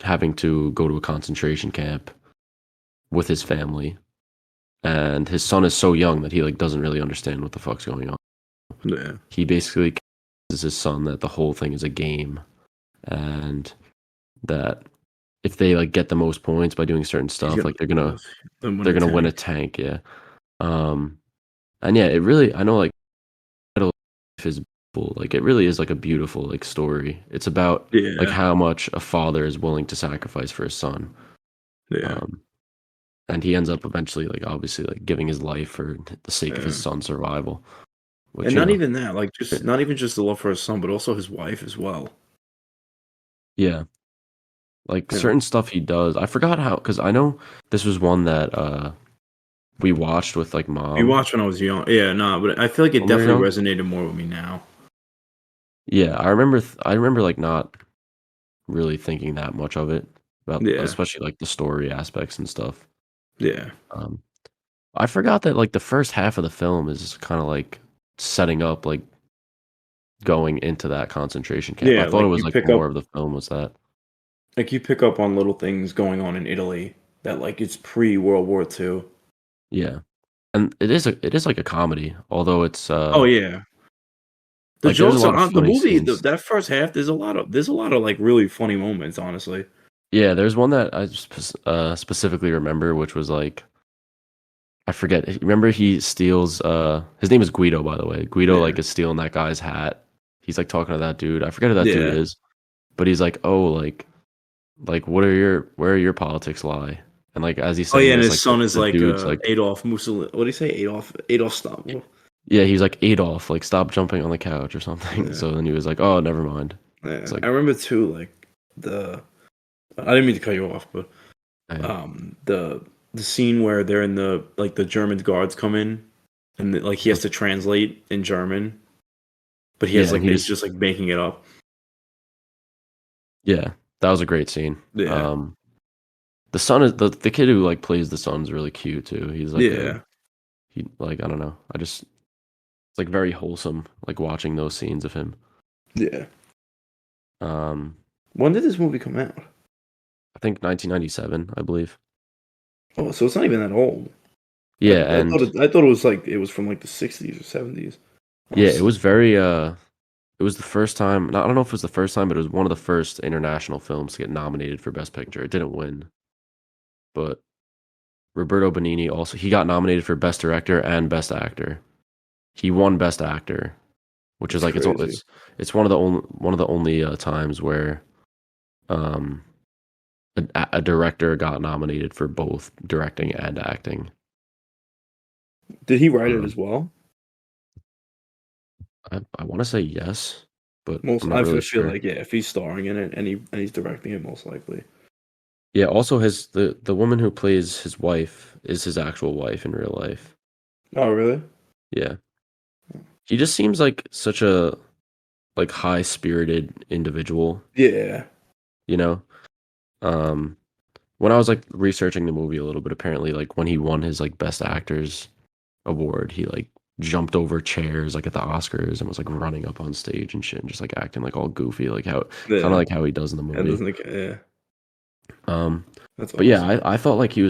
[SPEAKER 1] having to go to a concentration camp with his family, and his son is so young that he like doesn't really understand what the fuck's going on.
[SPEAKER 3] Yeah.
[SPEAKER 1] He basically convinces his son that the whole thing is a game, and that if they like get the most points by doing certain
[SPEAKER 3] He's
[SPEAKER 1] stuff,
[SPEAKER 3] gonna
[SPEAKER 1] like they're gonna
[SPEAKER 3] then win
[SPEAKER 1] they're
[SPEAKER 3] a
[SPEAKER 1] gonna win a
[SPEAKER 3] tank.
[SPEAKER 1] tank. Yeah. Um, and yeah, it really I know like Life is Beautiful, like it really is like a beautiful like story. It's about like
[SPEAKER 3] Yeah.
[SPEAKER 1] how much a father is willing to sacrifice for his son.
[SPEAKER 3] Yeah.
[SPEAKER 1] Um, and he ends up eventually like obviously like giving his life for the sake of his
[SPEAKER 3] Yeah.
[SPEAKER 1] son's survival, which
[SPEAKER 3] And not even that, like
[SPEAKER 1] eh,
[SPEAKER 3] just not even just the love for his son, but also his wife as well.
[SPEAKER 1] yeah, like
[SPEAKER 3] You know,
[SPEAKER 1] certain stuff he does. I forgot how because I know this was one that we watched with like
[SPEAKER 3] we
[SPEAKER 1] mom
[SPEAKER 3] watched when I was young. Yeah, nah, but I feel like it
[SPEAKER 1] when we were
[SPEAKER 3] definitely
[SPEAKER 1] young.
[SPEAKER 3] resonated more with me now.
[SPEAKER 1] Yeah, I remember like not really thinking that much of it about
[SPEAKER 3] Yeah.
[SPEAKER 1] especially like the story aspects and stuff.
[SPEAKER 3] Yeah.
[SPEAKER 1] Um, I forgot that like the first half of the film is kind of like setting up like going into that concentration camp. I
[SPEAKER 3] Yeah,
[SPEAKER 1] thought it was like more of the film was that.
[SPEAKER 3] you pick up on little things going on in Italy that like it's pre World War II.
[SPEAKER 1] Yeah. And it is like a comedy, although it's
[SPEAKER 3] Oh yeah. The
[SPEAKER 1] like there's a
[SPEAKER 3] jokes
[SPEAKER 1] lot of
[SPEAKER 3] are on the
[SPEAKER 1] funny
[SPEAKER 3] movie,
[SPEAKER 1] scenes.
[SPEAKER 3] that first half, there's a lot of like really funny moments, honestly.
[SPEAKER 1] Yeah, there's one that I specifically remember, which was like I forget. Remember he steals his name is Guido, by the way. Guido
[SPEAKER 3] Yeah.
[SPEAKER 1] like is stealing that guy's hat. He's like talking to that dude. I forget who that dude
[SPEAKER 3] Yeah.
[SPEAKER 1] is, but he's like, "Oh, like where are your politics lie?" And like as he's
[SPEAKER 3] Oh
[SPEAKER 1] saying
[SPEAKER 3] yeah, and
[SPEAKER 1] this,
[SPEAKER 3] his
[SPEAKER 1] like
[SPEAKER 3] son is
[SPEAKER 1] the
[SPEAKER 3] like
[SPEAKER 1] dude's like,
[SPEAKER 3] Adolf Mussolini. What do you say? Adolf Stalin.
[SPEAKER 1] yeah, he's like Adolf, like stop jumping on the couch or something.
[SPEAKER 3] Yeah.
[SPEAKER 1] So then he was like, "Oh, never mind." It's
[SPEAKER 3] Yeah.
[SPEAKER 1] like,
[SPEAKER 3] I remember too, like the I didn't mean to cut you off, but
[SPEAKER 1] eh,
[SPEAKER 3] the scene where they're in the like the German guards come in and like he has to translate in German, but he
[SPEAKER 1] yeah,
[SPEAKER 3] has
[SPEAKER 1] and
[SPEAKER 3] like
[SPEAKER 1] he
[SPEAKER 3] he's
[SPEAKER 1] just
[SPEAKER 3] just like making it up.
[SPEAKER 1] yeah, that was a great scene.
[SPEAKER 3] Yeah.
[SPEAKER 1] The son is the kid who like plays the son's really cute too. He's like
[SPEAKER 3] Yeah.
[SPEAKER 1] I don't know. It's like very wholesome, like watching those scenes of him.
[SPEAKER 3] Yeah.
[SPEAKER 1] Um,
[SPEAKER 3] When did this movie come out?
[SPEAKER 1] I think 1997, I believe.
[SPEAKER 3] Oh, so it's not even that old.
[SPEAKER 1] Yeah, and
[SPEAKER 3] I thought it was like it was from like the 60s or 70s.
[SPEAKER 1] yeah, it was very it was the first time. I don't know if it was the first time, but it was one of the first international films to get nominated for Best Picture. It didn't win, but Roberto Benigni also he got nominated for Best Director and Best Actor. He won Best Actor, which is
[SPEAKER 3] It's
[SPEAKER 1] like
[SPEAKER 3] crazy.
[SPEAKER 1] it's one of the only times where um a director got nominated for both directing and acting.
[SPEAKER 3] Did he write it
[SPEAKER 1] Um,
[SPEAKER 3] as well?
[SPEAKER 1] I want to say yes, but
[SPEAKER 3] Most
[SPEAKER 1] I'm not
[SPEAKER 3] I
[SPEAKER 1] really
[SPEAKER 3] feel
[SPEAKER 1] sure.
[SPEAKER 3] like if he's starring in it and he's directing it, most likely.
[SPEAKER 1] Yeah, also the woman who plays his wife is his actual wife in real life.
[SPEAKER 3] Oh, really?
[SPEAKER 1] Yeah. He just seems like such a like high-spirited individual,
[SPEAKER 3] Yeah.
[SPEAKER 1] you know? Um when I was like researching the movie a little bit, apparently like when he won his like best actors award, he like jumped over chairs like at the Oscars and was like running up on stage and shit and just like acting like all goofy, like how kind of
[SPEAKER 3] Yeah.
[SPEAKER 1] like how he does in the
[SPEAKER 3] And
[SPEAKER 1] movie.
[SPEAKER 3] doesn't like yeah.
[SPEAKER 1] Um
[SPEAKER 3] That's
[SPEAKER 1] but yeah,
[SPEAKER 3] awesome.
[SPEAKER 1] I felt like he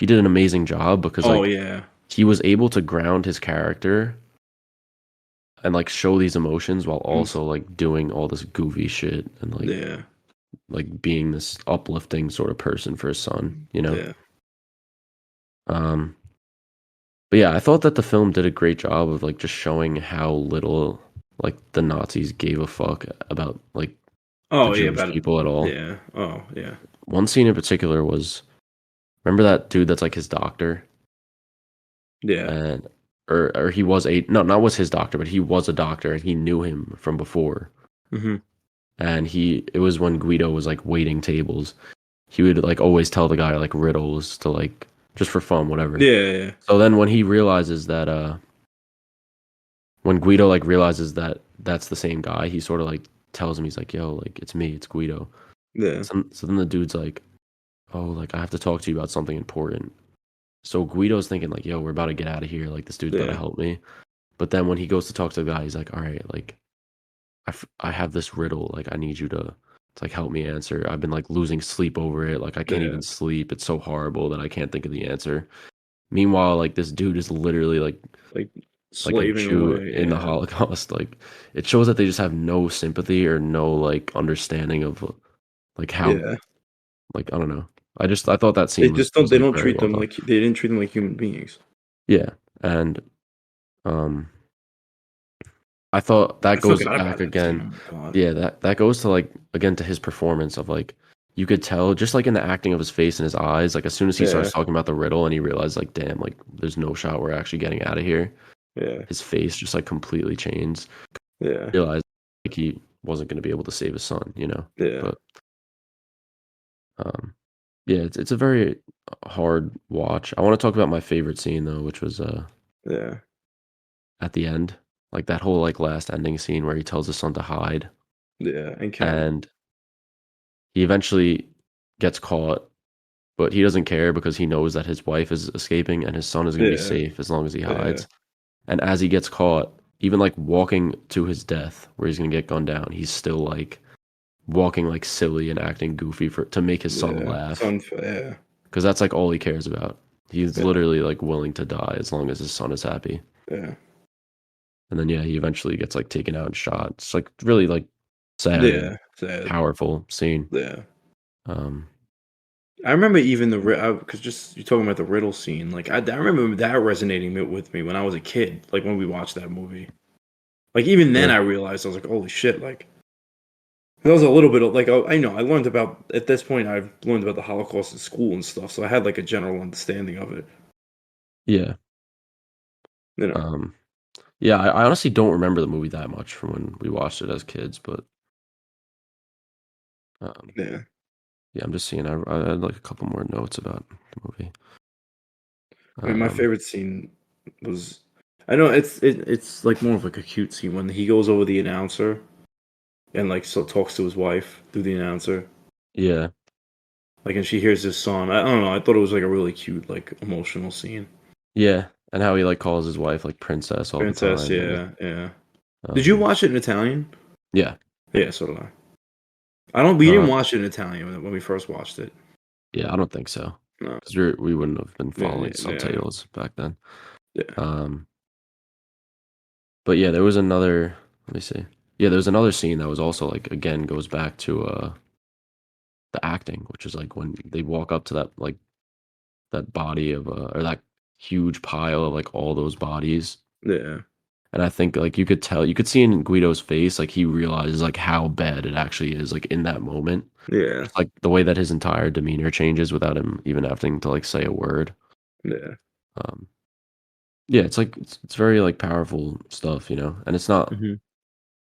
[SPEAKER 1] did an amazing job because
[SPEAKER 3] Oh
[SPEAKER 1] like
[SPEAKER 3] yeah.
[SPEAKER 1] he was able to ground his character and like show these emotions while
[SPEAKER 3] Mm,
[SPEAKER 1] also like doing all this goofy shit and
[SPEAKER 3] yeah.
[SPEAKER 1] like being this uplifting sort of person for his son, you know?
[SPEAKER 3] Yeah.
[SPEAKER 1] Um but yeah, I thought that the film did a great job of like just showing how little like the Nazis gave a fuck about like the
[SPEAKER 3] Oh yeah,
[SPEAKER 1] Jewish
[SPEAKER 3] about it.
[SPEAKER 1] people at all.
[SPEAKER 3] Yeah. Oh yeah.
[SPEAKER 1] One scene in particular was remember that dude that's like his doctor
[SPEAKER 3] Yeah.
[SPEAKER 1] and or he was a no, not was his doctor, but he was a doctor and he knew him from before.
[SPEAKER 3] Hmm.
[SPEAKER 1] And it was when Guido was like waiting tables. He would like always tell the guy like riddles to like just for fun, whatever.
[SPEAKER 3] Yeah, yeah.
[SPEAKER 1] So then when he realizes that when Guido like realizes that that's the same guy, he sort of like tells him he's like, "Yo, like it's me, it's Guido."
[SPEAKER 3] Yeah.
[SPEAKER 1] So then the dude's like, "Oh, like I have to talk to you about something important." So Guido's thinking like, "Yo, we're about to get out of here. Like this dude's about to
[SPEAKER 3] Yeah.
[SPEAKER 1] help me." But then when he goes to talk to the guy, he's like, "All right, like I have this riddle. Like I need you to like help me answer. I've been like losing sleep over it. Like I can't
[SPEAKER 3] Yeah.
[SPEAKER 1] even sleep. It's so horrible that I can't think of the answer." Meanwhile, like this dude is literally
[SPEAKER 3] Like
[SPEAKER 1] like a
[SPEAKER 3] slaving
[SPEAKER 1] Jew
[SPEAKER 3] away.
[SPEAKER 1] in the
[SPEAKER 3] Yeah.
[SPEAKER 1] Holocaust. Like it shows that they just have no sympathy or no like understanding of like how
[SPEAKER 3] Yeah.
[SPEAKER 1] like I don't know. I thought that
[SPEAKER 3] They
[SPEAKER 1] scene
[SPEAKER 3] just don't
[SPEAKER 1] was
[SPEAKER 3] they
[SPEAKER 1] like
[SPEAKER 3] don't
[SPEAKER 1] very
[SPEAKER 3] treat
[SPEAKER 1] well
[SPEAKER 3] them
[SPEAKER 1] done.
[SPEAKER 3] like they didn't treat them like human beings.
[SPEAKER 1] Yeah. And um I thought
[SPEAKER 3] I
[SPEAKER 1] that goes
[SPEAKER 3] forgot about
[SPEAKER 1] back
[SPEAKER 3] that scene.
[SPEAKER 1] again.
[SPEAKER 3] Oh my god.
[SPEAKER 1] Yeah, that goes to like again to his performance of like you could tell just like in the acting of his face and his eyes, like as soon as he starts
[SPEAKER 3] Yeah.
[SPEAKER 1] talking about the riddle and he realized like damn, like there's no shot we're actually getting out of here.
[SPEAKER 3] Yeah.
[SPEAKER 1] His face just like completely changed.
[SPEAKER 3] Yeah.
[SPEAKER 1] Realized like he wasn't going to be able to save his son, you know.
[SPEAKER 3] Yeah.
[SPEAKER 1] But um yeah, it's a very hard watch. I want to talk about my favorite scene though, which was
[SPEAKER 3] Yeah.
[SPEAKER 1] at the end. Like that whole like last ending scene where he tells his son to hide
[SPEAKER 3] Yeah. And kill him.
[SPEAKER 1] and he eventually gets caught, but he doesn't care because he knows that his wife is escaping and his son is going to be
[SPEAKER 3] Yeah.
[SPEAKER 1] safe as long as he
[SPEAKER 3] Yeah.
[SPEAKER 1] hides. And as he gets caught, even like walking to his death where he's going to get gunned down, he's still like walking like silly and acting goofy for to make his son
[SPEAKER 3] Yeah.
[SPEAKER 1] laugh
[SPEAKER 3] Yeah.
[SPEAKER 1] because that's like all he cares about. He's
[SPEAKER 3] Yeah.
[SPEAKER 1] literally like willing to die as long as his son is happy.
[SPEAKER 3] Yeah.
[SPEAKER 1] And then yeah, he eventually gets like taken out and shot. It's like really like sad and
[SPEAKER 3] Yeah. Sad.
[SPEAKER 1] powerful scene.
[SPEAKER 3] Yeah.
[SPEAKER 1] Um
[SPEAKER 3] I remember even because just you talking about the riddle scene, like I remember that resonating with me when I was a kid, like when we watched that movie. Like even then,
[SPEAKER 1] yeah.
[SPEAKER 3] I realized I was like, "Holy shit!" Like that was a little bit of like I know I learned about at this point I've learned about the Holocaust in school and stuff, so I had like a general understanding of it.
[SPEAKER 1] Yeah.
[SPEAKER 3] You know?
[SPEAKER 1] Um yeah, I honestly don't remember the movie that much from when we watched it as kids, but um
[SPEAKER 3] Yeah.
[SPEAKER 1] yeah, I'm just seeing I had like a couple more notes about the movie.
[SPEAKER 3] I mean, my
[SPEAKER 1] Um
[SPEAKER 3] favorite scene was I know it's like more of like a cute scene when he goes over the announcer and like so talks to his wife through the announcer.
[SPEAKER 1] yeah.
[SPEAKER 3] Like, and she hears this song. I don't know. I thought it was like a really cute, like emotional scene.
[SPEAKER 1] Yeah, and how he like calls his wife like princess all the
[SPEAKER 3] Princess,
[SPEAKER 1] time, and
[SPEAKER 3] yeah, yeah. Did you
[SPEAKER 1] um,
[SPEAKER 3] watch it in Italian?
[SPEAKER 1] yeah,
[SPEAKER 3] Yeah, so did I. I don't. We didn't
[SPEAKER 1] uh,
[SPEAKER 3] watch it in Italian when we first watched it.
[SPEAKER 1] yeah, I don't think so
[SPEAKER 3] No.
[SPEAKER 1] because we wouldn't have been
[SPEAKER 3] Yeah,
[SPEAKER 1] following
[SPEAKER 3] yeah,
[SPEAKER 1] subtitles back then.
[SPEAKER 3] yeah,
[SPEAKER 1] Um, but yeah, there was another. Let me see. Yeah, there was another scene that was also like again goes back to the acting, which is like when they walk up to that body of or that huge pile of like all those bodies.
[SPEAKER 3] yeah,
[SPEAKER 1] And I think like you could tell, you could see in Guido's face, like he realizes like how bad it actually is, like in that moment.
[SPEAKER 3] yeah,
[SPEAKER 1] Just like the way that his entire demeanor changes without him even having to like say a word.
[SPEAKER 3] yeah.
[SPEAKER 1] Um, yeah, it's like it's very like powerful stuff, you know. And
[SPEAKER 3] Hmm.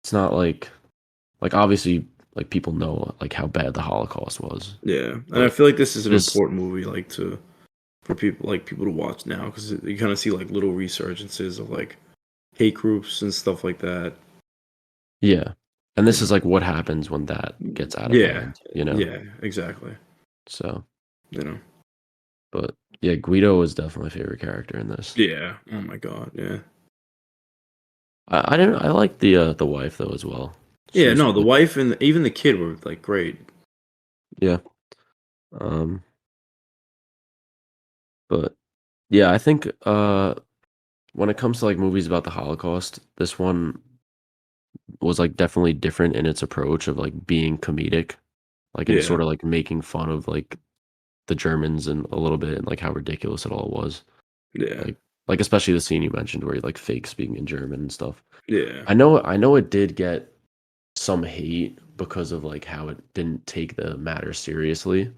[SPEAKER 1] it's not like obviously like people know like how bad the Holocaust was,
[SPEAKER 3] Yeah, and I
[SPEAKER 1] but
[SPEAKER 3] feel like this is an
[SPEAKER 1] just
[SPEAKER 3] important movie, like for people to watch now because you kind of see like little resurgences of like hate groups and stuff like that.
[SPEAKER 1] yeah. And
[SPEAKER 3] You
[SPEAKER 1] this is
[SPEAKER 3] know.
[SPEAKER 1] like what happens when that gets out of
[SPEAKER 3] Yeah,
[SPEAKER 1] hand, you know.
[SPEAKER 3] yeah, exactly.
[SPEAKER 1] So,
[SPEAKER 3] You know.
[SPEAKER 1] but yeah, Guido was definitely my favorite character in this.
[SPEAKER 3] Yeah. Oh my god. Yeah.
[SPEAKER 1] I didn't I like the wife though as well. She
[SPEAKER 3] Yeah.
[SPEAKER 1] was
[SPEAKER 3] No, the
[SPEAKER 1] good.
[SPEAKER 3] wife and even the kid were like great.
[SPEAKER 1] Yeah. Um but yeah, I think when it comes to like movies about the Holocaust, this one was like definitely different in its approach of like being comedic, like and
[SPEAKER 3] Yeah.
[SPEAKER 1] sort of like making fun of like the Germans and a little bit and like how ridiculous it all was.
[SPEAKER 3] Yeah.
[SPEAKER 1] Like like especially the scene you mentioned where he like fake speaking in German and stuff.
[SPEAKER 3] Yeah.
[SPEAKER 1] I know it did get some hate because of like how it didn't take the matter seriously,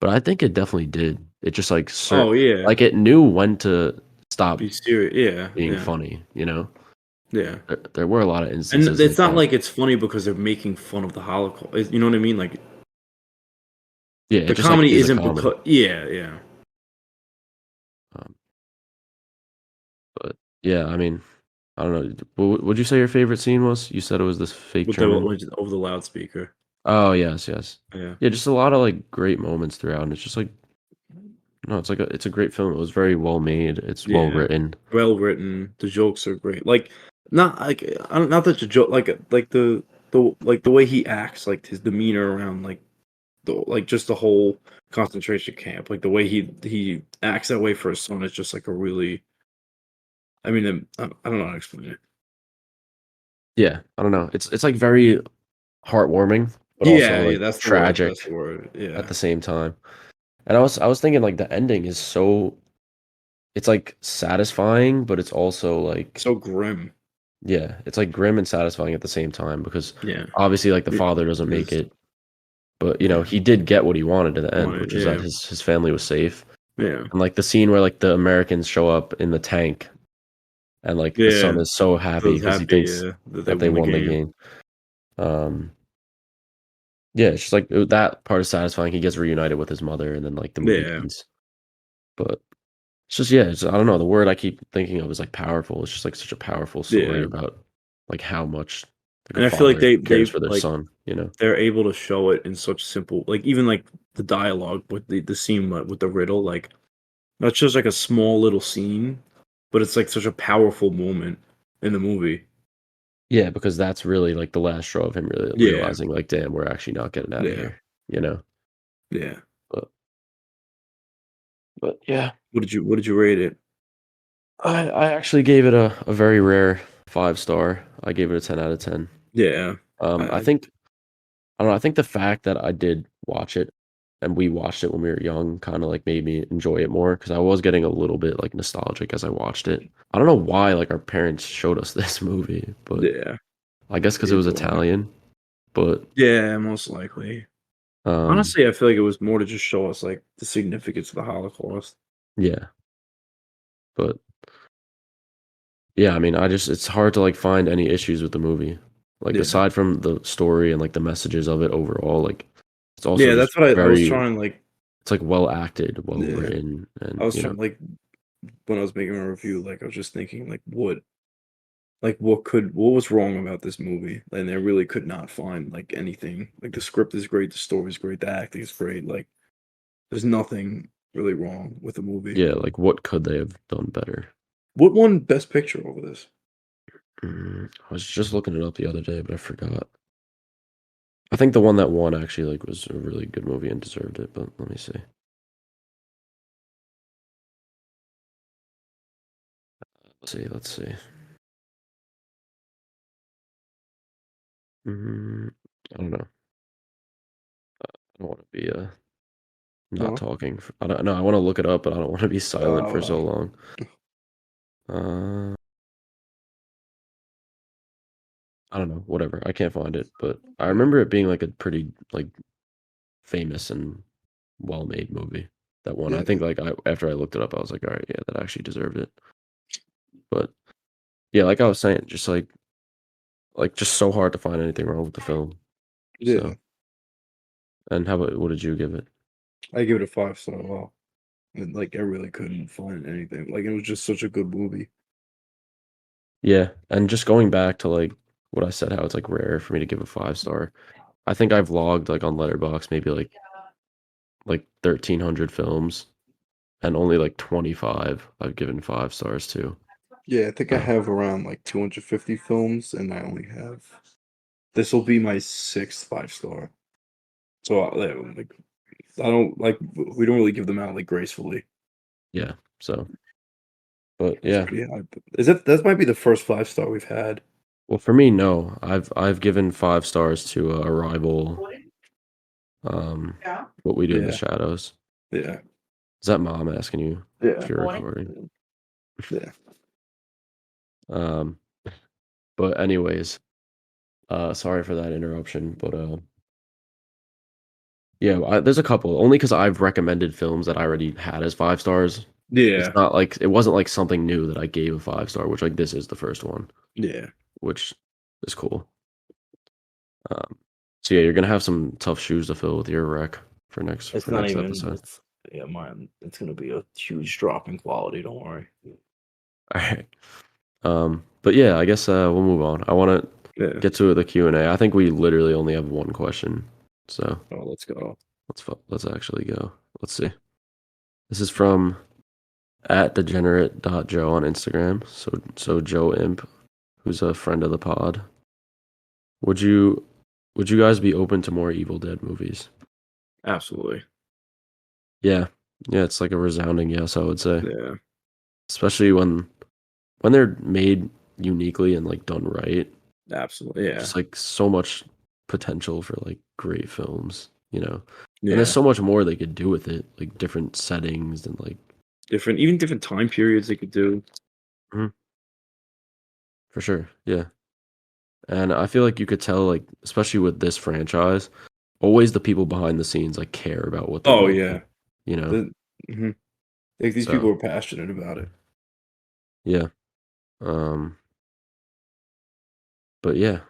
[SPEAKER 1] but I think it definitely did. It just like
[SPEAKER 3] Oh yeah.
[SPEAKER 1] like it knew when to stop
[SPEAKER 3] Be serious. Yeah.
[SPEAKER 1] being
[SPEAKER 3] Yeah.
[SPEAKER 1] funny, you know?
[SPEAKER 3] Yeah.
[SPEAKER 1] There were a lot of
[SPEAKER 3] And
[SPEAKER 1] instances
[SPEAKER 3] it's
[SPEAKER 1] like
[SPEAKER 3] not
[SPEAKER 1] that.
[SPEAKER 3] like it's funny because they're making fun of the Holocaust. You know what I mean? Like
[SPEAKER 1] Yeah, it
[SPEAKER 3] the
[SPEAKER 1] just like
[SPEAKER 3] comedy
[SPEAKER 1] is a
[SPEAKER 3] isn't
[SPEAKER 1] comedy.
[SPEAKER 3] because. Yeah. Yeah.
[SPEAKER 1] Um, but yeah, I mean, I don't know. Would you say your favorite scene was? You said it was this fake
[SPEAKER 3] With the
[SPEAKER 1] German.
[SPEAKER 3] over the loudspeaker.
[SPEAKER 1] Oh yes, yes.
[SPEAKER 3] Yeah.
[SPEAKER 1] Yeah, just a lot of like great moments throughout, and it's just like no, it's a great film. It was very well made. It's well
[SPEAKER 3] Yeah,
[SPEAKER 1] written.
[SPEAKER 3] well written. The jokes are great. Like, not like not that the joke, like the way he acts, like his demeanor around like just the whole concentration camp, like the way he acts that way for his son is just like a really. I mean, I don't know how to explain it.
[SPEAKER 1] Yeah, I don't know. It's like very heartwarming, but also
[SPEAKER 3] Yeah, yeah,
[SPEAKER 1] like
[SPEAKER 3] that's the word. That's
[SPEAKER 1] tragic
[SPEAKER 3] the word.
[SPEAKER 1] at
[SPEAKER 3] Yeah,
[SPEAKER 1] the same time. And I was thinking like the ending is so it's like satisfying, but it's also like
[SPEAKER 3] so grim.
[SPEAKER 1] yeah, it's like grim and satisfying at the same time because
[SPEAKER 3] Yeah,
[SPEAKER 1] obviously like the
[SPEAKER 3] it
[SPEAKER 1] father doesn't make
[SPEAKER 3] is.
[SPEAKER 1] it, but you know,
[SPEAKER 3] Yeah,
[SPEAKER 1] he did get what he wanted in the end,
[SPEAKER 3] wanted.
[SPEAKER 1] which is that
[SPEAKER 3] Yeah,
[SPEAKER 1] his family was safe.
[SPEAKER 3] yeah,
[SPEAKER 1] And like the scene where like the Americans show up in the tank and like the
[SPEAKER 3] yeah.
[SPEAKER 1] son is so
[SPEAKER 3] So I
[SPEAKER 1] happy
[SPEAKER 3] was
[SPEAKER 1] because he
[SPEAKER 3] happy.
[SPEAKER 1] thinks
[SPEAKER 3] Yeah, that they
[SPEAKER 1] that they
[SPEAKER 3] won the
[SPEAKER 1] won the
[SPEAKER 3] game.
[SPEAKER 1] game. Um yeah, it's just like that part is satisfying. He gets reunited with his mother and then like the movie
[SPEAKER 3] Yeah,
[SPEAKER 1] ends. But it's just yeah, I don't know. The word I keep thinking of is like powerful. It's just like such a powerful story
[SPEAKER 3] yeah.
[SPEAKER 1] about like how much like a
[SPEAKER 3] And I feel like
[SPEAKER 1] father cares
[SPEAKER 3] they
[SPEAKER 1] for their
[SPEAKER 3] like
[SPEAKER 1] son, you know?
[SPEAKER 3] they're able to show it in such simple, like even like the dialogue with the scene with the riddle, like that's just like a small little scene, but it's like such a powerful moment in the movie.
[SPEAKER 1] Yeah, because that's really like the last straw of him really
[SPEAKER 3] Yeah,
[SPEAKER 1] realizing like, damn, we're actually not getting out of
[SPEAKER 3] yeah,
[SPEAKER 1] here, you know?
[SPEAKER 3] yeah.
[SPEAKER 1] But yeah,
[SPEAKER 3] What did you rate it?
[SPEAKER 1] I actually gave it a very rare 5 star. I gave it a 10 out of 10.
[SPEAKER 3] Yeah,
[SPEAKER 1] I
[SPEAKER 3] I
[SPEAKER 1] think I don't know, I think the fact that I did watch it and we watched it when we were young kind of like made me enjoy it more because I was getting a little bit like nostalgic as I watched it. I don't know why like our parents showed us this movie, but
[SPEAKER 3] yeah,
[SPEAKER 1] I guess because it was
[SPEAKER 3] either way.
[SPEAKER 1] Italian. But
[SPEAKER 3] Yeah, most likely.
[SPEAKER 1] um,
[SPEAKER 3] Honestly, I feel like it was more to just show us like the significance of the Holocaust.
[SPEAKER 1] yeah, but yeah, I mean, it's hard to like find any issues with the movie. Like
[SPEAKER 3] Yeah,
[SPEAKER 1] aside from the story and like the messages of it overall, like it's also
[SPEAKER 3] yeah.
[SPEAKER 1] just
[SPEAKER 3] That's what I was
[SPEAKER 1] very
[SPEAKER 3] trying like.
[SPEAKER 1] it's like well acted, well
[SPEAKER 3] Yeah,
[SPEAKER 1] written,
[SPEAKER 3] I
[SPEAKER 1] and
[SPEAKER 3] was
[SPEAKER 1] you know,
[SPEAKER 3] trying like when I was making my review, like I was just thinking what was wrong about this movie? And I really could not find like anything. Like the script is great, the story is great, the acting is great. Like There's nothing really wrong with the movie.
[SPEAKER 1] Yeah, like what could they have done better?
[SPEAKER 3] What won Best Picture over this?
[SPEAKER 1] I was just looking it up the other day, but I forgot. I think the one that won actually like was a really good movie and deserved it, but let me see. Let's see. I don't know. I don't want to be not
[SPEAKER 3] No?
[SPEAKER 1] talking. I don't know. I want to look it up, but I don't want to be silent for so long. I don't know. Whatever. I can't find it, but I remember it being like a pretty like famous and well-made movie. That one. I think like after I looked it up, I was like, all right, yeah, that actually deserved it. But yeah, like I was saying, just like just so hard to find anything wrong with the film.
[SPEAKER 3] Yeah.
[SPEAKER 1] So, and how about what did you give it?
[SPEAKER 3] I give it a 5-star. Wow. And, like I really couldn't find anything. Like it was just such a good movie.
[SPEAKER 1] Yeah, and just going back to like what I said, how it's like rare for me to give a 5-star. I think I've logged like on Letterboxd maybe like 1,300 films, and only like 25 I've given 5 stars to.
[SPEAKER 3] Yeah, I think I have around like 250 films, and I only have. This will be my 6th 5-star. So like, I don't like. We don't really give them out like gracefully.
[SPEAKER 1] Yeah. So, but yeah.
[SPEAKER 3] Is that might be the first 5-star we've had?
[SPEAKER 1] Well, for me, no. I've given 5 stars to Arrival. What We Do in the Shadows.
[SPEAKER 3] Yeah.
[SPEAKER 1] Is that mom asking you if you're recording?
[SPEAKER 3] Yeah.
[SPEAKER 1] But anyways, sorry for that interruption, but yeah, there's a couple only because I've recommended films that I already had as 5 stars. It's
[SPEAKER 3] Yeah.
[SPEAKER 1] not like it wasn't like something new that I gave a 5-star, which like this is the first one.
[SPEAKER 3] Yeah.
[SPEAKER 1] Which is cool. So yeah, you're gonna have some tough shoes to fill with your rec for next episode.
[SPEAKER 2] Mine. It's gonna be a huge drop in quality. Don't worry.
[SPEAKER 1] All right. But yeah, I guess we'll move on. I want to get to the Q&A. I think we literally only have one question, so
[SPEAKER 3] let's go.
[SPEAKER 1] Let's actually go. Let's see. This is from @degenerate.joe on Instagram. So Joe Imp, who's a friend of the pod. Would you guys be open to more Evil Dead movies?
[SPEAKER 2] Absolutely.
[SPEAKER 1] Yeah. Yeah, it's like a resounding yes, I would say.
[SPEAKER 2] Yeah.
[SPEAKER 1] Especially when they're made uniquely and like done right.
[SPEAKER 2] Absolutely. Yeah.
[SPEAKER 1] Just like so much potential for like great films, you know.
[SPEAKER 2] Yeah.
[SPEAKER 1] And there's so much more they could do with it, like different settings and like
[SPEAKER 2] different time periods they could do.
[SPEAKER 1] For sure. Yeah. And I feel like you could tell, like, especially with this franchise, always the people behind the scenes like care about what they're making, you know.
[SPEAKER 3] Like these people are passionate about it.
[SPEAKER 1] Yeah. But yeah,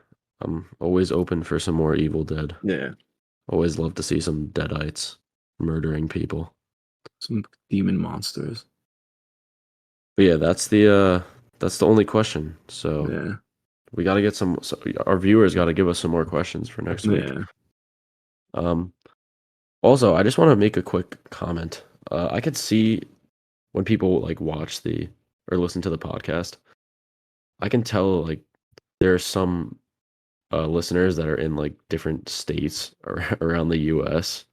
[SPEAKER 1] I'm always open for some more Evil Dead.
[SPEAKER 2] Yeah.
[SPEAKER 1] Always love to see some Deadites murdering people.
[SPEAKER 2] Some demon monsters.
[SPEAKER 1] But yeah, that's the only question. So
[SPEAKER 2] yeah,
[SPEAKER 1] we got to get our viewers got to give us some more questions for next week.
[SPEAKER 2] Yeah.
[SPEAKER 1] Also, I just want to make a quick comment. I could see when people like watch or listen to the podcast, I can tell like there are some listeners that are in like different states around the US.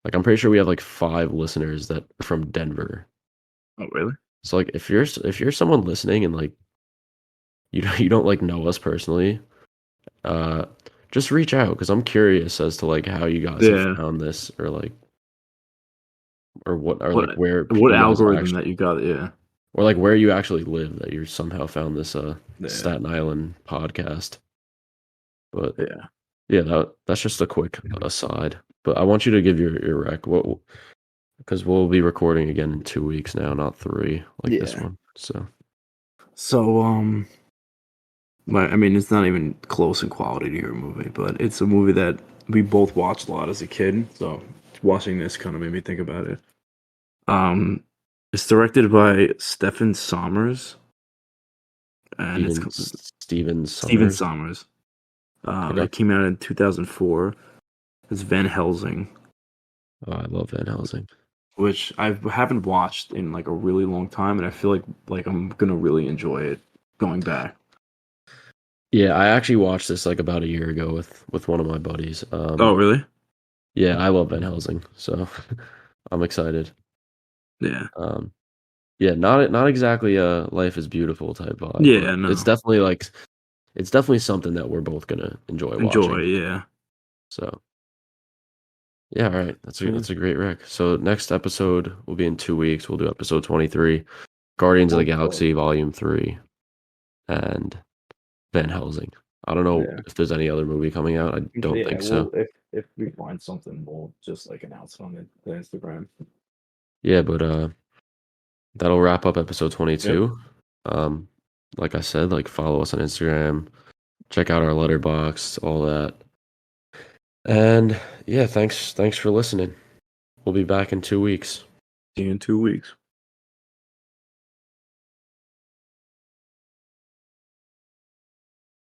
[SPEAKER 1] Like I'm pretty sure we have like 5 listeners that are from Denver.
[SPEAKER 2] Oh, really?
[SPEAKER 1] So like if you're someone listening and like you don't like know us personally, just reach out because I'm curious as to like how you guys have found this or like like where
[SPEAKER 2] what algorithm that you got,
[SPEAKER 1] or like where you actually live that you somehow found this Staten Island podcast. But yeah, that's just a quick aside. But I want you to give your rec because we'll be recording again in 2 weeks now, not 3 like this one. So
[SPEAKER 2] I mean, it's not even close in quality to your movie, but it's a movie that we both watched a lot as a kid. So watching this kind of made me think about it. It's directed by Stephen Sommers, and
[SPEAKER 1] Steven
[SPEAKER 2] Sommers. It came out in 2004. It's Van Helsing.
[SPEAKER 1] Oh, I love Van Helsing.
[SPEAKER 3] which I haven't watched in like a really long time, and I feel like I'm gonna really enjoy it going back.
[SPEAKER 1] Yeah, I actually watched this like about a year ago with one of my buddies.
[SPEAKER 3] Oh, really?
[SPEAKER 1] Yeah, I love Van Helsing, so I'm excited.
[SPEAKER 3] Yeah.
[SPEAKER 1] Yeah, not exactly a Life is Beautiful type vibe,
[SPEAKER 3] Yeah,
[SPEAKER 1] but
[SPEAKER 3] no.
[SPEAKER 1] it's definitely something that we're both gonna enjoy
[SPEAKER 3] Enjoy,
[SPEAKER 1] watching.
[SPEAKER 3] yeah.
[SPEAKER 1] So yeah, all right. That's a great rec. So next episode will be in 2 weeks. We'll do episode 23, Guardians of the Galaxy Volume 3, and Van Helsing. I don't know if there's any other movie coming out. I don't think so.
[SPEAKER 3] If we find something, we'll just like announce it on the Instagram.
[SPEAKER 1] Yeah, but that'll wrap up episode 22. Like I said, like follow us on Instagram, check out our letterbox, all that. And yeah, thanks for listening. We'll be back in 2 weeks.
[SPEAKER 3] See you in 2 weeks.